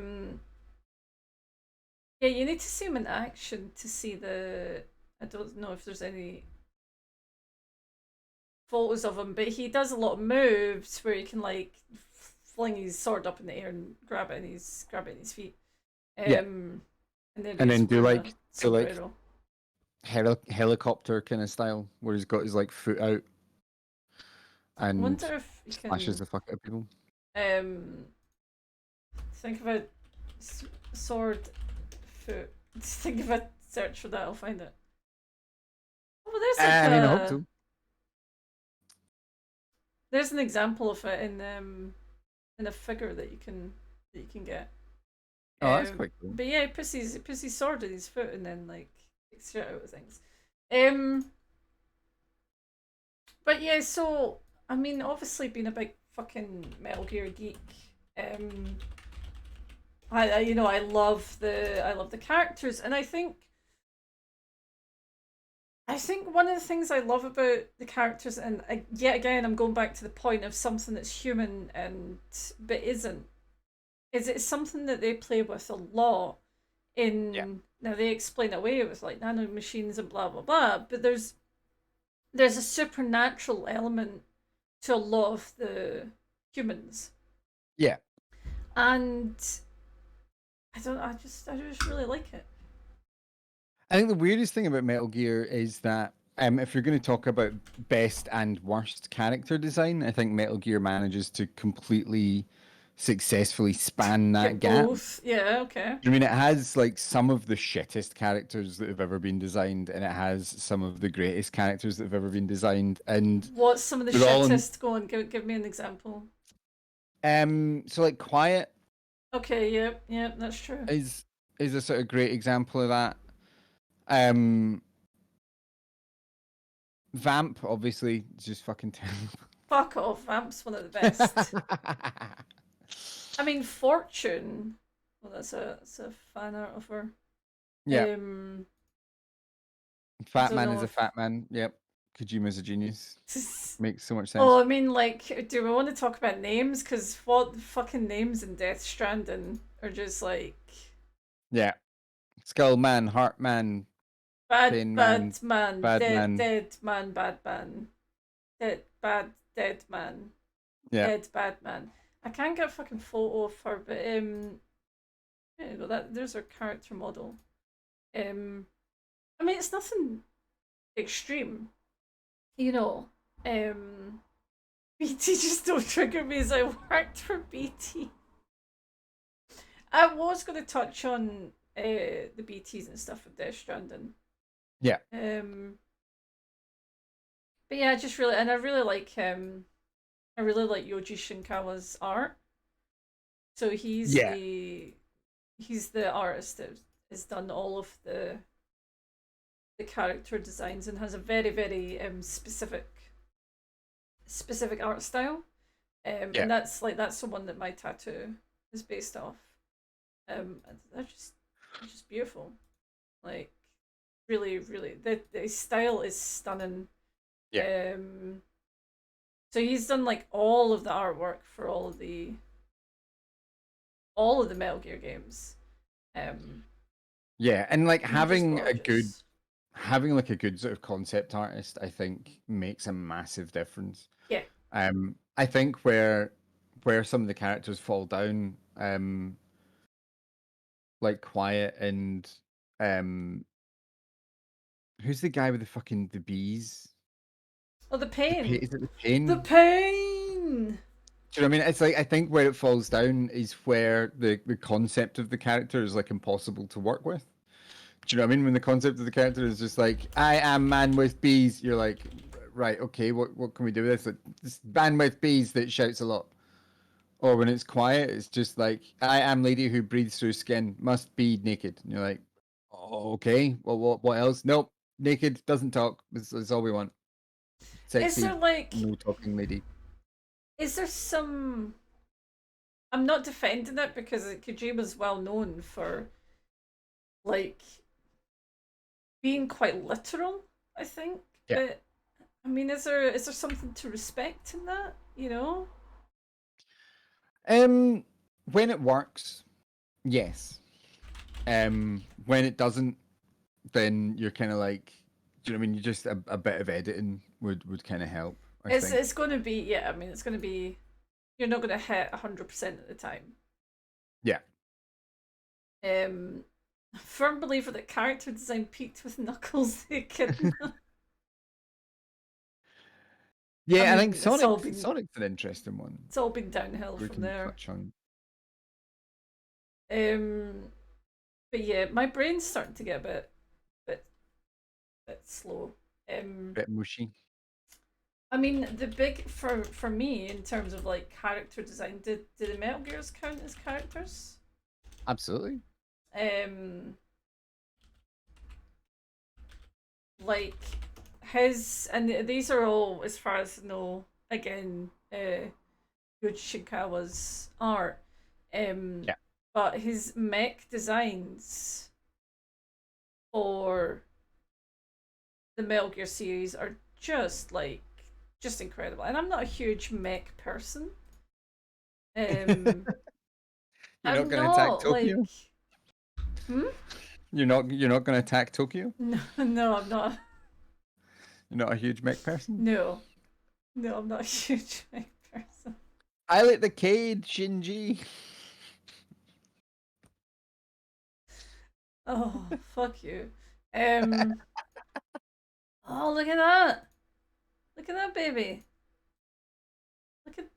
you need to see him in action to see the. I don't know if there's any photos of him, but he does a lot of moves where he can like fling his sword up in the air and grab it in his feet. Yeah. And then do like sombrero. Helicopter kind of style where he's got his like foot out. I and wonder if you slashes can the fuck out of people. think of a sword foot. Think of a search for that. I'll find it. Oh, well, there's like I mean, I hope so. there's an example of it in a figure that you can get. Oh, that's quite cool. But yeah, he puts his sword in his foot and then like takes shit out of things. Um, but yeah, so I mean, obviously being a big fucking Metal Gear geek, I you know I love the characters, and I think one of the things I love about the characters, and yet again I'm going back to the point of something that's human and but isn't, is it's something that they play with a lot in now they explain it away with like nano machines and blah blah blah, but there's a supernatural element to a lot of the humans. Yeah. And I just really like it. I think the weirdest thing about Metal Gear is that if you're going to talk about best and worst character design, I think Metal Gear manages to completely successfully span that Get gap. both. Yeah, okay. I mean, it has like some of the shittest characters that have ever been designed, and it has some of the greatest characters that have ever been designed. And what's some of the shittest? Go on, give me an example. So like Quiet. Okay, yep, that's true. Is a sort of great example of that. Vamp, obviously, is just fucking terrible. Fuck off, Vamp's one of the best. I mean, Fortune. Well, that's a fan art of her. Yeah. Fat Man is a fat man. Yep. Kojima's a genius. Makes so much sense. Oh, I mean, like, do we want to talk about names? Because what fucking names in Death Stranding are just like. Yeah. Skull Man, Heart Man, Bad Pain man, Bad dead Man. dead man, bad man, dead man, Yeah. dead bad man. I can't get a fucking photo of her, but yeah, well, there's her character model. I mean, it's nothing extreme, you know. BT just don't trigger me as I worked for BT. I was going to touch on the BTs and stuff with Death Stranding. Yeah. But yeah, I really like Yoji Shinkawa's art. So he's the artist that has done all of the character designs and has a very very specific art style. And that's the one that my tattoo is based off. They're just beautiful. Like really the style is stunning. Yeah. So he's done like all of the artwork for all of the Metal Gear games. Yeah, and like having like a good sort of concept artist, I think makes a massive difference. Yeah. I think where some of the characters fall down, like Quiet and who's the guy with the bees? Oh, the pain. Is it the Pain? The pain. Do you know what I mean? It's like I think where it falls down is where the concept of the character is like impossible to work with. Do you know what I mean? When the concept of the character is just like, I am man with bees, you're like, right, okay, what can we do with this? Like, this man with bees that shouts a lot. Or when it's quiet, it's just like, I am lady who breathes through skin, must be naked. And you're like, oh, okay, well, what else? Nope, naked, doesn't talk. That's all we want. Sexy, is there like no talking lady. Is there some? I'm not defending it because Kojima's well known for like being quite literal, I think. Yeah. But I mean, is there something to respect in that? You know. When it works, yes. When it doesn't, then you're kind of like, do you know what I mean? You just a bit of editing would kind of help. It's going to be, yeah. I mean, it's going to be. You're not going to hit 100% at the time. Yeah. Firm believer that character design peaked with Knuckles the Echidna. Yeah, I mean, think it's all been Sonic's an interesting one. it's all been downhill We from can there. touch on. But yeah, my brain's starting to get a bit slow. Bit mushy. I mean, the big for me in terms of like character design, did the Metal Gears count as characters? Absolutely. Like his, and these are all as far as I know. Again, Yuji Shinkawa's art. Yeah. But his mech designs for the Metal Gear series are just incredible. And I'm not a huge mech person. You're I'm not going to attack not like. Tokyo. You're not going to attack Tokyo. No, I'm not. You're not a huge mech person. No, I'm not a huge mech person. I like the cage, Shinji. Oh, fuck you. Oh, look at that! Look at that baby! Look at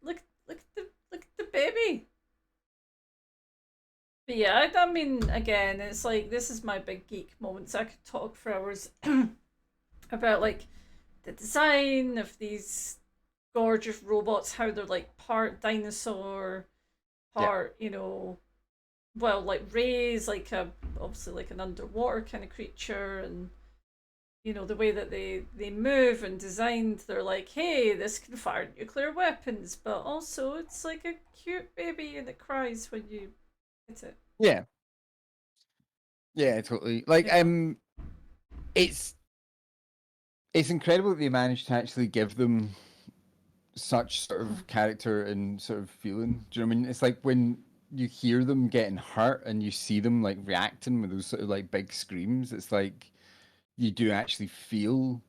the baby! But yeah, I mean, again, it's like this is my big geek moments. I could talk for hours about like the design of these gorgeous robots, how they're like part dinosaur, part well, like Ray's like a obviously like an underwater kind of creature, and the way that they move and designed, they're like, hey, this can fire nuclear weapons, but also it's like a cute baby and it cries when you hit it. Yeah. Yeah, totally. Like, it's incredible that they managed to actually give them such sort of character and sort of feeling. Do you know what I mean? It's like when you hear them getting hurt and you see them like reacting with those sort of like big screams, it's like you do actually feel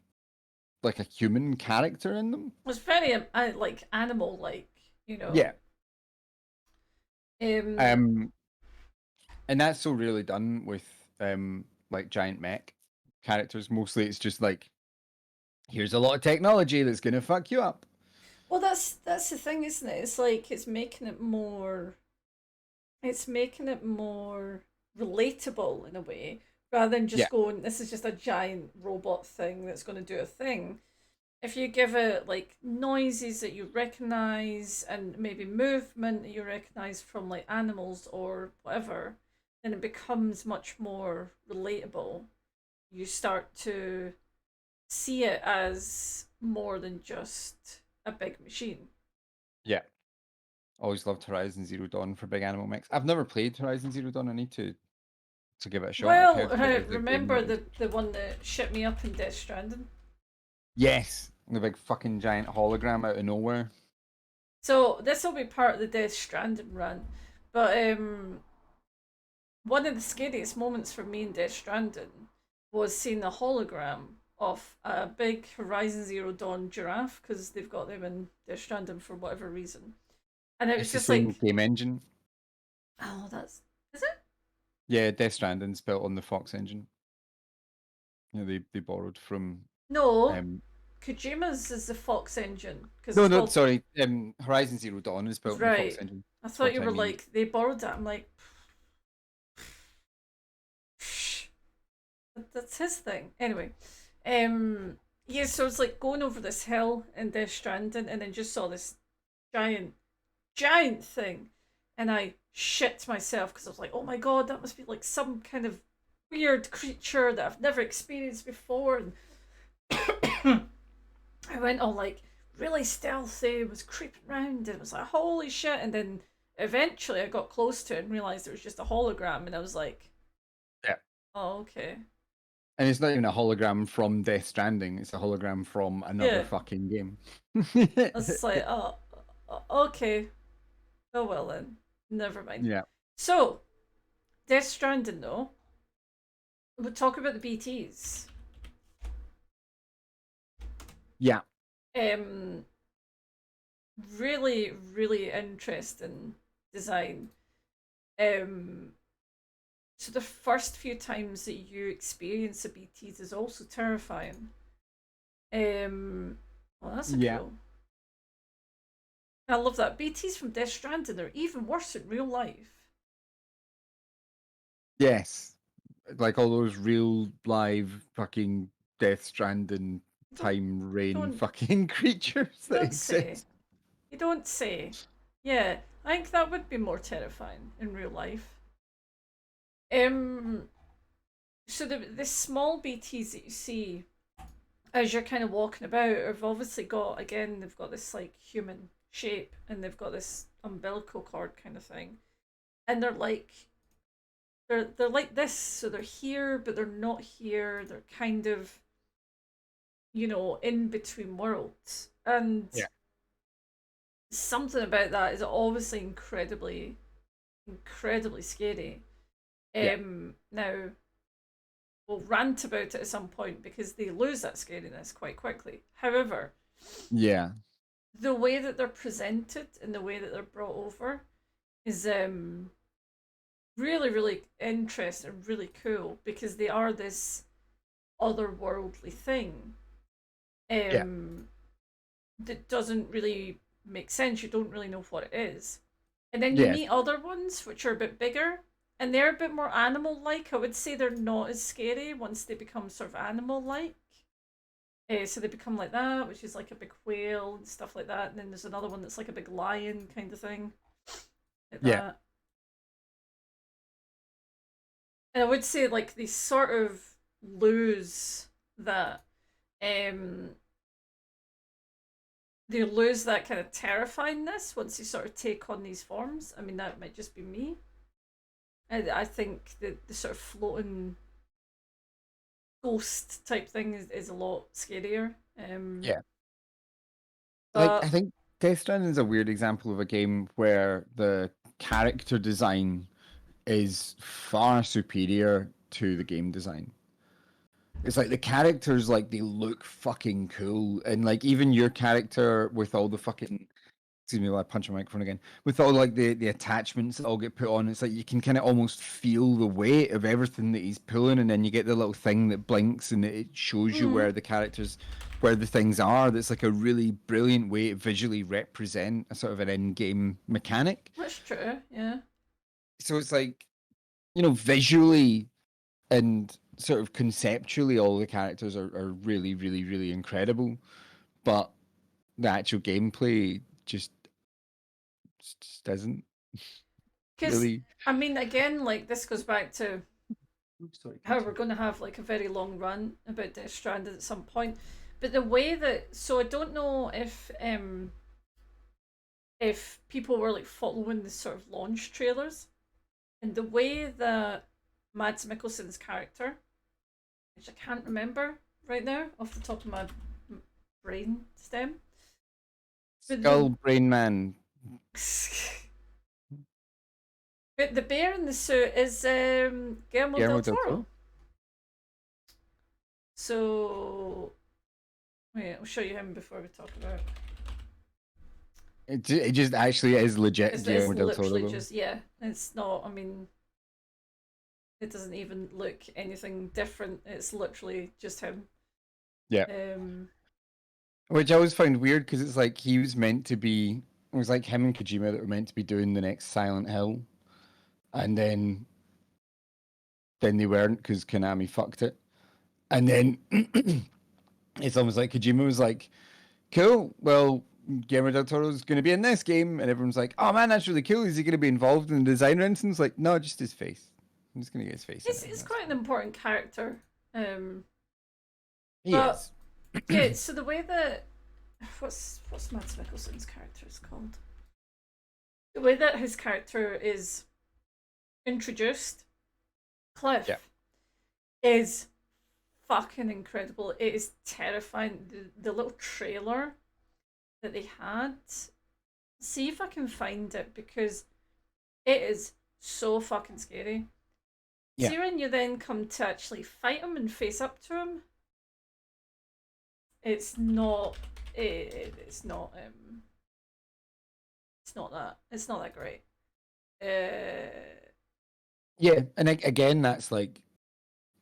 like a human character in them. It's very like animal like, Yeah. Um, and that's so really done with like giant mech characters. Mostly it's just like, here's a lot of technology that's gonna fuck you up. well, that's the thing, isn't it? It's like it's making it more relatable in a way, rather than just going, this is just a giant robot thing that's going to do a thing. If you give it like noises that you recognize and maybe movement that you recognize from like animals or whatever, then it becomes much more relatable. You start to see it as more than just a big machine. Yeah. Always loved Horizon Zero Dawn for big animal mechs. I've never played Horizon Zero Dawn. I need to give it a shot. Well, remember the one that shipped me up in Death Stranding? Yes, the big fucking giant hologram out of nowhere. So this will be part of the Death Stranding run, but one of the scariest moments for me in Death Stranding was seeing a hologram of a big Horizon Zero Dawn giraffe, because they've got them in Death Stranding for whatever reason, and it was just the same like game engine. Oh, is it? Yeah, Death Stranding's built on the Fox engine. They borrowed from. No, Kojima's is the Fox engine. No, sorry. Horizon Zero Dawn is built on the Fox engine. I thought you were like they borrowed that. I'm like, that's his thing. Anyway, yeah. So it's like going over this hill in Death Stranding, and then just saw this giant thing, and I shit myself because I was like, oh my god, that must be like some kind of weird creature that I've never experienced before. And I went all like really stealthy, was creeping around, and it was like, holy shit. And then eventually I got close to it and realized it was just a hologram, and I was like, yeah, oh, okay. And it's not even a hologram from Death Stranding, it's a hologram from another fucking game. I was just like, oh, okay. Oh well then. Never mind. Yeah. So, Death Stranding though. We'll talk about the BTs. Yeah. Really, really interesting design. So the first few times that you experience the BTs is also terrifying. Well, that's cool. I love that. BTs from Death Stranding are even worse in real life. Yes, like all those real live fucking Death Stranding Don't time rain don't fucking creatures that don't say. exist. You don't say. Yeah, I think that would be more terrifying in real life. Um, so the small BTs that you see as you're kind of walking about have obviously got, again, they've got this like human shape and they've got this umbilical cord kind of thing, and they're like this, so they're here but they're not here. They're kind of, in between worlds, and Yeah. something about that is obviously incredibly scary. Yeah. Now we'll rant about it at some point because they lose that scariness quite quickly. However, Yeah. the way that they're presented and the way that they're brought over is really, really interesting, really cool, because they are this otherworldly thing Yeah. that doesn't really make sense. You don't really know what it is. And then you Yes. meet other ones which are a bit bigger and they're a bit more animal like. I would say they're not as scary once they become sort of animal like. So they become like that, which is like a big whale and stuff like that. And then there's another one that's like a big lion kind of thing, like Yeah. that. And I would say like they sort of lose that. Um, they lose that kind of terrifyingness once they sort of take on these forms. I mean, that might just be me. I think the sort of floating ghost type thing is a lot scarier. Yeah. Like I But think Death Stranding is a weird example of a game where the character design is far superior to the game design. It's like the characters, like they look fucking cool, and like even your character with all the fucking, excuse me while I punch a microphone again, with all like the attachments that all get put on, it's like you can kind of almost feel the weight of everything that he's pulling, and then you get the little thing that blinks and it shows you mm, where the characters, where the things are. That's like a really brilliant way to visually represent a sort of an in-game mechanic. that's true. Yeah. So it's like, visually and sort of conceptually, all the characters are really, really, really incredible. But the actual gameplay just isn't Because really. I mean, again, like this goes back to Oops, sorry, how we're continue. going to have like a very long run about Death Stranded at some point. But the way that, so I don't know if people were like following the sort of launch trailers, and the way that Mads Mikkelsen's character, which I can't remember right now off the top of my brain stem, but Skull Brain Man. but the bear in the suit is Guillermo del Guillermo del Toro. Toro. So wait, I'll show you him before we talk about it. It just actually is legit It's Guillermo del Toro literally though. just, yeah. It's not. I mean, it doesn't even look anything different. It's literally just him. Yeah. Which I always found weird because it's like he was meant to be. It was like him and Kojima that were meant to be doing the next Silent Hill, and then they weren't because Konami fucked it. And then it's almost like Kojima was like, "Cool, well, Guillermo del Toro's going to be in this game," and everyone's like, "Oh man, that's really cool. Is he going to be involved in the design or anything?" It's like, no, just his face. I'm just going to get his face in it. It's That's quite an fine. important character. He But is. yeah. So the way that what's Mads Mikkelsen's character is called? The way that his character is introduced, Cliff, Yeah. is fucking incredible. It is terrifying. The little trailer that they had. See if I can find it because it is so fucking scary. Yeah. See when you then come to actually fight him and face up to him, it's not. It's not. It's not that great. Yeah, and again, that's like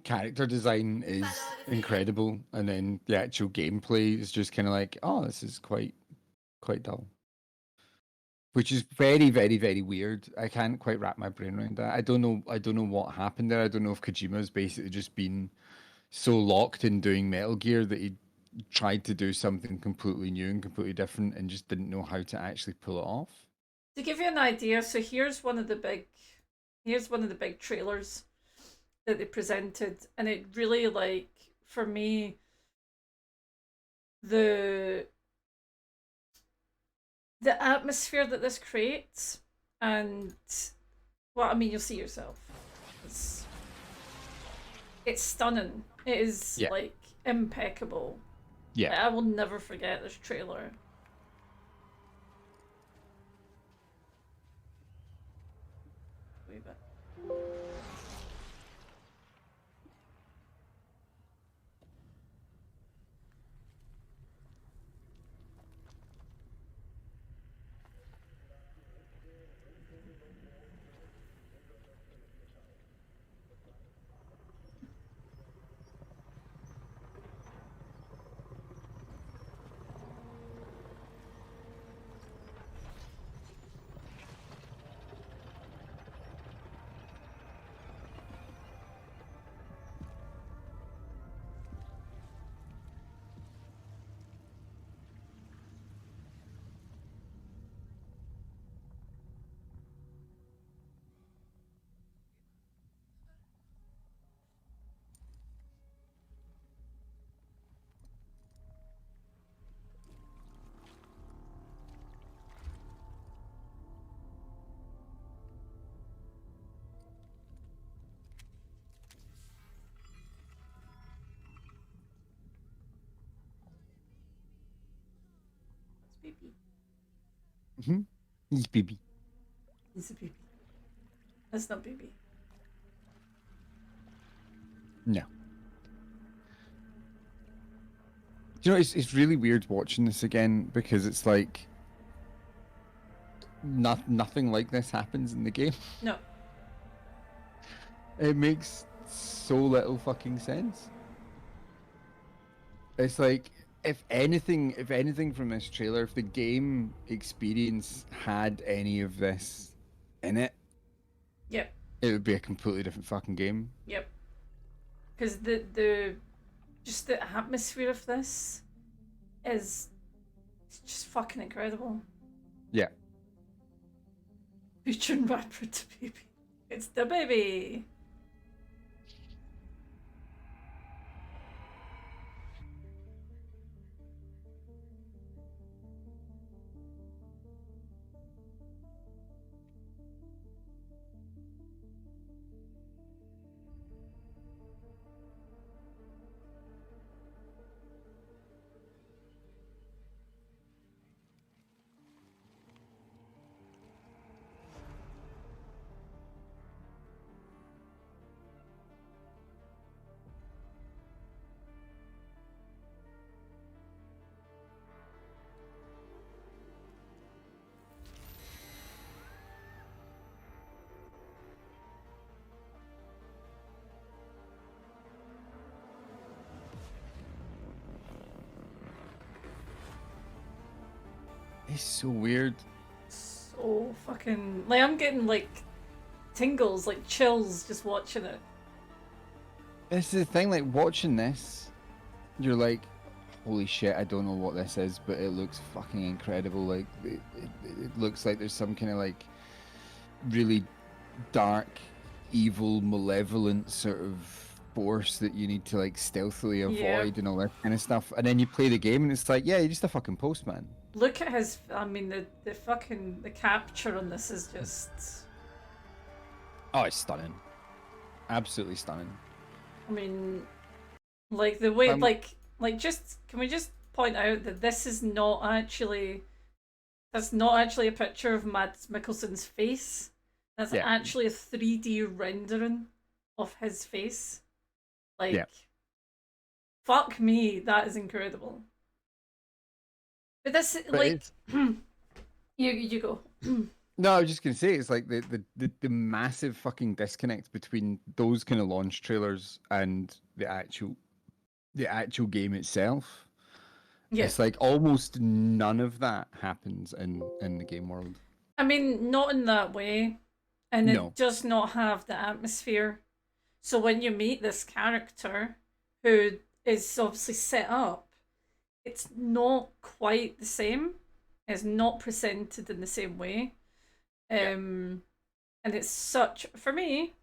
character design is incredible, and then the actual gameplay is just kind of like, oh, this is quite dull. which is very, very, very weird. I can't quite wrap my brain around that. I don't know. I don't know what happened there. I don't know if Kojima's basically just been so locked in doing Metal Gear that he tried to do something completely new and completely different and just didn't know how to actually pull it off. To give you an idea, so here's one of the big trailers that they presented, and it really, like, for me, the atmosphere that this creates, and well, I mean, you'll see yourself. It's stunning. It is Yeah. like impeccable. Yeah. Like, I will never forget this trailer. Wee bit. It's baby. Mm-hmm. He's baby. It's a baby. That's not baby. No. You know, it's really weird watching this again because it's like nothing like this happens in the game. No. It makes so little fucking sense. It's like if anything from this trailer, if the game experience had any of this in it, Yep. it would be a completely different fucking game. Yep. Because the just the atmosphere of this is just fucking incredible. Yeah. Featuring rapper to baby. It's the baby. It's so weird. So fucking, like, I'm getting like tingles, like chills just watching it. This is the thing, like watching this, you're like, holy shit, I don't know what this is, but it looks fucking incredible. Like it looks like there's some kind of like really dark, evil, malevolent sort of force that you need to like stealthily avoid and all that kind of stuff. And then you play the game and it's like, yeah, you're just a fucking postman. Look at his, I mean, the fucking, the capture on this is just... Oh, it's stunning. Absolutely stunning. I mean, like the way, like just, can we just point out that this is not actually, that's not actually a picture of Mads Mikkelsen's face. That's actually a 3D rendering of his face. Like, fuck me, that is incredible. But this, like, you go. No, I was just gonna say it's like the massive fucking disconnect between those kind of launch trailers and the actual game itself. Yeah. It's like almost none of that happens in the game world. I mean, not in that way, and it No. does not have the atmosphere. So when you meet this character who is obviously set up, it's not quite the same. It's not presented in the same way. Yeah. And it's such, for me,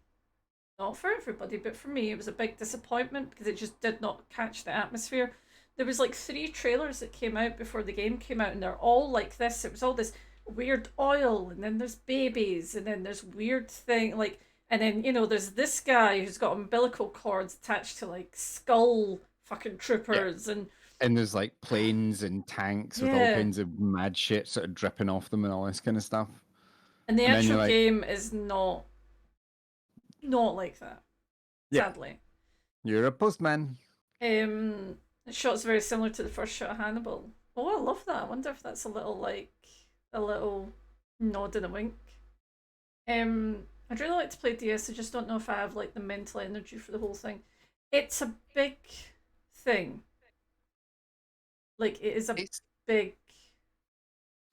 not for everybody, but for me, it was a big disappointment because it just did not catch the atmosphere. There was like 3 trailers that came out before the game came out, and they're all like this. It was all this weird oil, and then there's babies, and then there's weird thing like, and then there's this guy who's got umbilical cords attached to like skull fucking Yeah. troopers, and And there's like planes and tanks with all yeah, kinds of mad shit sort of dripping off them and all this kind of stuff. and the And then actual you're like, game is not like that, yeah, sadly. you're a postman. The shot's very similar to the first shot of Hannibal. Oh, I love that. I wonder if that's a little like a little nod and a wink. I'd really like to play DS. I just don't know if I have like the mental energy for the whole thing. It's a big thing. Like it is a It's big.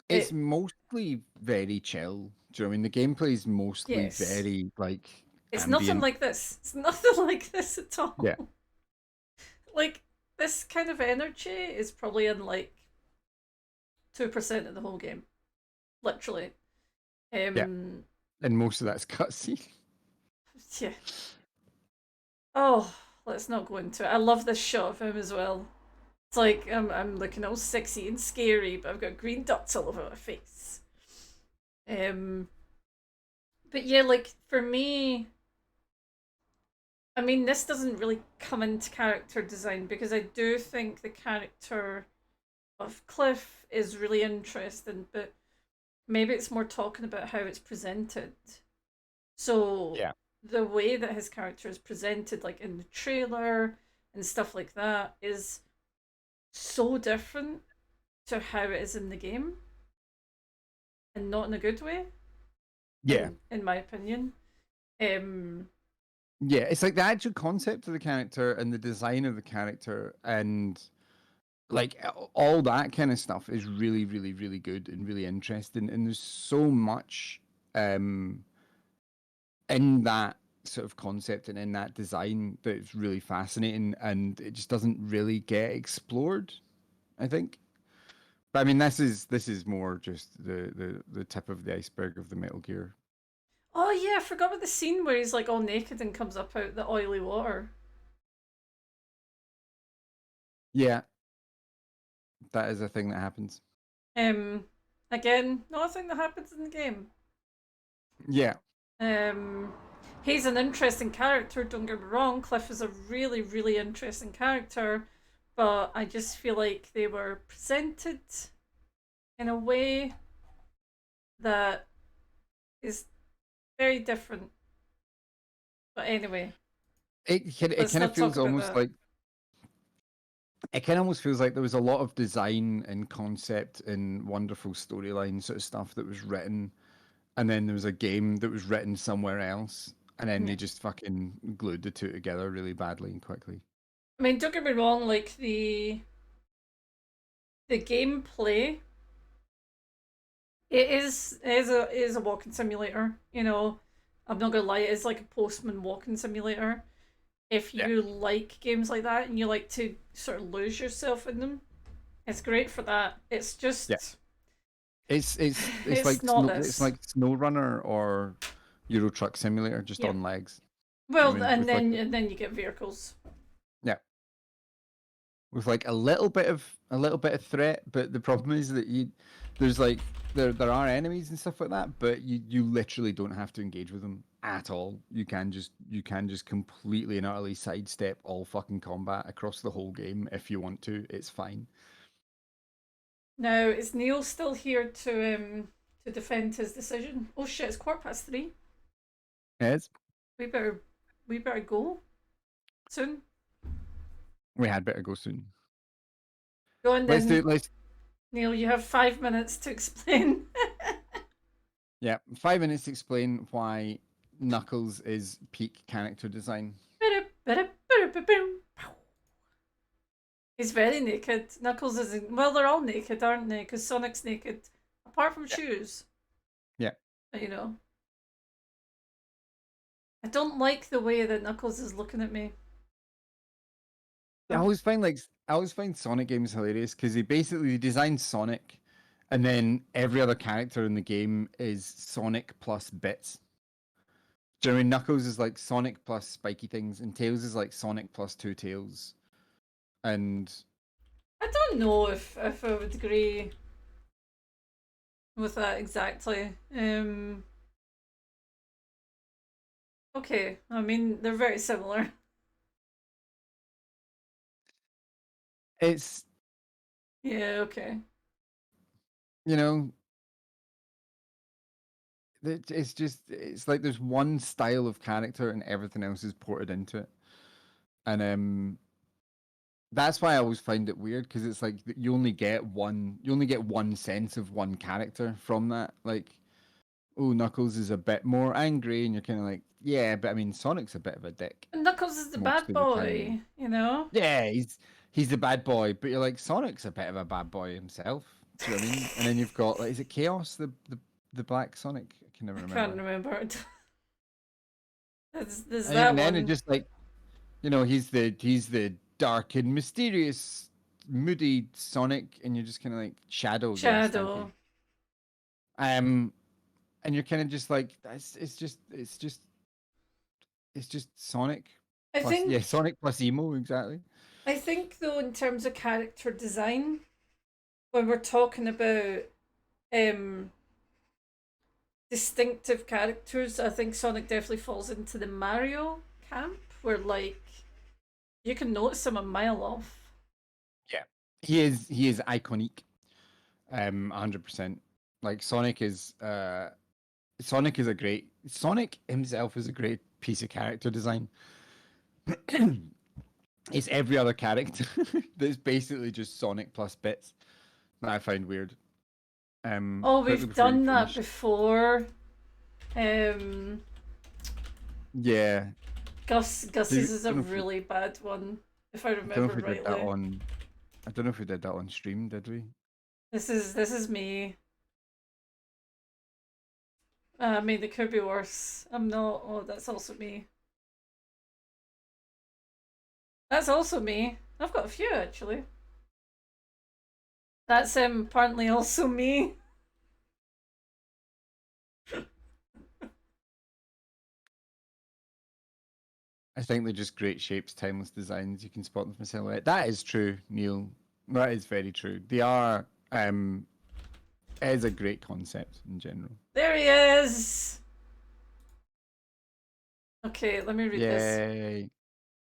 it's It mostly very chill. Do you know what I mean? The gameplay is mostly yes. very like It's nothing ambient. like this. It's nothing like this at all. Yeah. Like this kind of energy is probably in like 2% of the whole game, literally. Yeah. And most of that's cutscene. Yeah. Oh, let's not go into it. I love this shot of him as well. It's like I'm looking all sexy and scary, but I've got green dots all over my face. Um, but yeah, like for me, I mean, this doesn't really come into character design because I do think the character of Cliff is really interesting, but maybe it's more talking about how it's presented. So Yeah. the way that his character is presented, like in the trailer and stuff like that, is so different to how it is in the game, and not in a good way. Yeah. In my opinion. Um, Yeah. It's like the actual concept of the character and the design of the character and like all that kind of stuff is really, really, really good and really interesting. And there's so much in that sort of concept and in that design that's really fascinating, and it just doesn't really get explored, I think. But I mean, this is more just the tip of the iceberg of the Metal Gear. oh yeah, I forgot about the scene where he's like all naked and comes up out the oily water. Yeah, that is a thing that happens. Um, Again, not a thing that happens in the game. Yeah, Um, he's an interesting character. Don't get me wrong. Cliff is a really, really interesting character, but I just feel like they were presented in a way that is very different. But anyway, it let's kind of not talk feels about almost that. like it kind of almost feels like there was a lot of design and concept and wonderful storyline sort of stuff that was written, and then there was a game that was written somewhere else, and then Yeah. they just fucking glued the two together really badly and quickly. I mean, don't get me wrong. Like the gameplay, it is a walking simulator. I'm not gonna lie. It is like a postman walking simulator. If Yeah, you like games like that and you like to sort of lose yourself in them, it's great for that. It's yeah. just It's it's like not it's this. like Snow Runner or Euro Truck Simulator just Yeah. on legs. Do you know Well, what I mean? and With like then and then you get vehicles. yeah, with like a little bit of threat, but the problem is that there's like there are enemies and stuff like that, but you literally don't have to engage with them at all. You can just completely and utterly sidestep all fucking combat across the whole game if you want to. It's fine. Now, is Neil still here to defend his decision? Oh shit! It's 3:15. Yes, We better we better go soon. we had better go soon. Go on Let's do then, it. Let's Neil. You have 5 minutes to explain. Yeah, 5 minutes to explain why Knuckles is peak character design. He's very naked. Knuckles isn't. Well, they're all naked, aren't they? Because Sonic's naked, apart from shoes. But you know, I don't like the way that Knuckles is looking at me. I always find Sonic games hilarious because they basically designed Sonic, and then every other character in the game is Sonic plus bits. Do you know what I mean? Knuckles is like Sonic plus spiky things, and Tails is like Sonic plus two tails. And I don't know if I would agree with that exactly. Okay, I mean they're very similar. it's, Yeah, okay. you know, it's like there's one style of character and everything else is ported into it. And that's why I always find it weird because it's like you only get one sense of one character from that. Like, oh, Knuckles is a bit more angry, and you're kind of like, yeah, but I mean, Sonic's a bit of a dick And Knuckles is the most bad of the time. boy, you know? Yeah, he's the bad boy, but you're like, Sonic's a bit of a bad boy himself. Do you know what I mean? And then you've got like, is it Chaos, the black Sonic? I can never I remember. can't remember. There's And that even then, it one. just like, he's the dark and mysterious, moody Sonic, and you're just kind of like Shadow. Yes, thank you. Shadow. And you're kind of just like, it's just Sonic I plus, yeah, think Sonic plus emo, exactly. I think though in terms of character design, when we're talking about um distinctive characters, I think Sonic definitely falls into the Mario camp where like you can notice him a mile off. Yeah, he is iconic, 100%. Like Sonic himself is a great piece of character design. It's every other character that's basically just Sonic plus bits that I find weird. Oh, Quickly we've before you done that finish. before. Um Yeah. Gus's is a Don't know if we, really bad one, if I I don't know if remember we did that rightly. on. I don't know if we did that on stream. Did we? This is me. I mean, it could be worse. I'm not. Oh, that's also me. That's also me. I've got a few actually. That's apparently also me. I think they're just great shapes, timeless designs. You can spot them from a silhouette. That is true, Neil. That is very true. They are. It is a great concept in general. There he is. Okay, let me read this. Yay!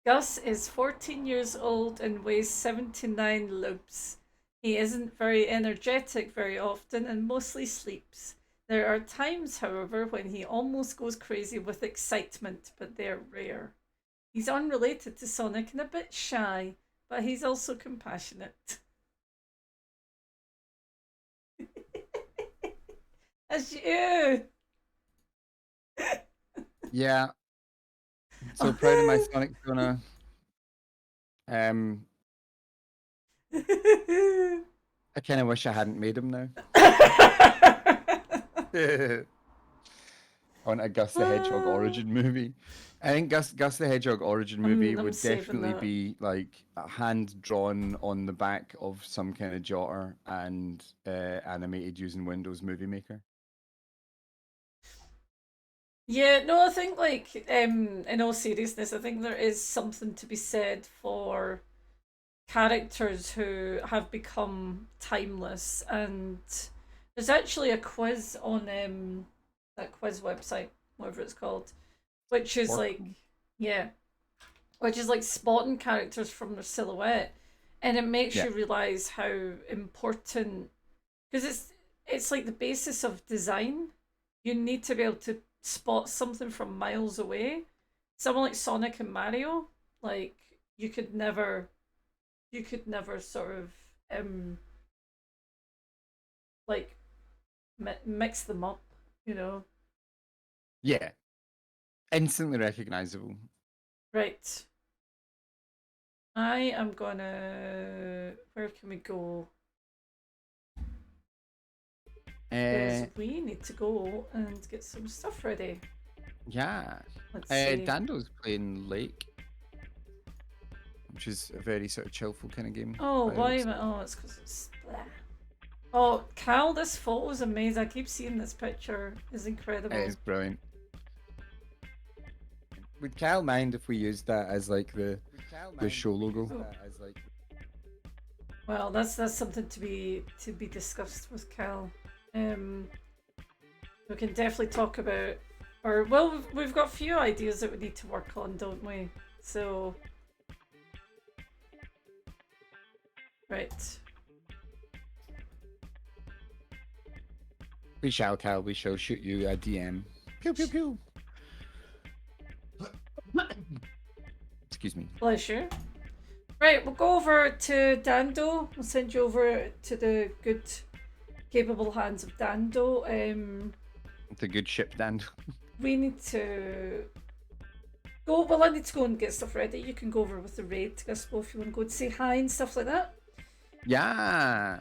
Gus is 14 years old and weighs 79 lubs. He isn't very energetic very often and mostly sleeps. There are times, however, when he almost goes crazy with excitement, but they're rare. He's unrelated to Sonic and a bit shy, but he's also compassionate. As you. Yeah. So proud of my Sonic Sona. I kind of wish I hadn't made him now. I want a Gus the Hedgehog origin movie. I think Gus the Hedgehog origin movie I'm would saving definitely that. be like a hand drawn on the back of some kind of jotter and animated using Windows Movie Maker. Yeah, no, I think like in all seriousness, I think there is something to be said for characters who have become timeless, and there's actually a quiz on that quiz website, whatever it's called, which is like, Oracle? yeah, which is like spotting characters from their silhouette, and it makes Yeah, you realize how important, because it's like the basis of design. You need to be able to spot something from miles away. Someone like Sonic and Mario, like you could never sort of um like mix them up, you know. yeah, instantly recognizable. Right. I am gonna. Where can we go? Because we need to go and get some stuff ready. Yeah. Let's see. Dando's playing Lake, which is a very sort of chillful kind of game. Oh, by the why looks am of I? Oh, it's because it's. Blah. Oh, Cal, this photo is amazing. I keep seeing this picture. It's incredible. it is brilliant. Would Cal mind if we used that as like the show logo? Well, that's something to be discussed with Cal. We can definitely talk about, or well, we've got a few ideas that we need to work on, don't we? So, right. We shall, Cal. We shall shoot you a DM. Pew pew pew. Excuse me. Bless you. Right, we'll go over to Dando. We'll send you over to the good, capable hands of Dando. The good ship, Dando. We need to go. Well, I need to go and get stuff ready. You can go over with the raid, I suppose, if you want to go and say hi and stuff like that. Yeah.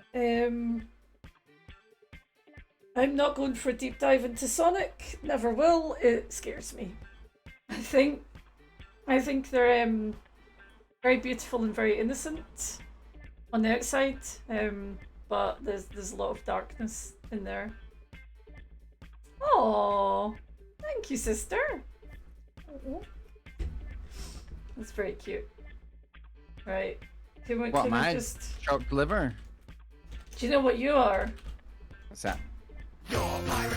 I'm not going for a deep dive into Sonic. Never will. It scares me. I think they're very beautiful and very innocent on the outside, but there's a lot of darkness in there. Oh, thank you, sister. That's very cute. Right. Can we just... chopped liver. Do you know what you are? What's that? Your pirate